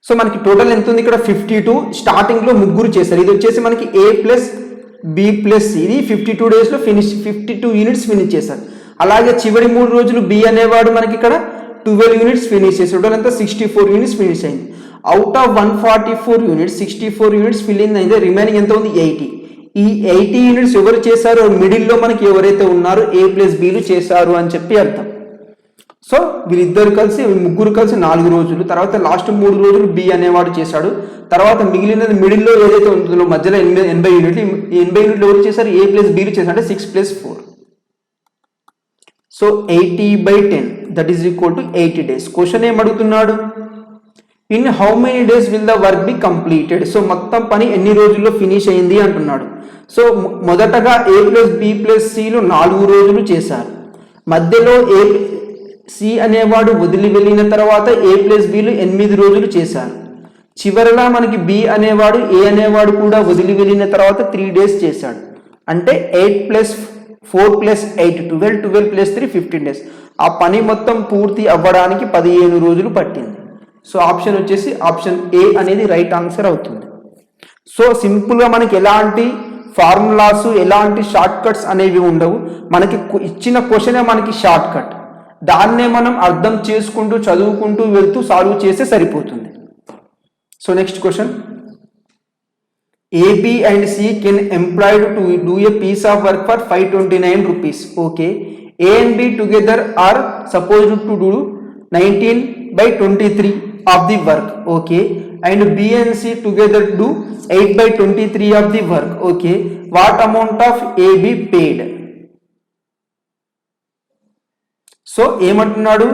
సో మనకి టోటల్ ఎంత ఉంది ఇక్కడ 52. స్టార్టింగ్ లో ముగ్గురు చేశారు. ఇది వచ్చేసి మనకి A plus B plus C, ఇది 52 days లో 52 యూనిట్స్ ఫినిష్ చేశారు. అలాగే చివరి 3 రోజులు బి అనేవాడు మనకి ఇక్కడ 12 యూనిట్స్ ఫినిష్ చేశారు. టోటల్ అంతా 64 యూనిట్స్ ఫినిష్ అయింది. Out of 144 units 64 units fill in అయితే రిమైనింగ్ ఎంత ఉంది 80. ఈ 80 యూనిట్స్ ఎవరు చేశారు, మిడిల్లో మనకి ఎవరైతే ఉన్నారో ఏ ప్లస్ బీలు చేశారు అని చెప్పి అర్థం. సో వీళ్ళిద్దరు కలిసి ముగ్గురు కలిసి 4 రోజులు, తర్వాత లాస్ట్ 3 రోజులు బి అనేవాడు చేశాడు. తర్వాత మిగిలినది మిడిల్లో ఏదైతే ఉంటుందో మధ్యలో 80 యూనిట్లు, ఈ 80 యూనిట్లు ఎవరు చేశారు, ఏ ప్లస్ బీలు చేశారు. అంటే 6 + 4. So 80/10 that is equal to 80 days. Question ఏం అడుగుతున్నాడు, in how many days will the work be completed. So మొత్తం పని ఎన్ని రోజుల్లో ఫినిష్ అయింది అంటున్నాడు. సో మొదటగా ఏ ప్లస్ బి ప్లస్ సిలు 4 రోజులు చేశారు. మధ్యలో ఏ సి అనేవాడు వదిలి వెళ్ళిన తర్వాత ఏ ప్లస్ బిలు 8 రోజులు చేశారు. చివరలా మనకి బి అనేవాడు ఏ అనేవాడు కూడా వదిలి వెళ్ళిన తర్వాత 3 days చేశాడు. అంటే 8 + 4 + 8 12, 12 + 3 15 days. ఆ పని మొత్తం పూర్తి అవ్వడానికి 15 రోజులు పట్టింది. సో ఆప్షన్ వచ్చేసి ఆప్షన్ ఏ అనేది రైట్ ఆన్సర్ అవుతుంది. సో సింపుల్గా మనకి ఎలాంటి ఫార్ములాస్ ఎలాంటి షార్ట్ కట్స్ అనేవి ఉండవు. మనకి ఇచ్చిన క్వశ్చనే మనకి షార్ట్ కట్, దాన్నే మనం అర్థం చేసుకుంటూ చదువుకుంటూ వెళ్తూ సాల్వ్ చేస్తే సరిపోతుంది. So next question, AB and C can employed to do a piece of work for 529 rupees. Okay, A and B together are supposed to do 19/23 of the work. Okay, and B and C together do 8/23 of the work. Okay, what amount of AB paid? So ఏమంటున్నాడు,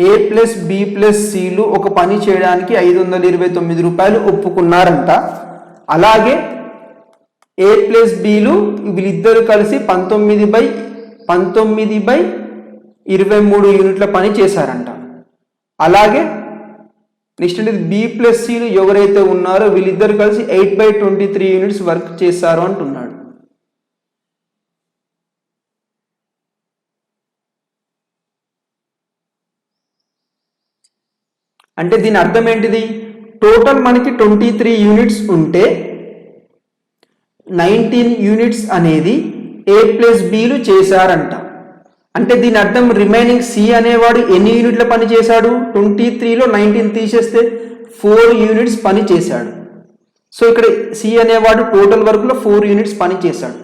ఏ plus B plus సిలు ఒక పని చేయడానికి 529 రూపాయలు ఒప్పుకున్నారంట. అలాగే ఏ plus బిలు వీళ్ళిద్దరు కలిసి 19/23 యూనిట్ల పని చేశారంట. అలాగే నెక్స్ట్ అంటే బి ప్లస్ సిలు ఎవరైతే ఉన్నారో వీళ్ళిద్దరు కలిసి 8/23 యూనిట్స్ వర్క్ చేశారు అంటున్నాడు. అంటే దీని అర్థం ఏంటిది, టోటల్ మనకి 23 యూనిట్స్ ఉంటే 19 యూనిట్స్ అనేది ఏ ప్లస్ బిలు చేశారంట. అంటే దీని అర్థం రిమైనింగ్ సి అనేవాడు ఎన్ని యూనిట్ల పని చేశాడు, 23లో 19 తీసేస్తే 4 యూనిట్స్ పని చేశాడు. సో ఇక్కడ సి అనేవాడు టోటల్ వర్క్లో 4 యూనిట్స్ పని చేశాడు.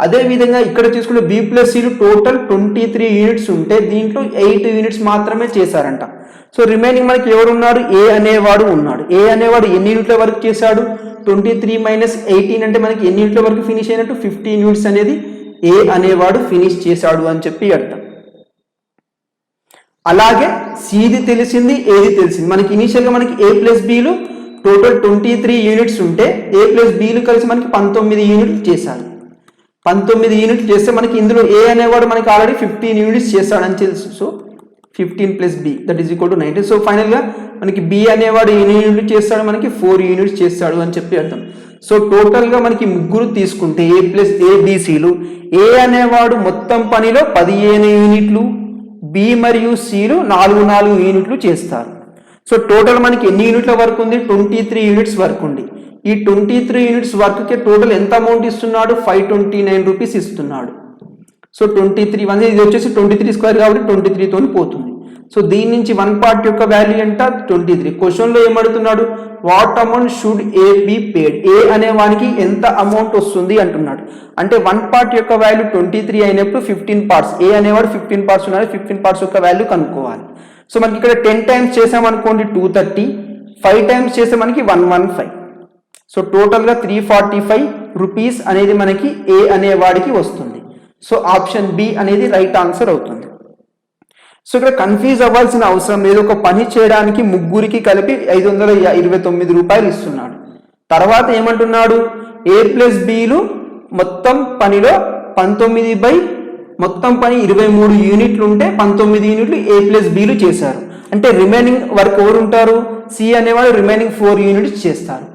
అదేవిధంగా ఇక్కడ చూసుకుంటే బి ప్లస్ సిలు టోటల్ 23 యూనిట్స్ ఉంటే దీంట్లో 8 యూనిట్స్ మాత్రమే చేశారంట. సో రిమైనింగ్ మనకి ఎవరు ఉన్నారు, ఏ అనేవాడు ఉన్నాడు. ఏ అనేవాడు ఎన్ని యూనిట్ల వర్క్ చేశాడు, 23 - 18 అంటే మనకి ఎన్ని యూనిట్ల వరకు ఫినిష్ అయినట్టు 15 యూనిట్స్ అనేది ఏ అనేవాడు ఫినిష్ చేశాడు అని చెప్పి అర్థం. అలాగే సిది తెలిసింది, ఏది తెలిసింది. మనకి ఇనీషియల్గా మనకి ఏ ప్లస్ బిలు టోటల్ 23 యూనిట్స్ ఉంటే ఏ ప్లస్ బిలు కలిసి మనకి 19 యూనిట్లు చేశారు. 19 యూనిట్లు చేస్తే మనకి ఇందులో ఏ అనేవాడు మనకి ఆల్రెడీ 15 యూనిట్స్ చేశాడని తెలుసు. So 15 + b that is equal to 19. So ఫైనల్గా మనకి బి అనేవాడు ఎన్ని యూనిట్లు చేస్తాడు, మనకి 4 యూనిట్స్ చేస్తాడు అని చెప్పి అర్థం. సో టోటల్గా మనకి ముగ్గురు తీసుకుంటే ఏ ప్లస్ ఏబిసిలు, ఏ అనేవాడు మొత్తం పనిలో 15 యూనిట్లు, బి మరియు సిలు 4 యూనిట్లు చేస్తారు. సో టోటల్ మనకి ఎన్ని యూనిట్ల వర్క్ ఉంది, 23 యూనిట్స్ వర్క్ ఉంది. ఈ 23 యూనిట్స్ వర్క్కి టోటల్ ఎంత అమౌంట్ ఇస్తున్నాడు, 529 రూపీస్ ఇస్తున్నాడు. సో 23 ఇది వచ్చేసి 23 స్క్వేర్ కాబట్టి 23తో పోతుంది. సో దీని నుంచి 1 పార్ట్ యొక్క వాల్యూ ఎంత, 23. క్వశ్చన్లో ఏమడుగుతున్నాడు, what amount should A be paid, A అనే వానికి ఎంత అమౌంట్ వస్తుంది అంటున్నాడు. అంటే 1 పార్ట్ యొక్క వాల్యూ 23 అయినప్పుడు 15 పార్ట్స్, ఏ అనేవాడు 15 పార్ట్స్ ఉన్నారు, 15 పార్ట్స్ యొక్క వాల్యూ కనుక్కోవాలి. సో మనకి ఇక్కడ 10 టైమ్స్ చేసామనుకోండి 230, 5 టైమ్స్ చేస్తే మనకి 115. సో టోటల్గా 345 రూపీస్ అనేది మనకి ఏ అనేవాడికి వస్తుంది. సో ఆప్షన్ బి అనేది రైట్ ఆన్సర్ అవుతుంది. సో ఇక్కడ కన్ఫ్యూజ్ అవ్వాల్సిన అవసరం లేదు. ఒక పని చేయడానికి ముగ్గురికి కలిపి 529 రూపాయలు ఇస్తున్నాడు. తర్వాత ఏమంటున్నాడు, ఏ ప్లస్ బిలు మొత్తం పనిలో 19 మొత్తం పని 23 యూనిట్లు ఉంటే 19 యూనిట్లు ఏ ప్లస్ బిలు చేశారు. అంటే రిమైనింగ్ వర్క్ ఎవరు ఉంటారు, సి అనేవాడు రిమైనింగ్ 4 యూనిట్స్ చేస్తారు.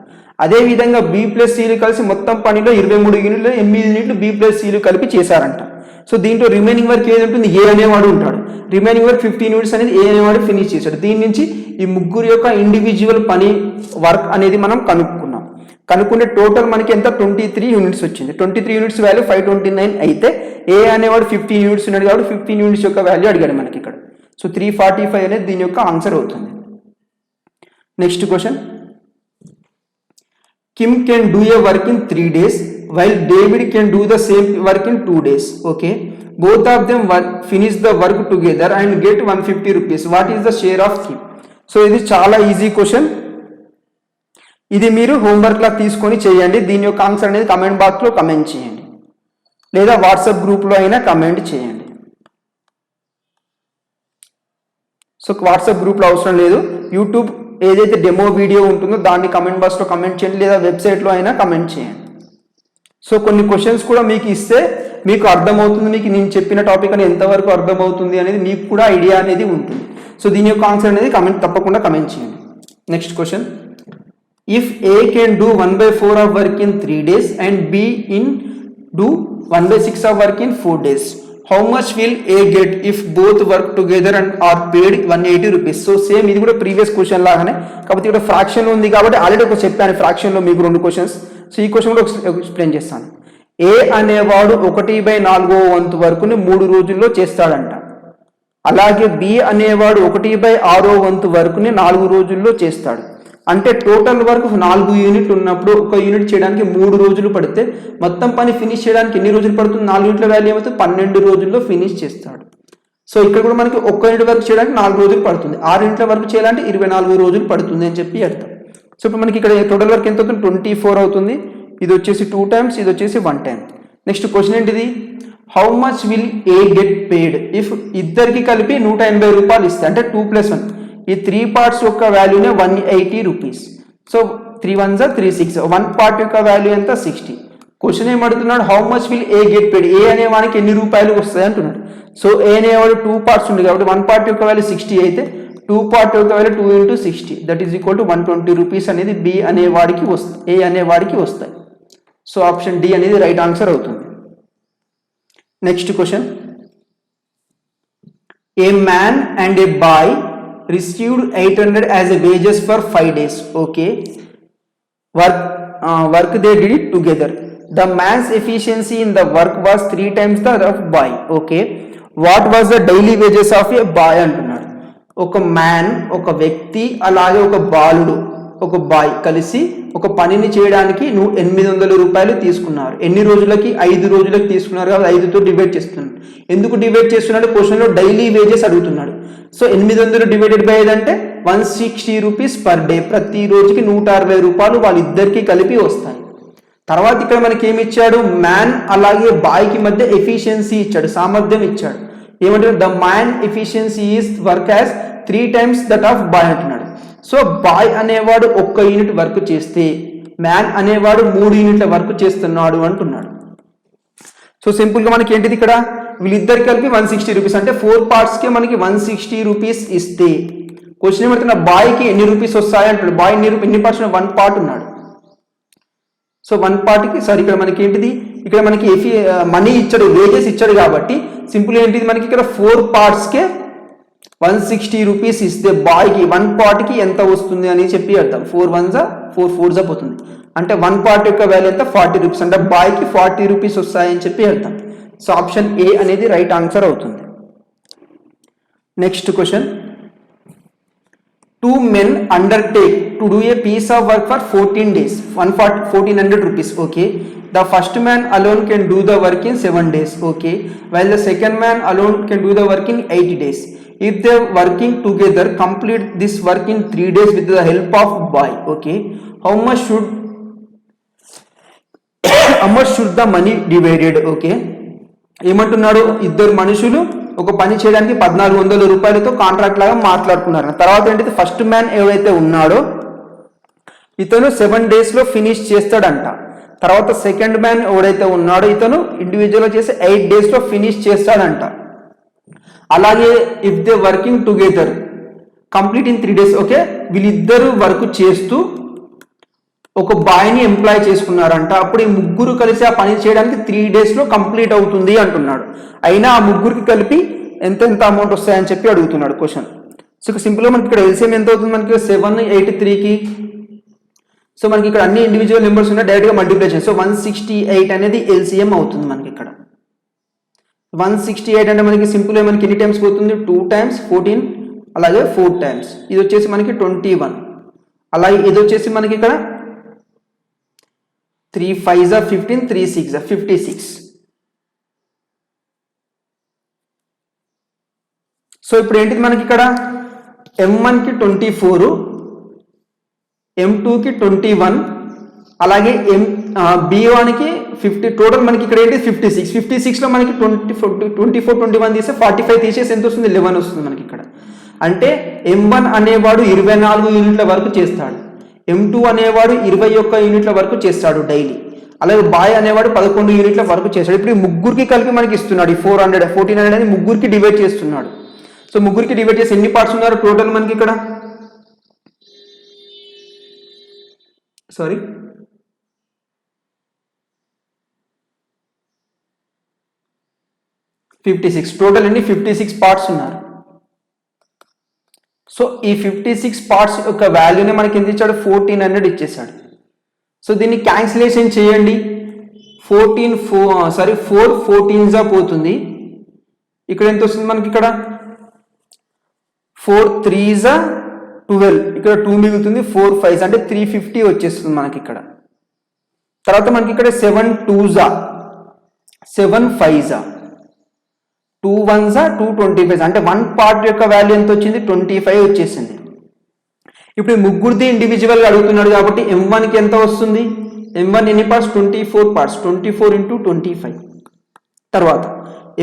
అదేవిధంగా బి ప్లస్ సిలు కలిసి మొత్తం పనిలో 23 యూనిట్లు 8 యూనిట్లు బి ప్లస్ సిలు కలిపి చేశారంట. సో దీంట్లో రిమైనింగ్ వర్క్ ఏది ఉంటుంది, ఏ అనేవాడు ఉంటాడు. రిమైనింగ్ వర్క్ 15 యూనిట్స్ అనేది ఏ అనేవాడు ఫినిష్ చేశాడు. దీని నుంచి ఈ ముగ్గురు యొక్క ఇండివిజువల్ పని వర్క్ అనేది మనం కనుక్కుంటే టోటల్ మనకి ఎంత 23 యూనిట్స్ వచ్చింది. 23 యూనిట్స్ వాల్యూ 529 అయితే ఏ అనేవాడు 15 యూనిట్స్ ఉన్నాడు కాబట్టి 15 యూనిట్స్ యొక్క వాల్యూ అడిగాడు మనకి ఇక్కడ. సో 345 అనేది దీని యొక్క ఆన్సర్ అవుతుంది. Next question, Kim can do a work in 3 days while David can do the same work in 2 days. Okay, both of them finish the work together and get 150 rupees. What is the share of Kim? So ఇది చాలా easy question. ఇది మీరు homework లా తీసుకొని చేయండి. దీని యొక్క answer అనేది comment బాక్స్లో కమెంట్ చేయండి, లేదా వాట్సాప్ గ్రూప్లో అయినా కమెంట్ చేయండి. సో వాట్సాప్ గ్రూప్లో అవసరం లేదు, యూట్యూబ్ ఏదైతే డెమో వీడియో ఉంటుందో దాన్ని కమెంట్ బాక్స్లో కమెంట్ చేయండి, లేదా వెబ్సైట్లో అయినా కమెంట్ చేయండి. సో కొన్ని క్వశ్చన్స్ కూడా మీకు ఇస్తే మీకు అర్థమవుతుంది, మీకు నేను చెప్పిన టాపిక్ అనేది ఎంతవరకు అర్థమవుతుంది అనేది మీకు కూడా ఐడియా అనేది ఉంటుంది. సో దీని యొక్క ఆన్సర్ అనేది తప్పకుండా కమెంట్ చేయండి. Next question, if A can do 1/4 of work in 3 days and B do 1/6 of work in 4 days, how much will A get if both work together and are paid 180 rupees. So same ఇది కూడా previous question లాగానే, కాకపోతే ఇక్కడ fraction ఉంది కాబట్టి already ఒక చెప్పాను ఫ్రాక్షన్లో మీకు 2 క్వశ్చన్స్. సో ఈ క్వశ్చన్ కూడా ఎక్స్ప్లెయిన్ చేస్తాను. ఏ అనేవాడు 1/4 వంతు వరకుని 3 రోజుల్లో చేస్తాడంట. అలాగే బి అనేవాడు 1/6 వంతు వరకుని 4 రోజుల్లో చేస్తాడు. అంటే టోటల్ వర్క్ 4 యూనిట్ ఉన్నప్పుడు ఒక యూనిట్ చేయడానికి 3 రోజులు పడితే మొత్తం పని ఫినిష్ చేయడానికి ఎన్ని రోజులు పడుతుంది, 4 యూనిట్ల వాల్యూ ఏమవుతుంది 12 రోజుల్లో ఫినిష్ చేస్తాడు. సో ఇక్కడ కూడా మనకి 1 యూనిట్ వర్క్ చేయడానికి 4 రోజులు పడుతుంది, 6 యూనిట్ల వర్క్ చేయాలంటే 24 రోజులు పడుతుంది అని చెప్పి అర్థం. సో ఇప్పుడు మనకి ఇక్కడ టోటల్ వర్క్ ఎంత అవుతుంది, 24 అవుతుంది. ఇది వచ్చేసి 2 times, ఇది వచ్చేసి 1 time. నెక్స్ట్ క్వశ్చన్ ఏంటిది, how much will A get paid if ఇద్దరికి కలిపి 180 రూపాయలు ఇస్తే, అంటే 2 + 1 ఈ 3 parts యొక్క వాల్యూనే 180 రూపీస్. సో 3 1s 3 6, 1 part యొక్క వాల్యూ ఎంత 60. క్వశ్చన్ ఏమడుతున్నాడు, how much will A get paid, A అనే వానికి ఎన్ని రూపాయలు వస్తాయి అంటున్నాడు. సో ఏ అనేవాడు 2 parts ఉంది కాబట్టి 1 part యొక్క వాల్యూ 60 అయితే 2 part యొక్క value 2 × 60 that is equal to 120 rupees అనేది బి అనేవాడికి వస్తాయి, ఏ అనేవాడికి వస్తాయి. సో ఆప్షన్ డి అనేది రైట్ ఆన్సర్ అవుతుంది. Next question, a man and a boy received 800 as a wages for 5 days. Okay, work they did it together. The man's efficiency in the work was 3 times that of boy. Okay, what was the daily wages of a boy అంటున్నాడు. ఒక man, ఒక వ్యక్తి, అలాగే ఒక బాలుడు, ఒక bye కలిసి ఒక పనిని చేయడానికి 800 రూపాయలు తీసుకున్నారు. ఎన్ని రోజులకి, 5 రోజులకి తీసుకున్నారు కాబట్టి 5తో డివైడ్ చేస్తున్నాడు. ఎందుకు డివైడ్ చేస్తున్నాడు, క్వశ్చన్లో డైలీ వేజెస్ అడుగుతున్నాడు. సో 800 డివైడెడ్ బై 5 అంటే 160 రూపీస్ పర్ డే, ప్రతి రోజుకి 160 రూపాయలు వాళ్ళిద్దరికి కలిపి వస్తాయి. తర్వాత ఇక్కడ మనకి ఏమి ఇచ్చాడు, మ్యాన్ అలాగే బాయ్కి మధ్య ఎఫిషియన్సీ ఇచ్చాడు, సామర్థ్యం ఇచ్చాడు. ఏమంటే the man efficiency is work as 3 times that of boy అంటున్నాడు. సో బాయ్ అనేవాడు 1 యూనిట్ వర్క్ చేస్తే మ్యాన్ అనేవాడు 3 యూనిట్ల వర్క్ చేస్తున్నాడు అంటున్నాడు. సో సింపుల్గా మనకి ఏంటిది, ఇక్కడ వీళ్ళిద్దరు కలిపి 160 రూపీస్ అంటే 4 partsకే మనకి 160 రూపీస్ ఇస్తే క్వశ్చన్ ఏమంటున్నా, బాయ్కి ఎన్ని రూపీస్ వస్తాయి అంటున్నాడు. బాయ్ ఎన్ని parts, 1 part ఉన్నాడు. సో 1 partకి ఇక్కడ మనకి ఏంటిది, ఇక్కడ మనకి మనీ ఇచ్చాడు, వేజెస్ ఇచ్చాడు కాబట్టి సింపుల్ ఏంటిది మనకి ఇక్కడ 4 partsకే 160 రూపీస్ ఇస్తే బాయ్కి 1 partకి ఎంత వస్తుంది అని చెప్పి అర్థం. 4 1s 4 4s పోతుంది అంటే 1 part యొక్క వాల్యూ ఎంత 40 రూపీస్ అంటే బాయ్కి 40 రూపీస్ వస్తాయని చెప్పి అర్థం. సో ఆప్షన్ ఏ అనేది రైట్ ఆన్సర్ అవుతుంది. Next question, 2 men undertake to do a piece of work for 14 days, 1400 rupees. Okay, the first man alone can do the work in 7 days. Okay, while the second man alone can do the work in 80 days. If they are working together, complete this work in 3 days with the help of boy. Okay, how much should the money divided? Okay, ఏమంటున్నాడు, ఇద్దరు మనుషులు ఒక పని చేయడానికి 1400 రూపాయలతో contract లాగా మాట్లాడుకున్నారు. తర్వాత ఏంటిది, ఫస్ట్ మ్యాన్ ఎవరైతే ఉన్నాడో ఇతను 7 days లో ఫినిష్ చేస్తాడంట. తర్వాత సెకండ్ మ్యాన్ ఎవరైతే ఉన్నాడో ఇతను ఇండివిజువల్గా చేసి 8 days లో ఫినిష్ చేస్తాడంట. అలాగే if they working together complete in 3 days, okay, వీళ్ళిద్దరూ వర్క్ చేస్తూ ఒక బాయ్ని ఎంప్లాయ్ చేసుకున్నారంట. అప్పుడు ఈ ముగ్గురు కలిసి ఆ పని చేయడానికి 3 days లో కంప్లీట్ అవుతుంది అంటున్నాడు. అయినా ఆ ముగ్గురికి కలిపి ఎంత అమౌంట్ వస్తాయని చెప్పి అడుగుతున్నాడు క్వశ్చన్. సో సింపుల్గా మనకి ఇక్కడ ఎల్సిఎం ఎంత అవుతుంది, మనకి 783కి. సో మనకి ఇక్కడ అన్ని ఇండివిజువల్ నెంబర్స్ ఉన్నాయి, డైరెక్ట్గా మల్టిప్లై చేయాలి. సో 168 అనేది ఎల్సిఎం అవుతుంది మనకి ఇక్కడ. 168 అంటే మనకి సింపుల్గా మనకి ఎన్ని టైమ్స్ పోతుంది, 2 times 14, అలాగే 4 times. ఇది వచ్చేసి మనకి 21. అలాగే ఇది వచ్చేసి మనకి ఇక్కడ 3 5s 15, 3 6s 56. సో ఇప్పుడు ఏంటిది మనకి ఇక్కడ M1కి 24, M2కి 21, అలాగే B1కి 50. టోటల్ మనకి ఇక్కడ ఏంటి 56. 56లో మనకి 24 21 తీస్తే 45 తీసేసి ఎంత వస్తుంది, 11 వస్తుంది మనకి ఇక్కడ. అంటే M1 అనేవాడు 24 యూనిట్ల వరకు చేస్తాడు, M2 అనేవాడు 21 యూనిట్ల వరకు చేస్తాడు డైలీ, అలాగే బాయ్ అనేవాడు 11 యూనిట్ల వరకు చేస్తాడు. ఇప్పుడు ఈ ముగ్గురికి కలిపి మనకి ఇస్తున్నాడు, ఈ 1400 అనేది ముగ్గురికి డివైడ్ చేస్తున్నాడు. సో ముగ్గురికి డివైడ్ చేసి ఎన్ని పార్ట్స్ ఉన్నారు టోటల్ మనకి ఇక్కడ, సారీ 56. టోటల్ ఎన్ని 56 పార్ట్స్ ఉన్నారు. సో ఈ 56 పార్ట్స్ యొక్క వాల్యూనే మనకి ఎంత ఇచ్చాడు, 1400 ఇచ్చేసాడు. సో దీన్ని క్యాన్సిలేషన్ చేయండి. 4 14s పోతుంది. ఇక్కడ ఎంత వస్తుంది మనకి ఇక్కడ 4 3s 12, ఇక్కడ 2 మిగులుతుంది, 4 5s అంటే 350 వచ్చేస్తుంది మనకి ఇక్కడ. తర్వాత మనకి ఇక్కడ 7 2s 7 5s 2 1s 225 అంటే 1 పార్ట్ యొక్క వాల్యూ ఎంత వచ్చింది, 25 వచ్చేసింది. ఇప్పుడు ముగ్గురిది ఇండివిజువల్గా అడుగుతున్నాడు కాబట్టి M1కి ఎంత వస్తుంది, M1 ఎన్ని పార్ట్స్, 24 పార్ట్స్, 24 × 25. తర్వాత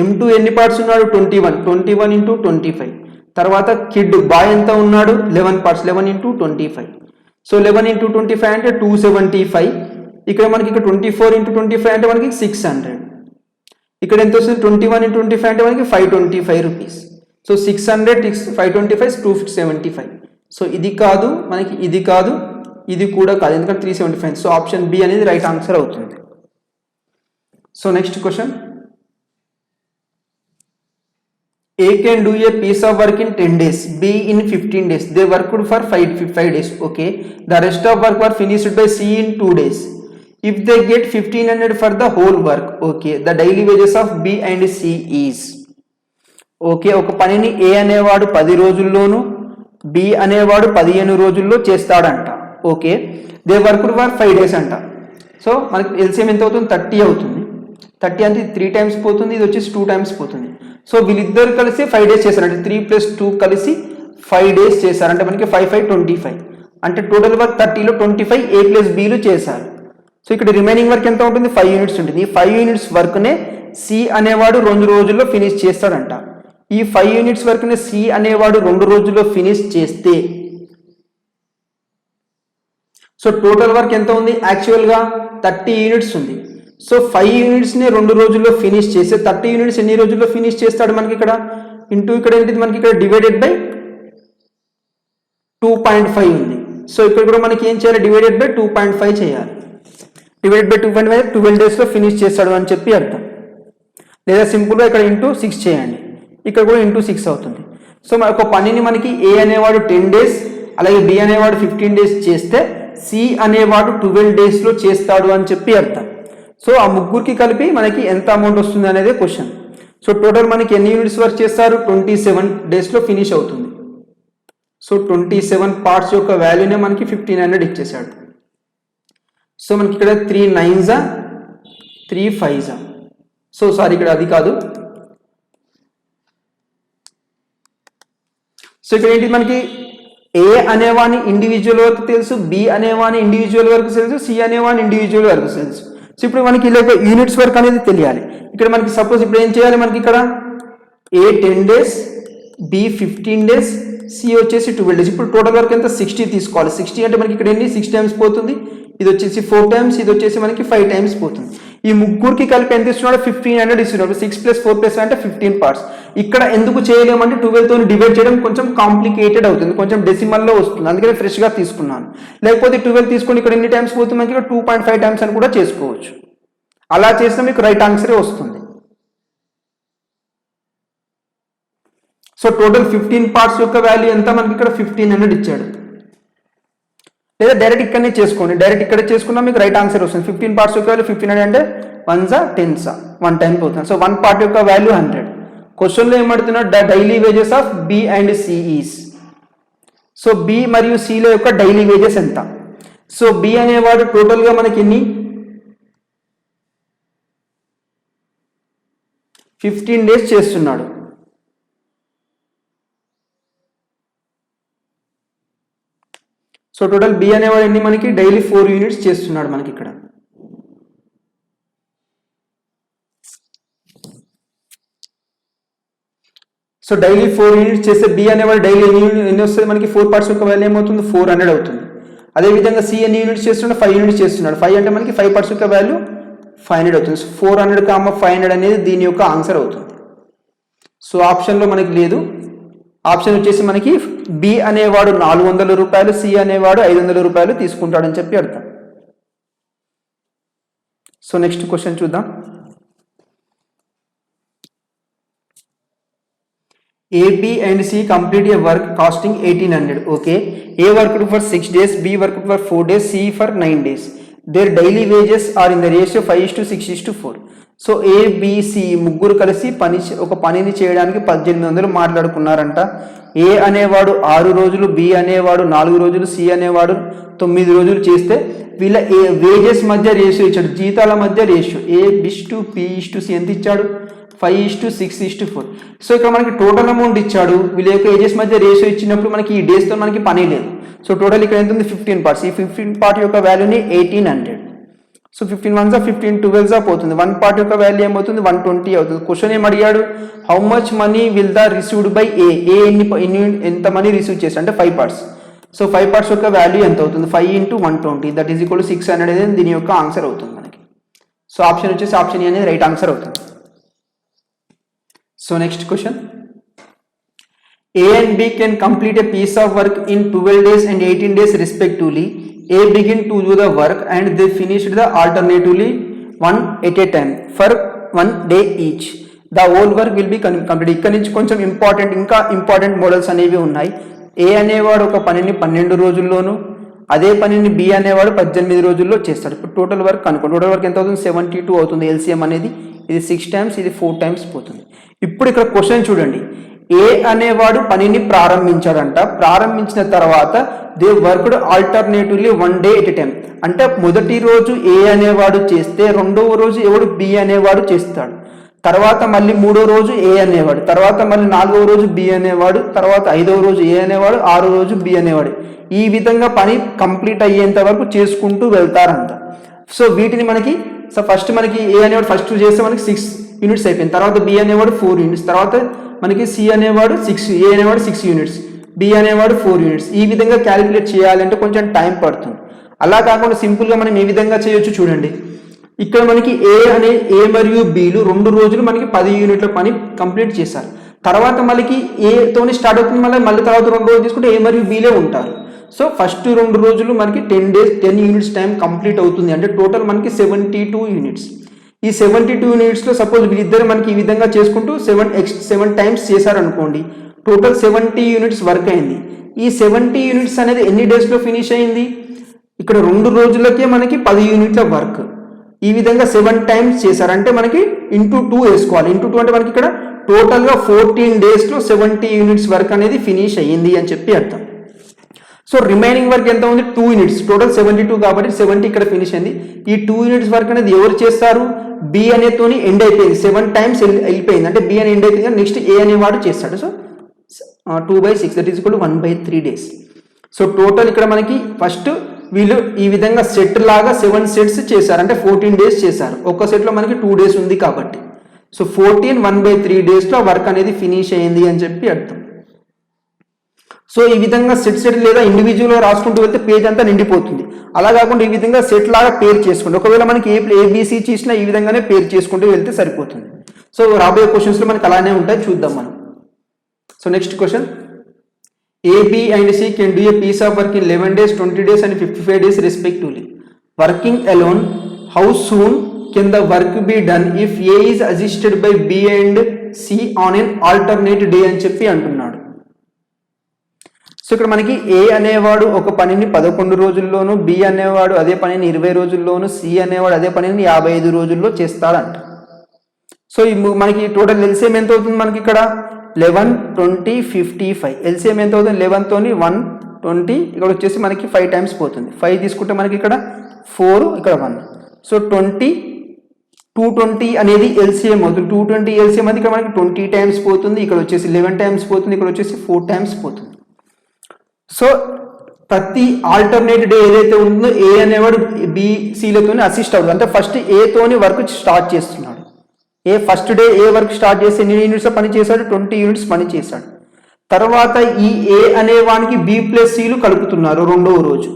M2 ఎన్ని పార్ట్స్ ఉన్నాడు, 21 × 25. తర్వాత కిడ్ బాయ్ ఎంత ఉన్నాడు, 11 పార్ట్స్, 11 × 25. సో 11 × 25 అంటే 275. ఇక్కడ మనకి ఇక్కడ 24 × 25 అంటే మనకి 600. ఇక్కడ ఎంత వస్తుంది, 21 × 25 అంటే మనకి 525 రూపీస్. సో 600 525 275. సో ఇది కాదు మనకి, ఇది కాదు, ఇది కూడా కాదు, ఎందుకంటే 375. సో ఆప్షన్ బి అనేది రైట్ ఆన్సర్ అవుతుంది. So next question, A can do a piece of work in 10 days, B in 15 days. They worked for 5 days. Okay. The rest of work were finished by C in 2 days. If they get 1500 for the whole work, okay, the daily wages of B and C is. Okay, ఒక పనిని A అనేవాడు 10 రోజుల్లోను B అనేవాడు 15 రోజుల్లో చేస్తాడంట. Okay, they worked for 5 days అంట. So మనకి LCM ఎంత అవుతుంది, 30 అవుతుంది. 30 అంటే 3 times పోతుంది, ఇది వచ్చేసి 2 times పోతుంది. సో వీళ్ళిద్దరు కలిసి 5 days చేశారంటే 3 + 2 కలిసి 5 days చేశారంటే మనకి 5 5 25 అంటే టోటల్ వర్క్ 30లో 25 A + Bలు చేశారు. సో ఇక్కడ రిమైనింగ్ వర్క్ ఎంత ఉంటుంది, 5 యూనిట్స్ ఉంటుంది. ఈ 5 యూనిట్స్ వర్క్నే సి అనేవాడు 2 రోజుల్లో ఫినిష్ చేస్తాడంట. ఈ 5 యూనిట్స్ వర్క్ని సి అనేవాడు 2 రోజుల్లో ఫినిష్ చేస్తే సో టోటల్ వర్క్ ఎంత ఉంది, యాక్చువల్గా 30 యూనిట్స్ ఉంది. సో 5 యూనిట్స్ని 2 రోజుల్లో ఫినిష్ చేస్తే 30 యూనిట్స్ ఎన్ని రోజుల్లో ఫినిష్ చేస్తాడు మనకి ఇక్కడ, ఇంటూ ఇక్కడ ఏంటిది మనకి ఇక్కడ డివైడెడ్ బై 2.5 ఉంది. సో ఇక్కడ కూడా మనకి ఏం చేయాలి, డివైడెడ్ బై 2.5 చేయాలి. డివైడెడ్ బై 2.5 12 డేస్లో ఫినిష్ చేస్తాడు అని చెప్పి అర్థం. లేదా సింపుల్గా ఇక్కడ ఇంటూ 6 చేయండి, ఇక్కడ కూడా ఇంటూ 6 అవుతుంది. సో ఒక పనిని మనకి ఏ అనేవాడు 10 days, అలాగే బి అనేవాడు 15 days చేస్తే సి అనేవాడు 12 daysలో చేస్తాడు అని చెప్పి అర్థం. సో ఆ ముగ్గురికి కలిపి మనకి ఎంత అమౌంట్ వస్తుంది అనేది క్వశ్చన్. సో టోటల్ మనకి ఎన్ని యూనిట్స్ వర్క్ చేస్తారు, 27 daysలో ఫినిష్ అవుతుంది. సో 27 పార్ట్స్ యొక్క వాల్యూనే మనకి 1500 ఇచ్చేసాడు. సో మనకి ఇక్కడ 3 9s 3 5s. సో సారీ ఇక్కడ అది కాదు. సో ఇక్కడ ఏంటి మనకి ఏ అనేవాని ఇండివిజువల్ వర్క్ తెలుసు, బి అనేవాని ఇండివిజువల్ వర్క్ తెలుసు, సి అనేవాని ఇండివిజువల్ వర్క్ తెలుసు. సో ఇప్పుడు మనకి ఇలా యూనిట్స్ వర్క్ అనేది తెలియాలి. ఇక్కడ మనకి సపోజ్ ఇప్పుడు ఏం చేయాలి, మనకి ఇక్కడ ఏ 10 డేస్, బి 15 డేస్, సి వచ్చేసి 12 డేస్. ఇప్పుడు టోటల్ వర్క్ ఎంత 60 తీసుకోవాలి. 60 అంటే మనకి ఇక్కడ ఎన్ని 6 టైమ్స్ పోతుంది, ఇది వచ్చేసి 4 టైమ్స్, ఇది వచ్చేసి మనకి 5 టైమ్స్ పోతుంది. ఈ ముగ్గురికి కలిపి ఎంత ఇస్తున్నాడు 1500 ఇస్తున్నాడు. 6 + 4 + అంటే 15 పార్ట్స్. ఇక్కడ ఎందుకు చేయలేమంటే 12 తో డివైడ్ చేయడం కొంచెం కాంప్లికేటెడ్ అవుతుంది, కొంచెం డెసిమల్లో వస్తుంది, అందుకని ఫ్రెష్గా తీసుకున్నాను. లేకపోతే 12 తీసుకొని ఇక్కడ ఎన్ని టైమ్స్ పోతుంది మనకి ఇక్కడ 2.5 టైమ్స్ అని కూడా చేసుకోవచ్చు. అలా చేస్తే మీకు రైట్ ఆన్సరే వస్తుంది. సో టోటల్ 15 పార్ట్స్ యొక్క వాల్యూ ఎంత మనకి ఇక్కడ 1500 ఇచ్చాడు. లేదా డైరెక్ట్ ఇక్కడనే చేసుకోండి, డైరెక్ట్ ఇక్కడ చేసుకున్నా మీకు రైట్ ఆన్సర్ వస్తుంది. 15 పార్ట్స్ యొక్క వాల్యూ 1500 అంటే 1 * 10 1 టైం పోతుంది. సో 1 పార్ట్ యొక్క వాల్యూ 100. క్వశ్చన్లో ఏమడుతున్నాడు, the daily wages of B and C is. So B మరియు సిల యొక్క డైలీ వేజెస్ ఎంత? సో బి అనేవాడు టోటల్గా మనకి ఎన్ని 15 డేస్ చేస్తున్నాడు. సో టోటల్ బి అనేవాడు ఎన్ని మనకి డైలీ 4 యూనిట్స్ చేస్తున్నాడు మనకి ఇక్కడ. సో డైలీ 4 యూనిట్స్ చేస్తే బి అనేవాడు డైలీ ఎన్ని వస్తుంది మనకి 4 పార్ట్స్ యొక్క వాల్యూ ఏమవుతుంది 400 అవుతుంది. అదేవిధంగా సి ఎన్ని యూనిట్స్ చేస్తున్నాడు 5 యూనిట్స్ చేస్తున్నాడు. 5 అంటే మనకి 5 పార్ట్స్ యొక్క వాల్యూ 500 అవుతుంది. సో 400, 500 అనేది దీని యొక్క ఆన్సర్ అవుతుంది. సో ఆప్షన్లో మనకి లేదు. ఆప్షన్ వచ్చేసి మనకి బి అనేవాడు 400 రూపాయలు, సి అనేవాడు 500 రూపాయలు తీసుకుంటాడని చెప్పి అర్థం. సో నెక్స్ట్ క్వశ్చన్ చూద్దాం. A, B and C complete a work costing 1800. Okay. A worked for 6 days, B worked for 4 days, C for 9 days. Their daily wages are in the ratio 5:6:4. So ABC ముగ్గురు కలిసి ఒక పనిని చేయడానికి 1800 మాట్లాడుకున్నారంట. ఏ అనేవాడు 6 రోజులు, B అనేవాడు 4 రోజులు, సి అనేవాడు 9 రోజులు చేస్తే వీళ్ళ వేజెస్ మధ్య రేషియో ఇచ్చాడు, జీతాల మధ్య రేషియో A:P:C ఎంత ఇచ్చాడు 5:6:4. సో ఇక్కడ మనకి టోటల్ అమౌంట్ ఇచ్చాడు, వీళ్ళ యొక్క ఏజెస్ మధ్య రేషియో ఇచ్చినప్పుడు మనకి ఈ డేస్తో మనకి పని లేదు. సో టోటల్ ఇక్కడ ఎంత ఉంది 15 పార్ట్స్. ఈ 15 పార్ట్ యొక్క వాల్యూని 1800. సో 15 1 15 12 పోతుంది. 1 పార్ట్ యొక్క వాల్యూ ఏమవుతుంది 120 అవుతుంది. క్వశ్చన్ ఏం అడిగాడు, how much money will the received by A. ఎంత మనీ రిసీవ్ చేశారు అంటే 5 పార్ట్స్. సో 5 పార్ట్స్ యొక్క వాల్యూ ఎంత అవుతుంది 5 × 120 దట్ ఈజ్ ఈక్వల్ టు 600 అనేది దీని యొక్క ఆన్సర్ అవుతుంది మనకి. సో ఆప్షన్ వచ్చేసి ఆప్షన్ ఏ అనేది రైట్ ఆన్సర్ అవుతుంది. So next question, A and B can complete a piece of work in 12 days and 18 days respectively. A began to do the work and they finished the alternatively one at a time for 1 day each. The whole work will be completed. ఇక్కడ నుంచి కొంచెం ఇంకా important models అనేవి ఉన్నాయి. ఏ అనేవాడు ఒక పనిని 12 రోజుల్లోను, అదే పనిని బి అనేవాడు 18 రోజుల్లో చేస్తాడు. ఇప్పుడు టోటల్ వర్క్ అనుకోండి, టోటల్ వర్క్ ఎంత అవుతుంది 72 అవుతుంది. ఎల్సిఎం అనేది ఇది 6 టైమ్స్, ఇది 4 టైమ్స్ పోతుంది. ఇప్పుడు ఇక్కడ క్వశ్చన్ చూడండి, ఏ అనేవాడు పనిని ప్రారంభించాడంట. ప్రారంభించిన తర్వాత they worked alternatively 1 day at a time. అంటే మొదటి రోజు ఏ అనేవాడు చేస్తే రెండవ రోజు ఎవడు బి అనేవాడు చేస్తాడు, తర్వాత మళ్ళీ మూడో రోజు ఏ అనేవాడు, తర్వాత మళ్ళీ 4వ రోజు బి అనేవాడు, తర్వాత 5వ రోజు ఏ అనేవాడు, 6వ రోజు బి అనేవాడు. ఈ విధంగా పని కంప్లీట్ అయ్యేంత వరకు చేసుకుంటూ వెళ్తారంట. సో వీటిని మనకి ఫస్ట్ మనకి ఏ అనేవాడు ఫస్ట్ చేస్తే మనకి 6 యూనిట్స్ అయిపోయింది, తర్వాత బి అనేవాడు 4 యూనిట్స్, తర్వాత మనకి సి అనేవాడు 6, ఏ అనేవాడు 6 యూనిట్స్, బి అనేవాడు 4 యూనిట్స్. ఈ విధంగా క్యాలిక్యులేట్ చేయాలంటే కొంచెం టైం పడుతుంది. అలా కాకుండా సింపుల్గా మనం ఏ విధంగా చేయొచ్చు చూడండి. ఇక్కడ మనకి ఏ మరియు బిలు 2 రోజులు మనకి 10 యూనిట్ల పని కంప్లీట్ చేశారు. తర్వాత మనకి ఏతోని స్టార్ట్ అవుతుంది, మళ్ళీ తర్వాత 2 రోజులు తీసుకుంటే ఏ మరియు బిలే ఉంటారు. సో ఫస్ట్ 2 రోజులు మనకి 10 days 10 యూనిట్స్ టైం కంప్లీట్ అవుతుంది. అంటే టోటల్ మనకి 72 యూనిట్స్. ఈ 72 యూనిట్స్లో సపోజ్ వీళ్ళిద్దరు మనకి ఈ విధంగా చేసుకుంటూ 7 టైమ్స్ చేశారనుకోండి, టోటల్ 70 యూనిట్స్ వర్క్ అయింది. ఈ 70 యూనిట్స్ అనేది ఎన్ని డేస్లో ఫినిష్ అయింది, ఇక్కడ 2 రోజులకే మనకి 10 యూనిట్ల వర్క్. ఈ విధంగా 7 టైమ్స్ చేశారంటే మనకి ఇంటూ 2 వేసుకోవాలి. ఇంటూ 2 అంటే మనకి ఇక్కడ టోటల్గా 14 డేస్లో 70 యూనిట్స్ వర్క్ అనేది ఫినిష్ అయ్యింది అని చెప్పి అర్థం. సో రిమైనింగ్ వర్క్ ఎంత ఉంది 2 యూనిట్స్, టోటల్ 72 కాబట్టి 70 ఇక్కడ ఫినిష్ అయింది. ఈ 2 యూనిట్స్ వర్క్ అనేది ఎవరు చేస్తారు, బి అనేతోని ఎండ్ అయిపోయింది, 7 టైమ్స్ వెళ్ళిపోయింది. అంటే బి అని ఎండ్ అయిపోయింది, నెక్స్ట్ ఏ అనేవాడు చేస్తాడు. So 2/6 that is equal to 1/3 days. So total ఇక్కడ మనకి ఫస్ట్ వీళ్ళు ఈ విధంగా సెట్ లాగా 7 సెట్స్ చేశారు, అంటే 14 days చేశారు. ఒక్క సెట్లో మనకి 2 days ఉంది కాబట్టి సో 14 1/3 డేస్లో వర్క్ అనేది ఫినిష్ అయింది అని చెప్పి అర్థం. సో ఈ విధంగా సెట్ లేదా ఇండివిజువల్గా రాసుకుంటూ వెళ్తే పేజ్ అంతా నిండిపోతుంది. అలా కాకుండా ఈ విధంగా సెట్ లాగా పేర్ చేసుకోండి. ఒకవేళ మనకి ఏబిసి చేసినా ఈ విధంగానే పేర్ చేసుకుంటూ వెళ్తే సరిపోతుంది. సో రాబోయే క్వశ్చన్స్లో మనకి అలానే ఉంటాయి, చూద్దాం మనం. So next question, A, B and C can do a piece of work in 11 days, 20 days and 55 days respectively. Working alone, how soon can the work be done if A is assisted by B and C on an alternate day అని చెప్పి అంటున్నాడు. So ఇక్కడ మనకి A అనేవాడు ఒక పనిని 11 రోజుల్లోను, B అనేవాడు అదే పనిని 20 రోజుల్లోను, C అనేవాడు అదే పనిని 55 రోజుల్లో చేస్తాడంట. సో మనకి టోటల్ ఎల్సిఎం ఎంత అవుతుంది మనకి ఇక్కడ 11 20 55. ఎల్సిఎం ఎంత అవుతుంది 11 తోని 120, ఇక్కడ వచ్చేసి మనకి 5 టైమ్స్ పోతుంది. 5 తీసుకుంటే మనకి ఇక్కడ 4, ఇక్కడ 1. సో 220 అనేది ఎల్సిఎం అవుతుంది. 220 ఎల్సిఎం అనేది ఇక్కడ మనకి 20 టైమ్స్ పోతుంది, ఇక్కడ వచ్చేసి 11 టైమ్స్ పోతుంది, ఇక్కడ వచ్చేసి 4 టైమ్స్ పోతుంది. సో ప్రతి ఆల్టర్నేట్ డే ఏదైతే ఉందో ఏ అనేవాడు బిసిలతోని అసిస్ట్ అవుతుంది. అంటే ఫస్ట్ ఏతోని వర్క్ స్టార్ట్ చేస్తున్నాడు. ఫస్ట్ డే ఏ వర్క్ స్టార్ట్ చేసి ఎన్ని యూనిట్స్ పని చేశాడు, 20 యూనిట్స్ పని చేశాడు. తర్వాత ఈ ఏ అనేవానికి బి ప్లస్ సిలు కలుపుతున్నారు రెండవ రోజు.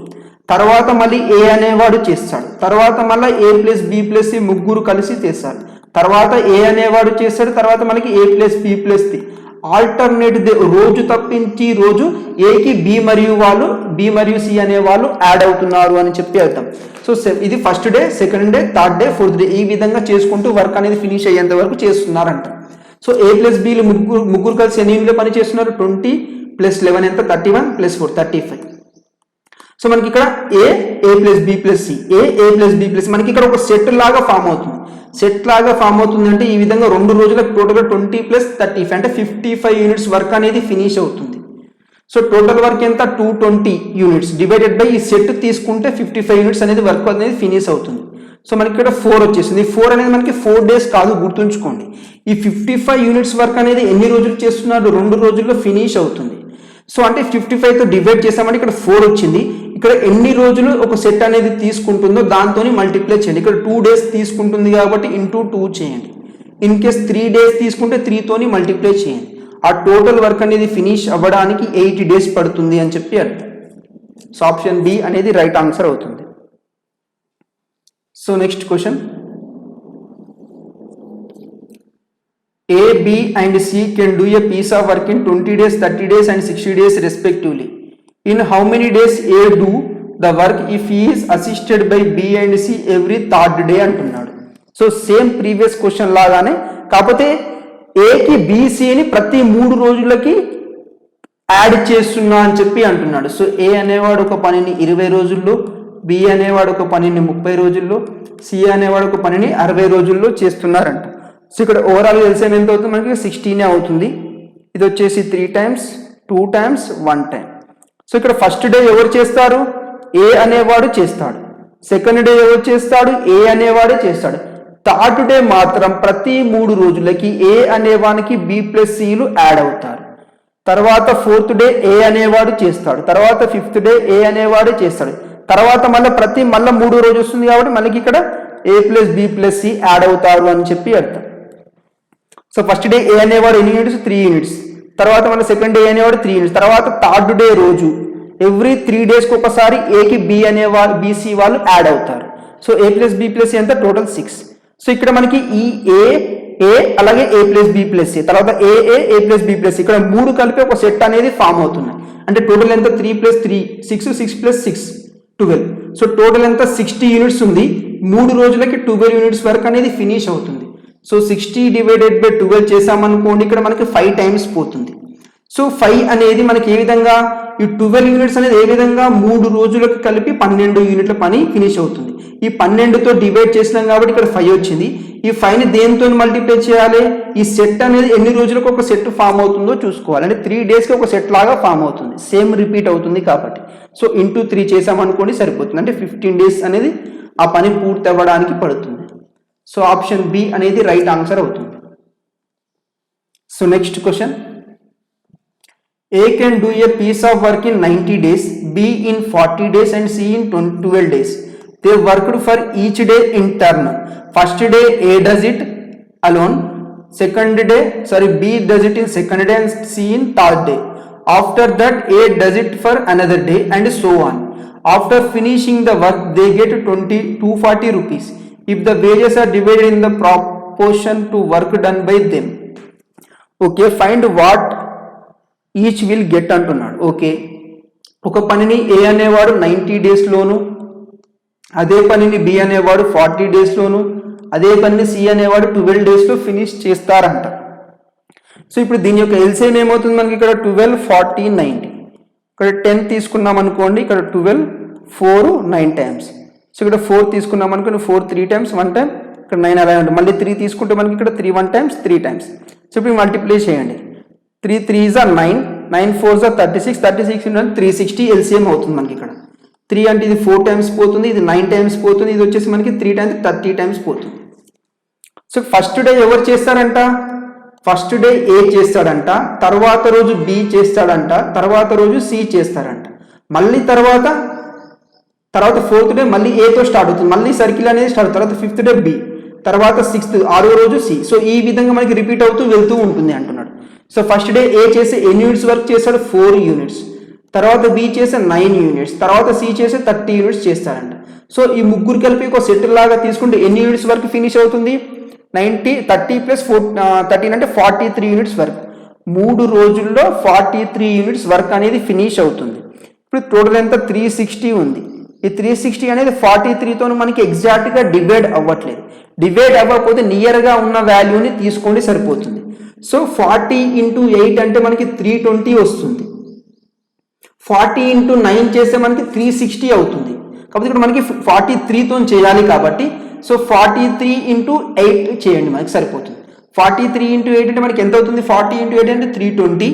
తర్వాత మళ్ళీ ఏ అనేవాడు చేస్తాడు. తర్వాత మళ్ళీ A plus B plus C ముగ్గురు కలిసి చేస్తారు. తర్వాత ఏ అనేవాడు చేస్తాడు. తర్వాత మనకి A plus B plus C alternate రోజు తప్పించి రోజు ఏకి బి మరియు సి అనే వాళ్ళు యాడ్ అవుతున్నారు అని చెప్పి అర్థం. సో ఇది first day, second day, third day, fourth day ఈ విధంగా చేసుకుంటూ వర్క్ అనేది ఫినిష్ అయ్యేంత వరకు చేస్తున్నారంట. సో ఏ ప్లస్ బిలు ముగ్గురు కలిసి ఎన్ని యూనిట్లు పని చేస్తున్నారు, 20 + 11 ఎంత 31 + 4 35. సో మనకి ఇక్కడ A plus B plus C, A plus B plus మనకి ఇక్కడ ఒక సెట్ లాగా ఫామ్ అవుతుంది. సెట్ లాగా ఫామ్ అవుతుంది అంటే ఈ విధంగా 2 రోజులకు టోటల్గా 20 + 35 అంటే 55 యూనిట్స్ వర్క్ అనేది ఫినిష్ అవుతుంది. సో టోటల్ వర్క్ ఎంత 220 యూనిట్స్ డివైడెడ్ బై ఈ సెట్ తీసుకుంటే 55 యూనిట్స్ అనేది వర్క్ అనేది ఫినిష్ అవుతుంది. సో మనకి ఇక్కడ 4 వచ్చేసింది. 4 అనేది మనకి 4 డేస్ కాదు, గుర్తుంచుకోండి. ఈ 55 యూనిట్స్ వర్క్ అనేది ఎన్ని రోజులు చేస్తున్నారు, 2 రోజుల్లో ఫినిష్ అవుతుంది. సో అంటే 55తో డివైడ్ చేసామంటే ఇక్కడ 4 వచ్చింది. ఇక్కడ ఎన్ని రోజులు ఒక సెట్ అనేది తీసుకుంటుందో దాంతో మల్టిప్లై చేయండి. ఇక్కడ 2 డేస్ తీసుకుంటుంది కాబట్టి ఇంటూ 2 చేయండి. ఇన్ కేస్ 3 డేస్ తీసుకుంటే 3తోని మల్టిప్లై చేయండి. ఆ టోటల్ వర్క్ అనేది ఫినిష్ అవ్వడానికి 8 డేస్ పడుతుంది అని చెప్పి అర్థం. సో ఆప్షన్ బి అనేది రైట్ ఆన్సర్ అవుతుంది. So next question, A, B and C can do a piece of work in 20 days, 30 days and 60 days respectively. In how many days A do the work if he is assisted by B and C every third day అంటున్నాడు. So same previous question లాగానే, కాకపోతే ఏకి బీసీని ప్రతి 3 రోజులకి add చేస్తున్నా అని చెప్పి అంటున్నాడు. సో ఏ అనేవాడు ఒక పనిని 20 రోజుల్లో, బి అనేవాడు ఒక పనిని 30 రోజుల్లో, సి అనేవాడు ఒక పనిని 60 రోజుల్లో చేస్తున్నారంట. సో ఇక్కడ ఓవరాల్ ఎల్సిఎం ఎంత అవుతుంది మనకి 16 అవుతుంది. ఇది వచ్చేసి 3 టైమ్స్, 2 టైమ్స్, 1 టైం. సో ఇక్కడ ఫస్ట్ డే ఎవరు చేస్తారు, ఏ అనేవాడు చేస్తాడు. సెకండ్ డే ఎవరు చేస్తాడు, ఏ అనేవాడే చేస్తాడు. థర్డ్ డే మాత్రం ప్రతి 3 రోజులకి ఏ అనేవానికి బి ప్లస్ సిలు యాడ్ అవుతారు. తర్వాత ఫోర్త్ డే ఏ అనేవాడు చేస్తాడు. తర్వాత ఫిఫ్త్ డే ఏ అనేవాడు చేస్తాడు. తర్వాత మళ్ళీ 3 రోజు వస్తుంది కాబట్టి మనకి ఇక్కడ A plus B plus C add అవుతారు అని చెప్పి అర్థం. సో ఫస్ట్ డే ఏ అనేవాడు ఎన్ని యూనిట్స్, 3 యూనిట్స్. తర్వాత మన సెకండ్ డే అనేవాడు 3 యూనిట్స్. తర్వాత థర్డ్ డే రోజు ఎవ్రీ 3 డేస్కి ఒకసారి ఏకి బి అనేవాళ్ళు బీసీ వాళ్ళు యాడ్ అవుతారు. సో ఏ ప్లస్ బి ప్లస్ సి ఎంత టోటల్ 6. సో ఇక్కడ మనకి ఈ ఏ అలాగే ఏ ప్లస్ బి ప్లస్ సి, తర్వాత ఏ ప్లస్ బి ప్లస్ సి, ఇక్కడ 3 కలిపి ఒక సెట్ అనేది ఫామ్ అవుతున్నాయి. అంటే టోటల్ ఎంత 3 + 3 6, 6 + 6 12. సో టోటల్ ఎంత 60 యూనిట్స్ ఉంది. 3 రోజులకి 12 యూనిట్స్ వరకు అనేది ఫినిష్ అవుతుంది. సో 60 డివైడెడ్ బై 12 చేసామనుకోండి, ఇక్కడ మనకి 5 టైమ్స్ పోతుంది. సో 5 అనేది మనకి ఏ విధంగా, ఈ 12 యూనిట్స్ అనేది ఏ విధంగా 3 రోజులకు కలిపి 12 యూనిట్ల పని ఫినిష్ అవుతుంది. ఈ 12తో డివైడ్ చేసినాం కాబట్టి ఇక్కడ 5 వచ్చింది. ఈ 5ని దేనితో మల్టిప్లై చేయాలి, ఈ సెట్ అనేది ఎన్ని రోజులకు ఒక సెట్ ఫామ్ అవుతుందో చూసుకోవాలి. అంటే 3 డేస్కి ఒక సెట్ లాగా ఫామ్ అవుతుంది, సేమ్ రిపీట్ అవుతుంది కాబట్టి. సో ఇంటూ 3 చేసామనుకోండి సరిపోతుంది. అంటే 15 డేస్ అనేది ఆ పని పూర్తి అవ్వడానికి పడుతుంది. సో ఆప్షన్ బి అనేది రైట్ ఆన్సర్ అవుతుంది. So next question, A can do a piece of work in 90 days, B in 40 days and C in 12 days. They worked for each day in turn. First day A does it alone, second day, sorry, B does it in second day and C in third day. After that A does it for another day and so on. After finishing the work they get 240 rupees if the wages are divided in the proportion to work done by them. Okay, find what each will get అంటున్నాడు. Okay, ఒక పనిని ఏ అనేవాడు 90 డేస్లోను, అదే పనిని B అనేవాడు 40 డేస్లోను, అదే పనిని C అనేవాడు 12 డేస్లో ఫినిష్ చేస్తారంట. సో ఇప్పుడు దీని యొక్క ఎల్సిఎం ఏమవుతుంది మనకి, ఇక్కడ 12, 40, 90, ఇక్కడ 10 తీసుకున్నాం అనుకోండి, ఇక్కడ 12, 4, 9 టైమ్స్. సో ఇక్కడ 4 తీసుకున్నాం అనుకోండి, 4 3 టైమ్స్ 1 టైం, ఇక్కడ 9 అలా ఉంటుంది. మళ్ళీ 3 తీసుకుంటే మనకి ఇక్కడ 3 1 టైమ్స్ 3 టైమ్స్. సో ఇప్పుడు మల్టిప్లై చేయండి, 3 3s are 9, 9 4s are 36, 36 into 360 LCM అవుతుంది మనకి. ఇక్కడ 3 అంటే ఇది 4 టైమ్స్ పోతుంది, ఇది 9 టైమ్స్ పోతుంది, ఇది వచ్చేసి మనకి 3 టైమ్స్ 30 టైమ్స్ పోతుంది. సో ఫస్ట్ డే ఎవరు చేస్తారంట, ఫస్ట్ డే ఏ చేస్తాడంట, తర్వాత రోజు బి చేస్తాడంట, తర్వాత రోజు సి చేస్తారంట, మళ్ళీ తర్వాత ఫోర్త్ డే మళ్ళీ ఏతో స్టార్ట్ అవుతుంది, మళ్ళీ సర్కిల్ అనేది స్టార్ట్, తర్వాత ఫిఫ్త్ డే బి, తర్వాత సిక్స్త్ 6వ రోజు సి. సో ఈ విధంగా మనకి రిపీట్ అవుతూ వెళ్తూ ఉంటుంది అంటున్నాడు. సో ఫస్ట్ డే ఏ చేసే ఎన్ని యూనిట్స్ వర్క్ చేస్తాడు, 4 యూనిట్స్, తర్వాత బి చేసే 9 యూనిట్స్, తర్వాత సి చేసే 30 యూనిట్స్ చేస్తారంట. సో ఈ ముగ్గురు కలిపి ఒక సెట్ లాగా తీసుకుంటే ఎన్ని యూనిట్స్ వర్క్ ఫినిష్ అవుతుంది, 30 ప్లస్ 13 అంటే 43 యూనిట్స్ వర్క్. 3 రోజుల్లో 43 యూనిట్స్ వర్క్ అనేది ఫినిష్ అవుతుంది. ఇప్పుడు టోటల్ ఎంత 360 ఉంది. ఈ 360 అనేది 43తో మనకి ఎగ్జాక్ట్గా డివైడ్ అవ్వట్లేదు. డివైడ్ అవ్వకపోతే నియర్గా ఉన్న వాల్యూని తీసుకోండి సరిపోతుంది. సో 40 into 8 అంటే మనకి 320 వస్తుంది. 40 into 9 చేస్తే మనకి 360 అవుతుంది. కాబట్టి ఇక్కడ మనకి 43తో చేయాలి కాబట్టి సో 43 into 8 చేయండి, మనకి సరిపోతుంది. 43 into 8 అంటే మనకి ఎంత అవుతుంది, 40 into 8 అంటే 320,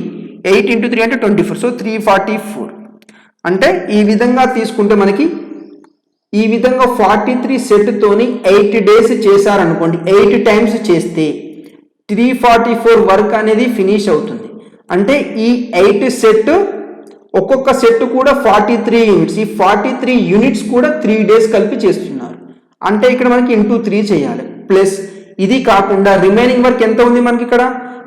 8 into 3 అంటే 24, సో 344. అంటే ఈ విధంగా తీసుకుంటే మనకి ఈ విధంగా 43 సెట్తోని 8 డేస్ చేశారనుకోండి, 8 టైమ్స్ చేస్తే 344 వర్క్ అనేది ఫినిష్ అవుతుంది. అంటే ఈ 8 సెట్ ఒక్కొక్క సెట్ కూడా 43 యూనిట్స్, ఈ 43 యూనిట్స్ కూడా 3 డేస్ కలిపి చేస్తున్నారు. అంటే ఇక్కడ మనకి ఇంటూ 3 చేయాలి. ప్లస్ ఇది కాకుండా రిమైనింగ్ వర్క్ ఎంత ఉంది మనకి, ఇక్కడ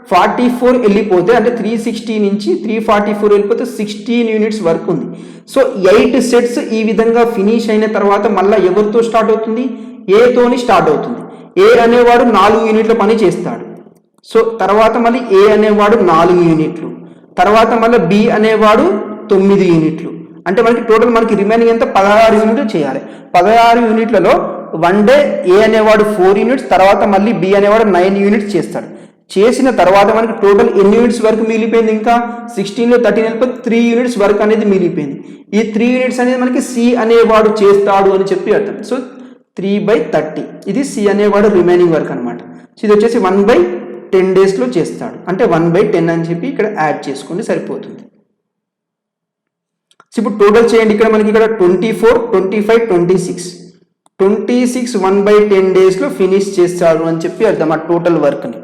44 వెళ్ళిపోతే అంటే 360 నుంచి 344 వెళ్ళిపోతే 16 యూనిట్స్ వర్క్ ఉంది. సో 8 సెట్స్ ఈ విధంగా ఫినిష్ అయిన తర్వాత మళ్ళీ ఎవరితో స్టార్ట్ అవుతుంది, ఏతోని స్టార్ట్ అవుతుంది. ఏ అనేవాడు 4 యూనిట్ల పని చేస్తాడు. సో తర్వాత మళ్ళీ ఏ అనేవాడు 4 యూనిట్లు, తర్వాత మళ్ళీ బి అనేవాడు 9 యూనిట్లు. అంటే మనకి టోటల్ మనకి రిమైనింగ్ ఎంత 16 యూనిట్లు చేయాలి. 16 యూనిట్లలో 1 డే ఏ అనేవాడు 4 యూనిట్స్, తర్వాత మళ్ళీ బి అనేవాడు 9 యూనిట్స్ చేస్తాడు. చేసిన తర్వాత మనకి టోటల్ ఎన్ని యూనిట్స్ వర్క్ మిగిలిపోయింది, ఇంకా 16లో 13 వెళ్ళిపోతే 3 యూనిట్స్ వర్క్ అనేది మిగిలిపోయింది. ఈ 3 యూనిట్స్ అనేది మనకి సి అనేవాడు చేస్తాడు అని చెప్పి అర్థం. సో 3/30 ఇది సి అనేవాడు రిమైనింగ్ వర్క్ అనమాట. సో ఇది వచ్చేసి 1/10 డేస్లో చేస్తాడు, అంటే 1/10 అని చెప్పి ఇక్కడ యాడ్ చేసుకోండి సరిపోతుంది. సో ఇప్పుడు టోటల్ చేయండి, ఇక్కడ మనకి ఇక్కడ 24, 25, 26 1/10 డేస్లో ఫినిష్ చేస్తాడు అని చెప్పి అర్థం ఆ టోటల్ వర్క్ని.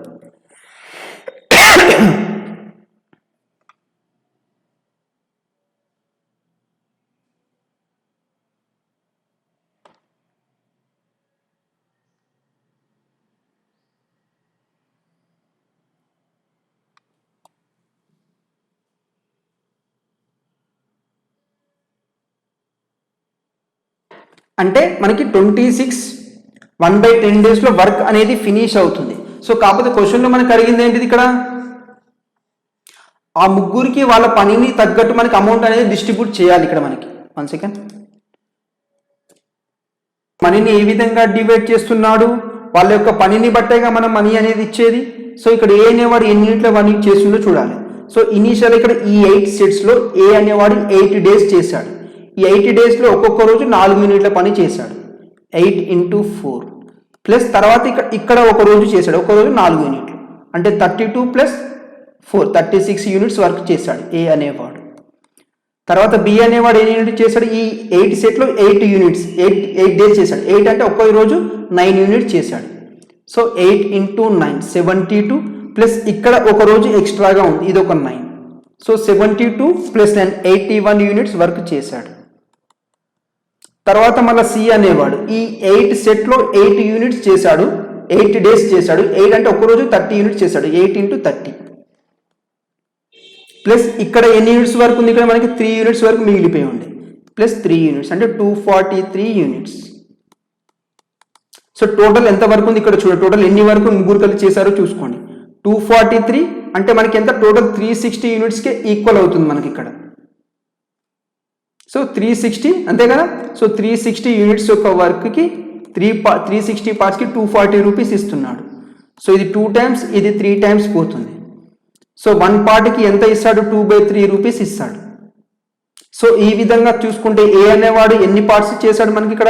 అంటే మనకి 26 1/10 డేస్లో వర్క్ అనేది ఫినిష్ అవుతుంది. సో కాకపోతే క్వశ్చన్లో మనకు అడిగింది ఏంటిది, ఇక్కడ ఆ ముగ్గురికి వాళ్ళ పనిని తగ్గట్టు మనకి అమౌంట్ అనేది డిస్ట్రిబ్యూట్ చేయాలి. ఇక్కడ మనకి 1 సెకండ్, మనీని ఏ విధంగా డివైడ్ చేస్తున్నాడు, వాళ్ళ యొక్క పనిని బట్టేగా మనం మనీ అనేది ఇచ్చేది. సో ఇక్కడ ఏ అనేవాడు ఎన్ని యూనిట్ల పని చేస్తుండో చూడాలి. సో ఇనీషియల్ ఇక్కడ ఈ 8 సెట్స్లో ఏ అనేవాడు 8 డేస్ చేశాడు. ఈ 8 డేస్లో ఒక్కొక్క రోజు 4 యూనిట్ల పని చేశాడు, 8 into 4 ప్లస్ తర్వాత ఇక్కడ ఒక రోజు చేశాడు, ఒక రోజు 4 యూనిట్లు, అంటే 32 + 4 36 యూనిట్స్ వర్క్ చేశాడు ఏ అనేవాడు. తర్వాత బి అనేవాడు ఏ యూనిట్ చేశాడు, ఈ 8 సెట్లో 8 యూనిట్స్ 8 డేస్ చేశాడు. 8 అంటే ఒక్క రోజు 9 యూనిట్స్ చేశాడు. సో 8 into 9 72 ప్లస్ ఇక్కడ ఒక రోజు ఎక్స్ట్రాగా ఉంది, ఇది ఒక 9. సో 72 + 9 81 యూనిట్స్ వర్క్ చేశాడు. తర్వాత మళ్ళీ సి అనేవాడు ఈ 8 సెట్లో 8 యూనిట్స్ చేశాడు, 8 days చేశాడు. 8 అంటే ఒక రోజు 30 యూనిట్స్ చేశాడు. 8 into 30 ప్లస్ ఇక్కడ ఎన్ని యూనిట్స్ వరకు ఉంది, ఇక్కడ మనకి 3 యూనిట్స్ వరకు మిగిలిపోయి ఉంది, ప్లస్ 3 యూనిట్స్ అంటే 243 యూనిట్స్. సో టోటల్ ఎంత వరకు ఉంది ఇక్కడ చూడండి, టోటల్ ఎన్ని వరకు ముగ్గురు కలిసి చేశారో చూసుకోండి. 243 అంటే మనకి ఎంత, టోటల్ 360 యూనిట్స్కే ఈక్వల్ అవుతుంది మనకి ఇక్కడ. సో 360 అంతే కదా. సో 360 యూనిట్స్ యొక్క వర్క్కి 360 పార్ట్స్కి 240 రూపీస్ ఇస్తున్నాడు. సో ఇది 2 times, ఇది 3 times పోతుంది. సో 1 పార్ట్కి ఎంత ఇస్తాడు, 2/3 రూపీస్ ఇస్తాడు. సో ఈ విధంగా చూసుకుంటే ఏ అనేవాడు ఎన్ని పార్ట్స్ చేశాడు, మనకి ఇక్కడ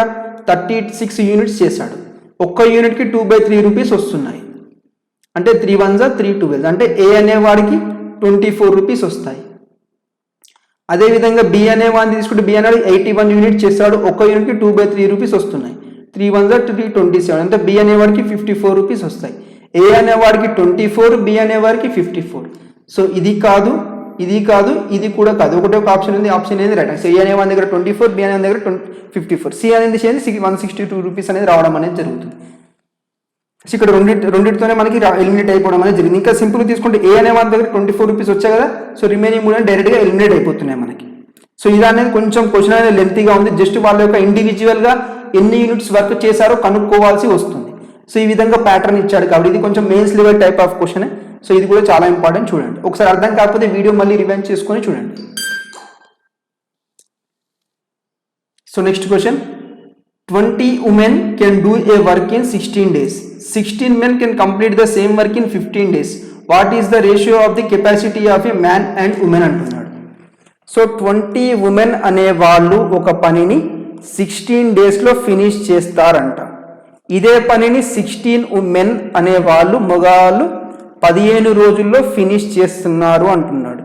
36 యూనిట్స్ చేశాడు. ఒక్క యూనిట్కి 2/3 రూపీస్ వస్తున్నాయి, అంటే 3 1s 3 12 అంటే ఏ అనేవాడికి 24 రూపీస్ వస్తాయి. అదేవిధంగా బి అనేవాడిని తీసుకుంటే బి అనేవాడు 81 యూనిట్ చేశాడు, ఒక్క యూనిట్కి 2/3 రూపీస్ వస్తున్నాయి, 3 1s 327 అంటే బి అనేవాడికి 54 రూపీస్ వస్తాయి. ఏ అనేవాడికి 24, బి అనేవాడికి 54. సో ఇది కాదు, ఇది కాదు, ఇది కూడా కాదు, ఒకటే ఒక ఆప్షన్ ఉంది, ఆప్షన్ అనేది రైట్. సో ఏ అనేవాడి దగ్గర 24, బి అనే దగ్గర 54, సి అనేది 162 రూపీస్ అనేది రావడం అనేది జరుగుతుంది. సో ఇక్కడ రెండింటితోనే మనకి ఎలిమినేట్ అయిపోవడం అనేది జరిగింది. ఇంకా సింపుల్ తీసుకుంటే ఏ అనే వాళ్ళ దగ్గర 24 రూపీస్ వచ్చాయి కదా, సో రిమైనింగ్ 3 డైరెక్ట్గా ఎలిమినేట్ అయిపోతున్నాయి మనకి. సో ఇది అనేది కొంచెం క్వశ్చన్ అనేది లెంతీగా ఉంది, జస్ట్ వాళ్ళ యొక్క ఇండివిజువల్గా ఎన్ని యూనిట్స్ వర్క్ చేశారో కనుక్కోవాల్సి వస్తుంది. సో ఈ విధంగా ప్యాటర్న్ ఇచ్చాడు కాబట్టి ఇది కొంచెం mains level type of question. So ఇది కూడా చాలా ఇంపార్టెంట్, చూడండి. ఒకసారి అర్థం కాకపోతే వీడియో మళ్ళీ రివైండ్ చేసుకొని చూడండి. So next question, 20 women can do a work in 16 days. 16 men can complete the same work in 15 days. What is the ratio of the capacity of a man and woman అంటున్నాడు. So 20 women అనే వాళ్ళు ఒక పనిని 16 daysలో finish చేస్తారంట. ఇదే పనిని 16 men అనే వాళ్ళు మగవాళ్ళు 15 రోజుల్లో ఫినిష్ చేస్తున్నారు అంటున్నాడు.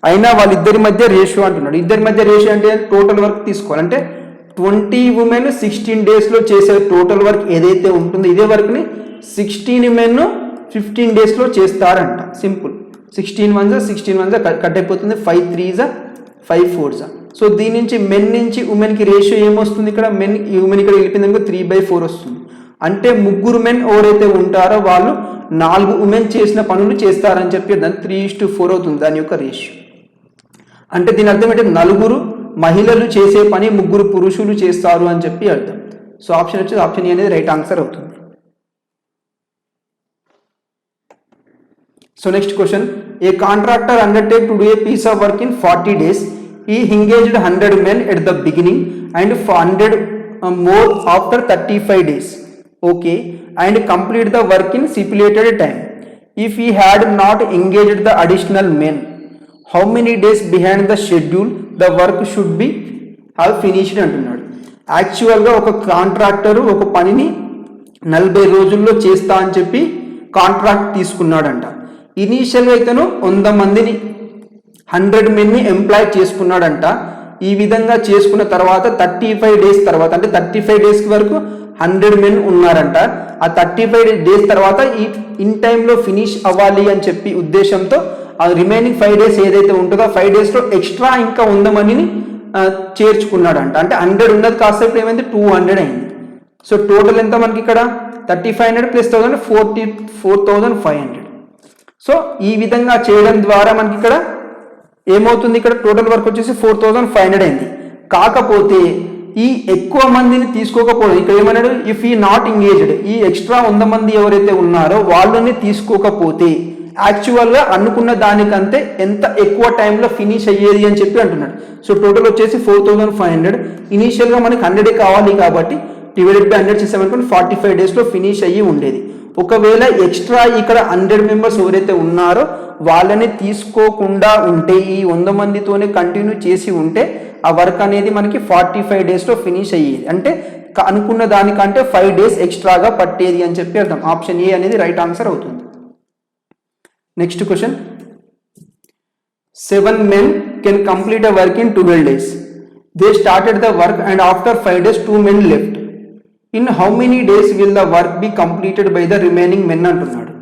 అయినా వాళ్ళిద్దరి మధ్య రేషియో అంటున్నాడు. ఇద్దరి మధ్య రేషియో అంటే టోటల్ వర్క్ తీసుకోవాలంటే 20 women 16 daysలో చేసే టోటల్ వర్క్ ఏదైతే ఉంటుందో ఇదే వర్క్ని 16 men 15 daysలో చేస్తారంట. సింపుల్, 16 1s కట్ అయిపోతుంది, 5 3s 5 4s. సో దీని నుంచి మెన్ నుంచి ఉమెన్కి రేషియో ఏమొస్తుంది, ఇక్కడ ఉమెన్ ఇక్కడ వెళ్ళిపోయింది 3/4 వస్తుంది. అంటే ముగ్గురు మెన్ ఎవరైతే ఉంటారో వాళ్ళు 4 ఉమెన్ చేసిన పనులు చేస్తారని చెప్పి దాన్ని 3:4 అవుతుంది దాని యొక్క రేషియో. అంటే దీని అర్థం ఏంటంటే 4 మహిళలు చేసే పని 3 పురుషులు చేస్తారు అని చెప్పి అర్థం. సో ఆప్షన్ వచ్చేది ఆప్షన్ ఏ అనేది రైట్ ఆన్సర్ అవుతుంది. So next question, a contractor undertake to do a piece of work in 40 days. He engaged 100 men at the beginning and 100 more after 35 days. Okay, and complete the work in stipulated time. If he had not engaged the additional men, how many days behind the schedule the work should be have finished అంటున్నాడు. యాక్చువల్గా ఒక contractor ఒక పనిని 40 రోజుల్లో చేస్తా అని చెప్పి contract తీసుకున్నాడంట. ఇనీషియల్గా ఇతను 100 మందిని 100 menని ఎంప్లాయ్ చేసుకున్నాడంట. ఈ విధంగా చేసుకున్న తర్వాత 35 days తర్వాత అంటే 35 days వరకు 100 men ఉన్నారంట. ఆ 35 days తర్వాత ఈ ఇన్ టైంలో ఫినిష్ అవ్వాలి అని చెప్పి ఉద్దేశంతో ఆ రిమైనింగ్ 5 days ఏదైతే ఉంటుందో 5 daysలో ఎక్స్ట్రా ఇంకా 100 మందిని చేర్చుకున్నాడంట. అంటే 100 ఉన్నది కాస్త ఇప్పుడు ఏమైంది 200 అయింది. సో టోటల్ ఎంత మనకి ఇక్కడ 3500 + 1000 44,500. సో ఈ విధంగా చేయడం ద్వారా మనకి ఇక్కడ ఏమవుతుంది, ఇక్కడ టోటల్ వర్క్ వచ్చేసి 4,500 అయింది. కాకపోతే ఈ ఎక్కువ మందిని తీసుకోకపోవడం, ఇక్కడ ఏమన్నాడు, ఇఫ్ ఈ నాట్ ఎంగేజ్డ్, ఈ ఎక్స్ట్రా 100 మంది ఎవరైతే ఉన్నారో వాళ్ళని తీసుకోకపోతే యాక్చువల్గా అనుకున్న దానికంటే ఎంత ఎక్కువ టైంలో ఫినిష్ అయ్యేది అని చెప్పి అంటున్నాడు. సో టోటల్ వచ్చేసి 4,500. ఇనీషియల్గా మనకి 100 కావాలి కాబట్టి డివైడెడ్ బై 100 చేసామనుకోండి 45 daysలో ఫినిష్ అయ్యి ఉండేది. ఒకవేళ ఎక్స్ట్రా ఇక్కడ 100 members ఎవరైతే ఉన్నారో వాళ్ళని తీసుకోకుండా ఉంటే ఈ 100 మందితోనే కంటిన్యూ చేసి ఉంటే ఆ వర్క్ అనేది మనకి 45 daysలో ఫినిష్ అయ్యేది. అంటే అనుకున్న దానికంటే 5 days ఎక్స్ట్రాగా పట్టేది అని చెప్పి అర్థం. ఆప్షన్ ఏ అనేది రైట్ ఆన్సర్ అవుతుంది. Next question, 7 men can complete a work in 12 days. They started the work and after 5 days 2 men left. In how many days will the work be completed by the remaining men అంటున్నాడు.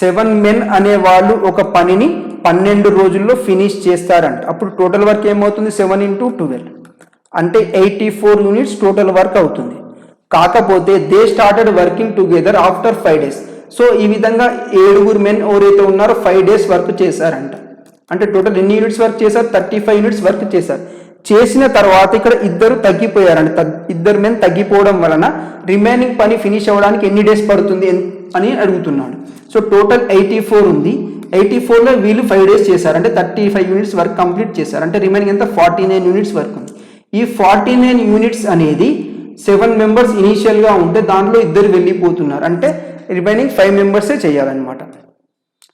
7 men అనే వాళ్ళు ఒక పనిని 12 రోజుల్లో finish చేస్తారంట. అప్పుడు total work ఏమవుతుంది 7 × 12 అంటే 84 యూనిట్స్ టోటల్ వర్క్ అవుతుంది. కాకపోతే they started working together after 5 days. So ఈ విధంగా 7 మెన్ ఎవరైతే ఉన్నారో 5 days వర్క్ చేశారంట. అంటే టోటల్ ఎన్ని యూనిట్స్ వర్క్ చేశారు? 35 యూనిట్స్ వర్క్ చేశారు. చేసిన తర్వాత ఇక్కడ ఇద్దరు తగ్గిపోయారంట. ఇద్దరు మెన్ తగ్గిపోవడం వలన రిమైనింగ్ పని ఫినిష్ అవ్వడానికి ఎన్ని డేస్ పడుతుంది అని అడుగుతున్నాడు. సో టోటల్ 84 ఉంది. 84లో వీళ్ళు 5 days చేశారు, అంటే 35 యూనిట్స్ వర్క్ కంప్లీట్ చేశారు. అంటే రిమైనింగ్ ఎంత? 49 యూనిట్స్ వర్క్ ఉంది. ఈ 49 యూనిట్స్ అనేది 7 మెంబర్స్ ఇనీషియల్గా ఉంటే దాంట్లో ఇద్దరు వెళ్ళిపోతున్నారు, అంటే రిమైనింగ్ 5 మెంబర్సే చేయాలన్నమాట.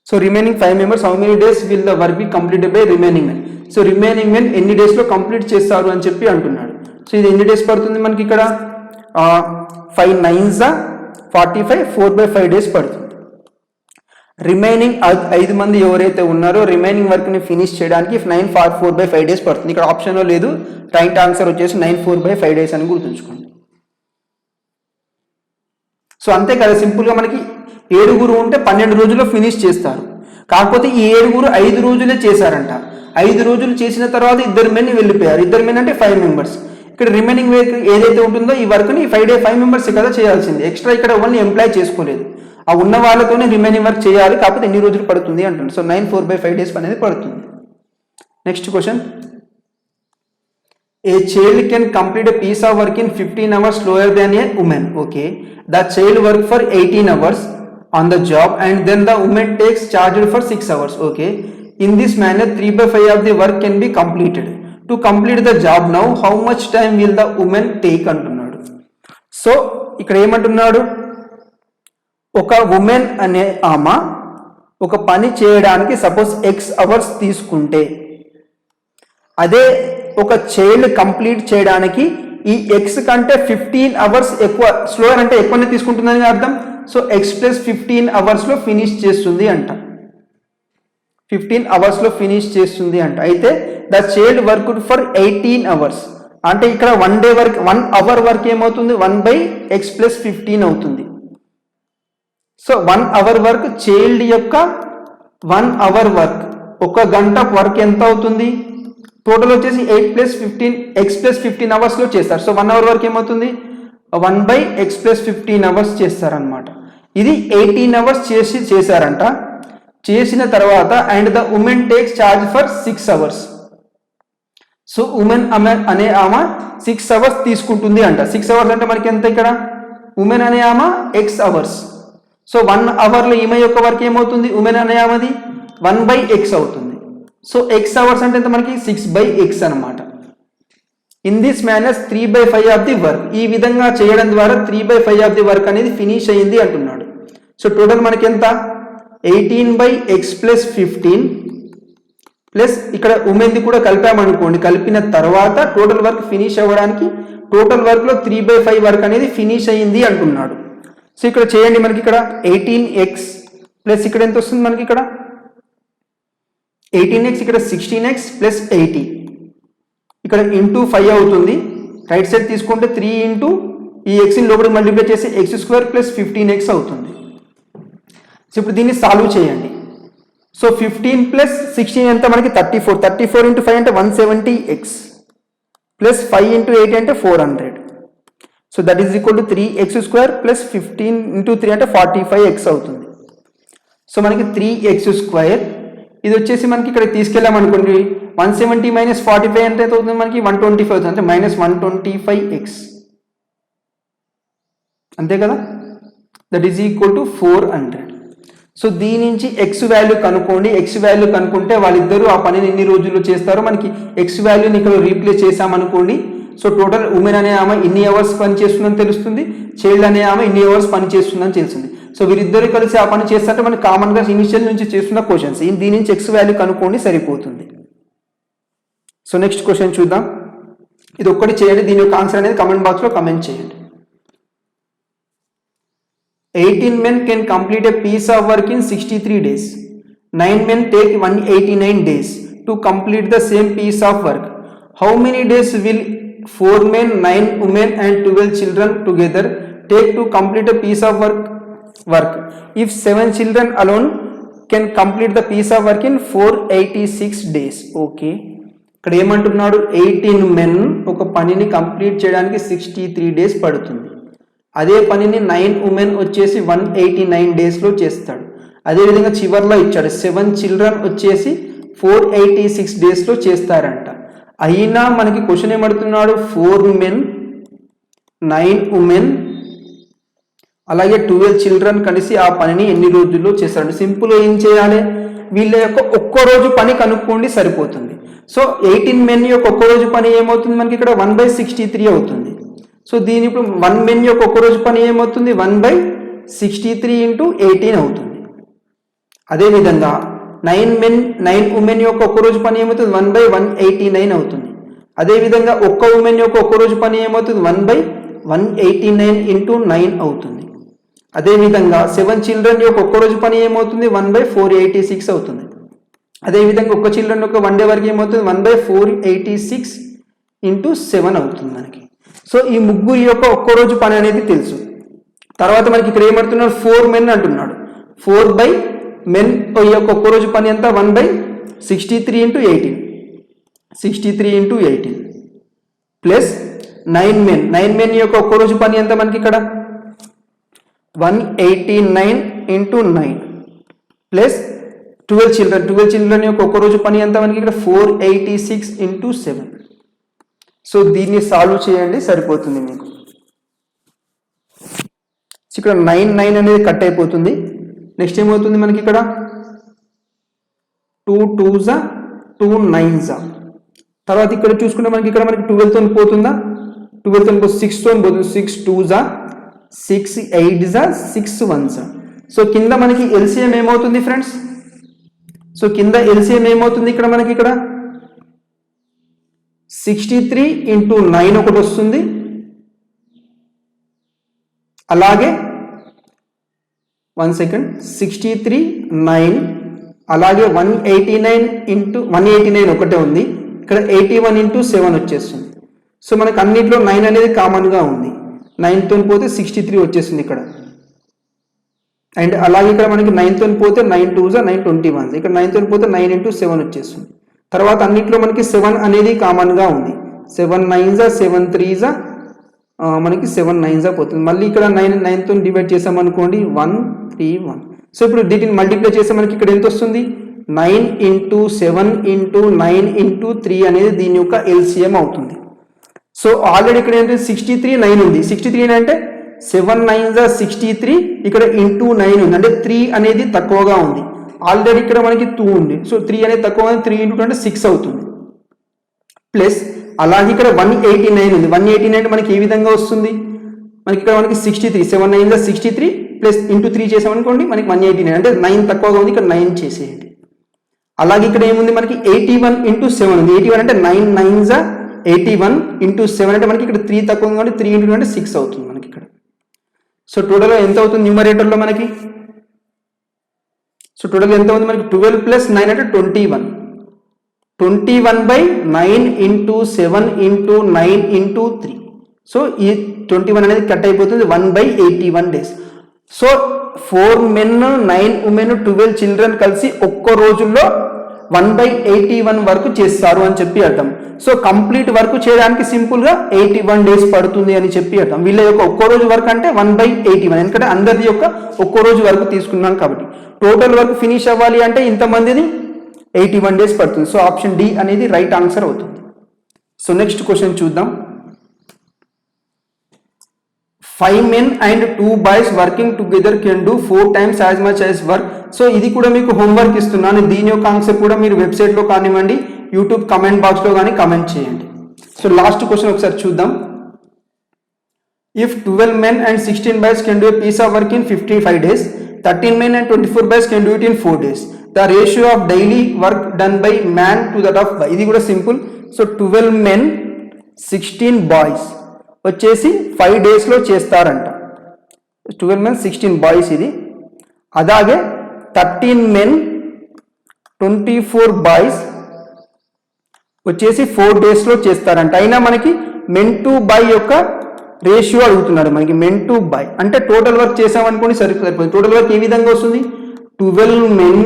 So remaining 5 members how many days will the work be completed by remaining men. So remaining men ఎన్ని డేస్లో కంప్లీట్ చేస్తారు అని చెప్పి అంటున్నాడు. సో ఇది ఎన్ని డేస్ పడుతుంది మనకి ఇక్కడ? 5 9s 45, 4/5 days పడుతుంది. రిమైనింగ్ 5 మంది ఎవరైతే ఉన్నారో రిమైనింగ్ వర్క్ని ఫినిష్ చేయడానికి 9 4/5 days పడుతుంది. ఇక్కడ ఆప్షన్లో లేదు, రైట్ ఆన్సర్ వచ్చేసి 9 4/5 days అని గుర్తుంచుకోండి. సో అంతే కదా, సింపుల్గా మనకి 7 ఉంటే 12 రోజుల్లో ఫినిష్ చేస్తారు. కాకపోతే ఈ 7 5 రోజులే చేశారంట. 5 రోజులు చేసిన తర్వాత ఇద్దరు మెన్ వెళ్ళిపోయారు. ఇద్దరు మెన్ అంటే 5 మెంబర్స్. ఇక్కడ రిమైనింగ్ వర్క్ ఏదైతే ఉంటుందో ఈ వర్క్ని 5 మెంబర్స్ కదా చేయాల్సింది. ఎక్స్ట్రా ఇక్కడ ఓన్లీ ఎంప్లాయ్ చేసుకోలేదు. ఆ ఉన్న వాళ్ళతోనే రిమైనింగ్ వర్క్ చేయాలి, కాకపోతే ఎన్ని రోజులు పడుతుంది అంటుంది. సో 9 4/5 days అనేది పడుతుంది. Next question, a child can complete a piece of work in 15 hours slower than a women. Okay, the child work for 18 hours on the job and then the woman takes charge for 6 hours. Okay, in this manner 3/5 of the work can be completed. To complete the job now, how much time will the woman take అంటున్నాడు. So ఇక్కడ ఏమంటున్నాడు, ఒక women అనే ఆమె ఒక పని చేయడానికి suppose x hours తీసుకుంటే, అదే ఒక చైల్డ్ కంప్లీట్ చేయడానికి ఈ x కంటే 15 hours ఎక్కువ, స్లోయర్ అంటే ఎక్కువనే తీసుకుంటుందని అర్థం. సో x + 15 hours ఫినిష్ చేస్తుంది అంట. 15 hours ఫినిష్ చేస్తుంది అంట. అయితే the child work for 18 hours, అంటే ఇక్కడ 1 day వర్క్ 1 hour వర్క్ ఏమవుతుంది? 1/x + 15 అవుతుంది. సో 1 hour వర్క్, చైల్డ్ యొక్క 1 hour వర్క్, 1 గంట వర్క్ ఎంత అవుతుంది? టోటల్ వచ్చేసి 8 + 15 x + 15 hours చేస్తారు. సో 1 hour వర్క్ ఏమవుతుంది? 1/x + 15 hours చేస్తారనమాట. ఇది 18 hours చేశారంట. చేసిన తర్వాత and the women takes charge for 6 hours. So women అనే ఆమె 6 hours తీసుకుంటుంది అంట. 6 hours అంటే మనకి ఎంత? ఇక్కడ ఉమెన్ అనే ఆమె x hours. సో 1 hourలో ఈమె యొక్క వర్క్ ఏమవుతుంది? ఉమెన్ అనే ఆమెది 1/x అవుతుంది. సో x hours అంటే ఎంత మనకి? 6/x అనమాట. In this manners 3/5 of the work, ఈ విధంగా చేయడం ద్వారా 3/5 ఆఫ్ ది వర్క్ అనేది ఫినిష్ అయ్యింది అంటున్నాడు. సో టోటల్ మనకి ఎంత? 18/x + 15 ప్లస్ ఇక్కడ ఉమెన్ది కూడా కలిపామనుకోండి. కలిపిన తర్వాత టోటల్ వర్క్ ఫినిష్ అవ్వడానికి టోటల్ వర్క్లో 3/5 వర్క్ అనేది ఫినిష్ అయ్యింది అంటున్నాడు. సో ఇక్కడ చేయండి, మనకి ఇక్కడ 18x ప్లస్ ఇక్కడ ఎంత వస్తుంది మనకి? ఇక్కడ 18x, ఇక్కడ 16x + 80, ఇక్కడ ఇంటూ 5 అవుతుంది. రైట్ సైడ్ తీసుకుంటే 3 ఇంటూ ఈ ఎక్స్ని లోపలికి మల్టిప్లై చేసి x² + 15x అవుతుంది. సో ఇప్పుడు దీన్ని సాల్వ్ చేయండి. సో 15 + 16 ఎంత మనకి? 34. 34 × 5 అంటే 170x ప్లస్ 5 × 8 అంటే 400. So that is equal to 3x² + 15 × 3 అంటే 45x అవుతుంది. సో మనకి 3x², ఇది వచ్చేసి మనకి ఇక్కడ తీసుకెళ్ళామనుకోండి 170 - 45 అంటే ఎంత అవుతుంది మనకి? 125 అవుతుంది, అంటే -125x, అంతే కదా. That is equal to 400. So దీని నుంచి x వాల్యూ కనుక్కోండి. x వాల్యూ కనుక్కుంటే వాళ్ళిద్దరూ ఆ పనిని ఎన్ని రోజుల్లో చేస్తారో మనకి x వాల్యూని ఇక్కడ రీప్లేస్ చేసామనుకోండి. సో టోటల్ ఉమెన్ అనే ఆమె ఇన్ని అవర్స్ పని చేస్తుందని తెలుస్తుంది, చైల్డ్ అనే ఆమె ఇన్ని అవర్స్ పని చేస్తుందని తెలుస్తుంది. సో వీరిద్దరు కలిసి ఆ పని చేస్తుంటే మనకి కామన్గా ఇనిషియల్ నుంచి చేస్తున్న క్వశ్చన్స్, దీని నుంచి x వాల్యూ కనుక్కోండి సరిపోతుంది. సో నెక్స్ట్ క్వశ్చన్ చూద్దాం. ఇది ఒక్కటి చేయండి, దీని యొక్క ఆన్సర్ అనేది కమెంట్ బాక్స్లో కమెంట్ చేయండి. 18 men can complete a piece of work in 63 days. 9 men take 189 days to complete the same piece of work. How many days will 4 men, 9 women and 12 children together take to complete a piece of work? If 7 children alone can complete the piece of work in 486 days. Okay. ఇక్కడ ఏమంటున్నాడు? 18 men ఒక పనిని complete చేయడానికి 63 days పడుతుంది. అదే పనిని 9 women వచ్చేసి 189 డేస్లో చేస్తాడు. అదేవిధంగా చివర్లో ఇచ్చాడు 7 చిల్డ్రన్ వచ్చేసి 486 డేస్లో చేస్తారంట. అయినా మనకి క్వశ్చన్ ఏమడుతున్నాడు, 4 మెన్ 9 ఉమెన్ అలాగే 12 చిల్డ్రన్ కలిసి ఆ పనిని ఎన్ని రోజుల్లో చేస్తాడు. సింపుల్ ఏం చేయాలి, వీళ్ళ యొక్క ఒక్క రోజు పని కనుక్కోండి సరిపోతుంది. సో 18 మెన్ యొక్క ఒక్క రోజు పని ఏమవుతుంది మనకి ఇక్కడ 1/63 అవుతుంది. సో దీని ఇప్పుడు 1 మెన్ యొక్క ఒక్క రోజు పని ఏమవుతుంది 1/63 × 18 అవుతుంది. అదేవిధంగా 9 మెన్ 9 ఉమెన్ యొక్క ఒక్క రోజు పని ఏమవుతుంది 1/189 అవుతుంది. అదేవిధంగా ఒక్క ఉమెన్ యొక్క ఒక్క రోజు పని ఏమవుతుంది 1/189 × 9 అవుతుంది. అదేవిధంగా 7 చిల్డ్రన్ యొక్క ఒక్క రోజు పని ఏమవుతుంది 1/486 అవుతుంది. అదేవిధంగా ఒక్క చిల్డ్రన్ యొక్క 1 డే వరకు ఏమవుతుంది 1/486 × 7 అవుతుంది మనకి. సో ఈ ముగ్గురు యొక్క ఒక్క రోజు పని అనేది తెలుసు. తర్వాత మనకి ఇక్కడ ఏమంటున్నాడు 4 మెన్ అంటున్నాడు. 4 మెన్ యొక్క ఒక్క రోజు పని ఎంత 1/63 × 18 63 × 18 ప్లస్ 9 మెన్ యొక్క ఒక్క రోజు పని ఎంత మనకి ఇక్కడ 189 × 9 ప్లస్ 12 చిల్డ్రన్ యొక్క ఒక్క రోజు పని ఎంత మనకి ఇక్కడ 486 × 7. సో దీన్ని సాల్వ్ చేయండి సరిపోతుంది మీకు. ఇక్కడ 9 అనేది కట్ అయిపోతుంది. నెక్స్ట్ ఏమవుతుంది మనకి ఇక్కడ 2 2s 2 9s. తర్వాత ఇక్కడ చూసుకుంటే మనకి ఇక్కడ మనకి 12 తో పోతుందా, 12 తో 6 తో పోతుంది. 6 2s 6 8s 6 1s. సో కింద మనకి ఎల్సిఎం ఏమవుతుంది ఫ్రెండ్స్, సో కింద ఎల్సిఎం ఏమవుతుంది ఇక్కడ మనకి ఇక్కడ 63 × 9 ఒకటి వస్తుంది. అలాగే 1 సెకండ్ 63 9 అలాగే 189 ఒకటే ఉంది. ఇక్కడ 81 × 7 వచ్చేస్తుంది. సో మనకు అన్నిట్లో 9 అనేది కామన్గా ఉంది. 9 తో పోతే 63 వచ్చేసింది ఇక్కడ. అండ్ అలాగే ఇక్కడ మనకి 9 తో పోతే 9 2s 9 21. ఇక్కడ 9 తో పోతే 9 × 7 వచ్చేస్తుంది. తర్వాత అన్నిట్లో మనకి 7 అనేది కామన్గా ఉంది. 7 9s 7 3s మనకి 7 9s పోతుంది. మళ్ళీ ఇక్కడ 9 తో డివైడ్ చేసామనుకోండి 1 3 1. సో ఇప్పుడు దీటిని మల్టిప్లై చేస్తే మనకి ఇక్కడ ఎంత వస్తుంది 9 × 7 × 9 × 3 అనేది దీని యొక్క ఎల్సిఎం అవుతుంది. సో ఆల్రెడీ ఇక్కడ ఏంటంటే 63 9 ఉంది. 63 అంటే 7 9s 63, ఇక్కడ × 9 ఉంది అంటే 3 అనేది తక్కువగా ఉంది. ఆల్రెడీ ఇక్కడ మనకి 2 ఉంది. సో 3 అనేది తక్కువ ఉంది. 3 × 2 అంటే 6 అవుతుంది. ప్లస్ అలాగే ఇక్కడ 189 ఉంది. 189 మనకి ఏ విధంగా వస్తుంది, మనకి ఇక్కడ మనకి 63 7 9s 63 ప్లస్ × 3 చేసామనుకోండి మనకి 189 అంటే 9 తక్కువగా ఉంది. ఇక్కడ 9 చేసేయండి. అలాగే ఇక్కడ ఏముంది మనకి 81 × 7 ఉంది. 81 అంటే 9 9s 81 × 7 అంటే మనకి ఇక్కడ 3 తక్కువ ఉంది. 3 × 2 అంటే 6 అవుతుంది మనకి ఇక్కడ. సో టోటల్గా ఎంత అవుతుంది న్యూమరేటర్లో మనకి, సో టోటల్గా ఎంత ఉంది మనకి 12 + 9 అంటే 21. 21/9 × 7 × 9 × 3. సో ఈ 21 అనేది కట్ అయిపోతుంది 1/81 days. So 4 men 9 women 12 children కలిసి ఒక్క రోజుల్లో 1/81 వరకు చేస్తారు అని చెప్పి అర్థం. సో కంప్లీట్ వర్క్ చేయడానికి సింపుల్గా 81 డేస్ పడుతుంది అని చెప్పి అర్థం. వీళ్ళ యొక్క ఒక్కో రోజు వర్క్ అంటే 1/81, ఎందుకంటే అందరిది యొక్క ఒక్కో రోజు వర్క్ తీసుకున్నాం కాబట్టి. టోటల్ వర్క్ ఫినిష్ అవ్వాలి అంటే ఇంతమందిది 81 డేస్ పడుతుంది. సో ఆప్షన్ డి అనేది రైట్ ఆన్సర్ అవుతుంది. సో నెక్స్ట్ క్వశ్చన్ చూద్దాం. 5 men and 2 boys working together can do 4 times as much as work. So ఇది కూడా మీకు హోంవర్క్ ఇస్తున్నాను. దీని యొక్క ఆన్సర్ కూడా మీరు వెబ్సైట్లో కానివ్వండి, యూట్యూబ్ కమెంట్ బాక్స్లో కానీ కమెంట్ చేయండి. సో లాస్ట్ క్వశ్చన్ ఒకసారి చూద్దాం. If 12 men and 16 boys can do a piece of work in 55 days, 13 men and 24 boys can do it in 4 days. The ratio of daily work done by man to that of boy. ఇది కూడా simple. So 12 men 16 boys వచ్చేసి 5 డేస్లో చేస్తారంట. 12 men 16 boys ఇది. అలాగే 13 men 24 boys వచ్చేసి 4 డేస్లో చేస్తారంట. అయినా మనకి మెన్ టు బాయ్ యొక్క రేషియో అడుగుతున్నాడు మనకి. మెన్ టు బాయ్ అంటే టోటల్ వర్క్ చేసామనుకోండి సరిపోతుంది. టోటల్ వర్క్ ఏ విధంగా వస్తుంది, 12 men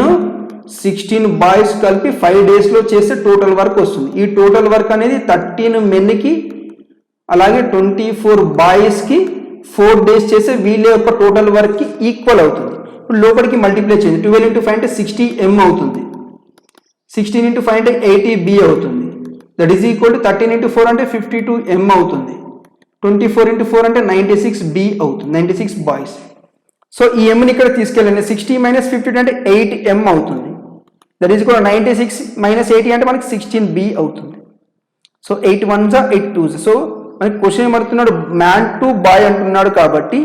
16 బాయ్స్ కలిపి 5 డేస్లో చేస్తే టోటల్ వర్క్ వస్తుంది. ఈ టోటల్ వర్క్ అనేది 13 మెన్కి అలాగే 24 బాయ్స్కి 4 days చేసే వీళ్ళ యొక్క టోటల్ వర్క్కి ఈక్వల్ అవుతుంది. ఇప్పుడు లోపలికి మల్టిప్లై చేయండి. 12 into 5 అంటే 60m అవుతుంది. 16 into 5 అంటే 80b అవుతుంది. That is equal to 13 into 4 అంటే 52m అవుతుంది. 24 into 4 అంటే 96b అవుతుంది, 96 బాయ్స్. సో ఈ mని ఇక్కడ తీసుకెళ్ళండి. 60 minus 52 అంటే 8m అవుతుంది. దట్ ఈజ్ ఈక్వల్ 96 minus 80 అంటే మనకి 16b అవుతుంది. So 8 1s 8 2s. సో మనకి క్వశ్చన్ ఏమడుతున్నాడు, మ్యాన్ టు బాయ్ అంటున్నాడు కాబట్టి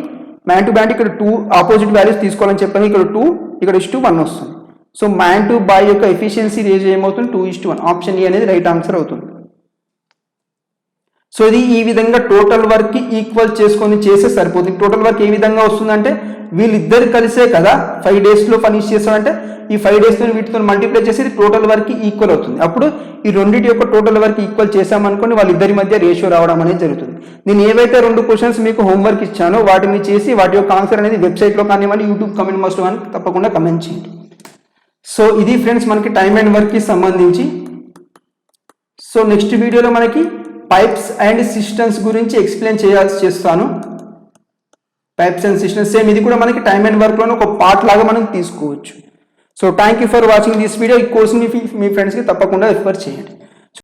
మ్యాన్ టు బాయ్ అంటే ఇక్కడ 2 ఆపోజిట్ వాల్యూస్ తీసుకోవాలని చెప్పాను. ఇక్కడ 2 ఇక్కడ 1 వస్తుంది. సో మ్యాన్ టు బాయ్ యొక్క ఎఫిషియన్సీ రేషియో ఏమవుతుంది, 2:1. ఆప్షన్ ఏ అనేది రైట్ ఆన్సర్ అవుతుంది. సో ఇది ఈ విధంగా టోటల్ వర్క్ కి ఈక్వల్ చేసుకొని చేస్తే సరిపోతుంది. టోటల్ వర్క్ ఏ విధంగా వస్తుందంటే వీళ్ళిద్దరు కలిసే కదా 5 days లో ఫినిష్ చేస్తారంటే ఈ 5 days తో వీటితో మల్టిప్లై చేసి టోటల్ వర్క్ కి ఈక్వల్ అవుతుంది. అప్పుడు ఈ రెండింటి యొక్క టోటల్ వర్క్ ఈక్వల్ చేసామనుకోండి వాళ్ళిద్దరి మధ్య రేషియో రావడం అనేది జరుగుతుంది. నేను ఏవైతే 2 క్వశ్చన్స్ మీకు హోంవర్క్ ఇచ్చానో వాటిని చేసి వాటి యొక్క ఆన్సర్ అనేది వెబ్సైట్లో కానివ్వండి, యూట్యూబ్ కమెంట్ బాక్స్లో కానీ తప్పకుండా కమెంట్ చేయండి. సో ఇది ఫ్రెండ్స్ మనకి టైమ్ అండ్ వర్క్ కి సంబంధించి. సో నెక్స్ట్ వీడియోలో మనకి పైప్స్ అండ్ సిస్టమ్స్ గురించి ఎక్స్ప్లెయిన్ చేస్తాను. పైప్స్ అండ్ సిస్టమ్స్ సేమ్ ఇది కూడా మనకి టైమ్ అండ్ వర్క్ లోనే ఒక పార్ట్ లాగా మనం తీసుకోవచ్చు. So thank you for watching this video. ఈ కోర్స్ మీ ఫ్రెండ్స్కి తప్పకుండా రిఫర్ చేయండి.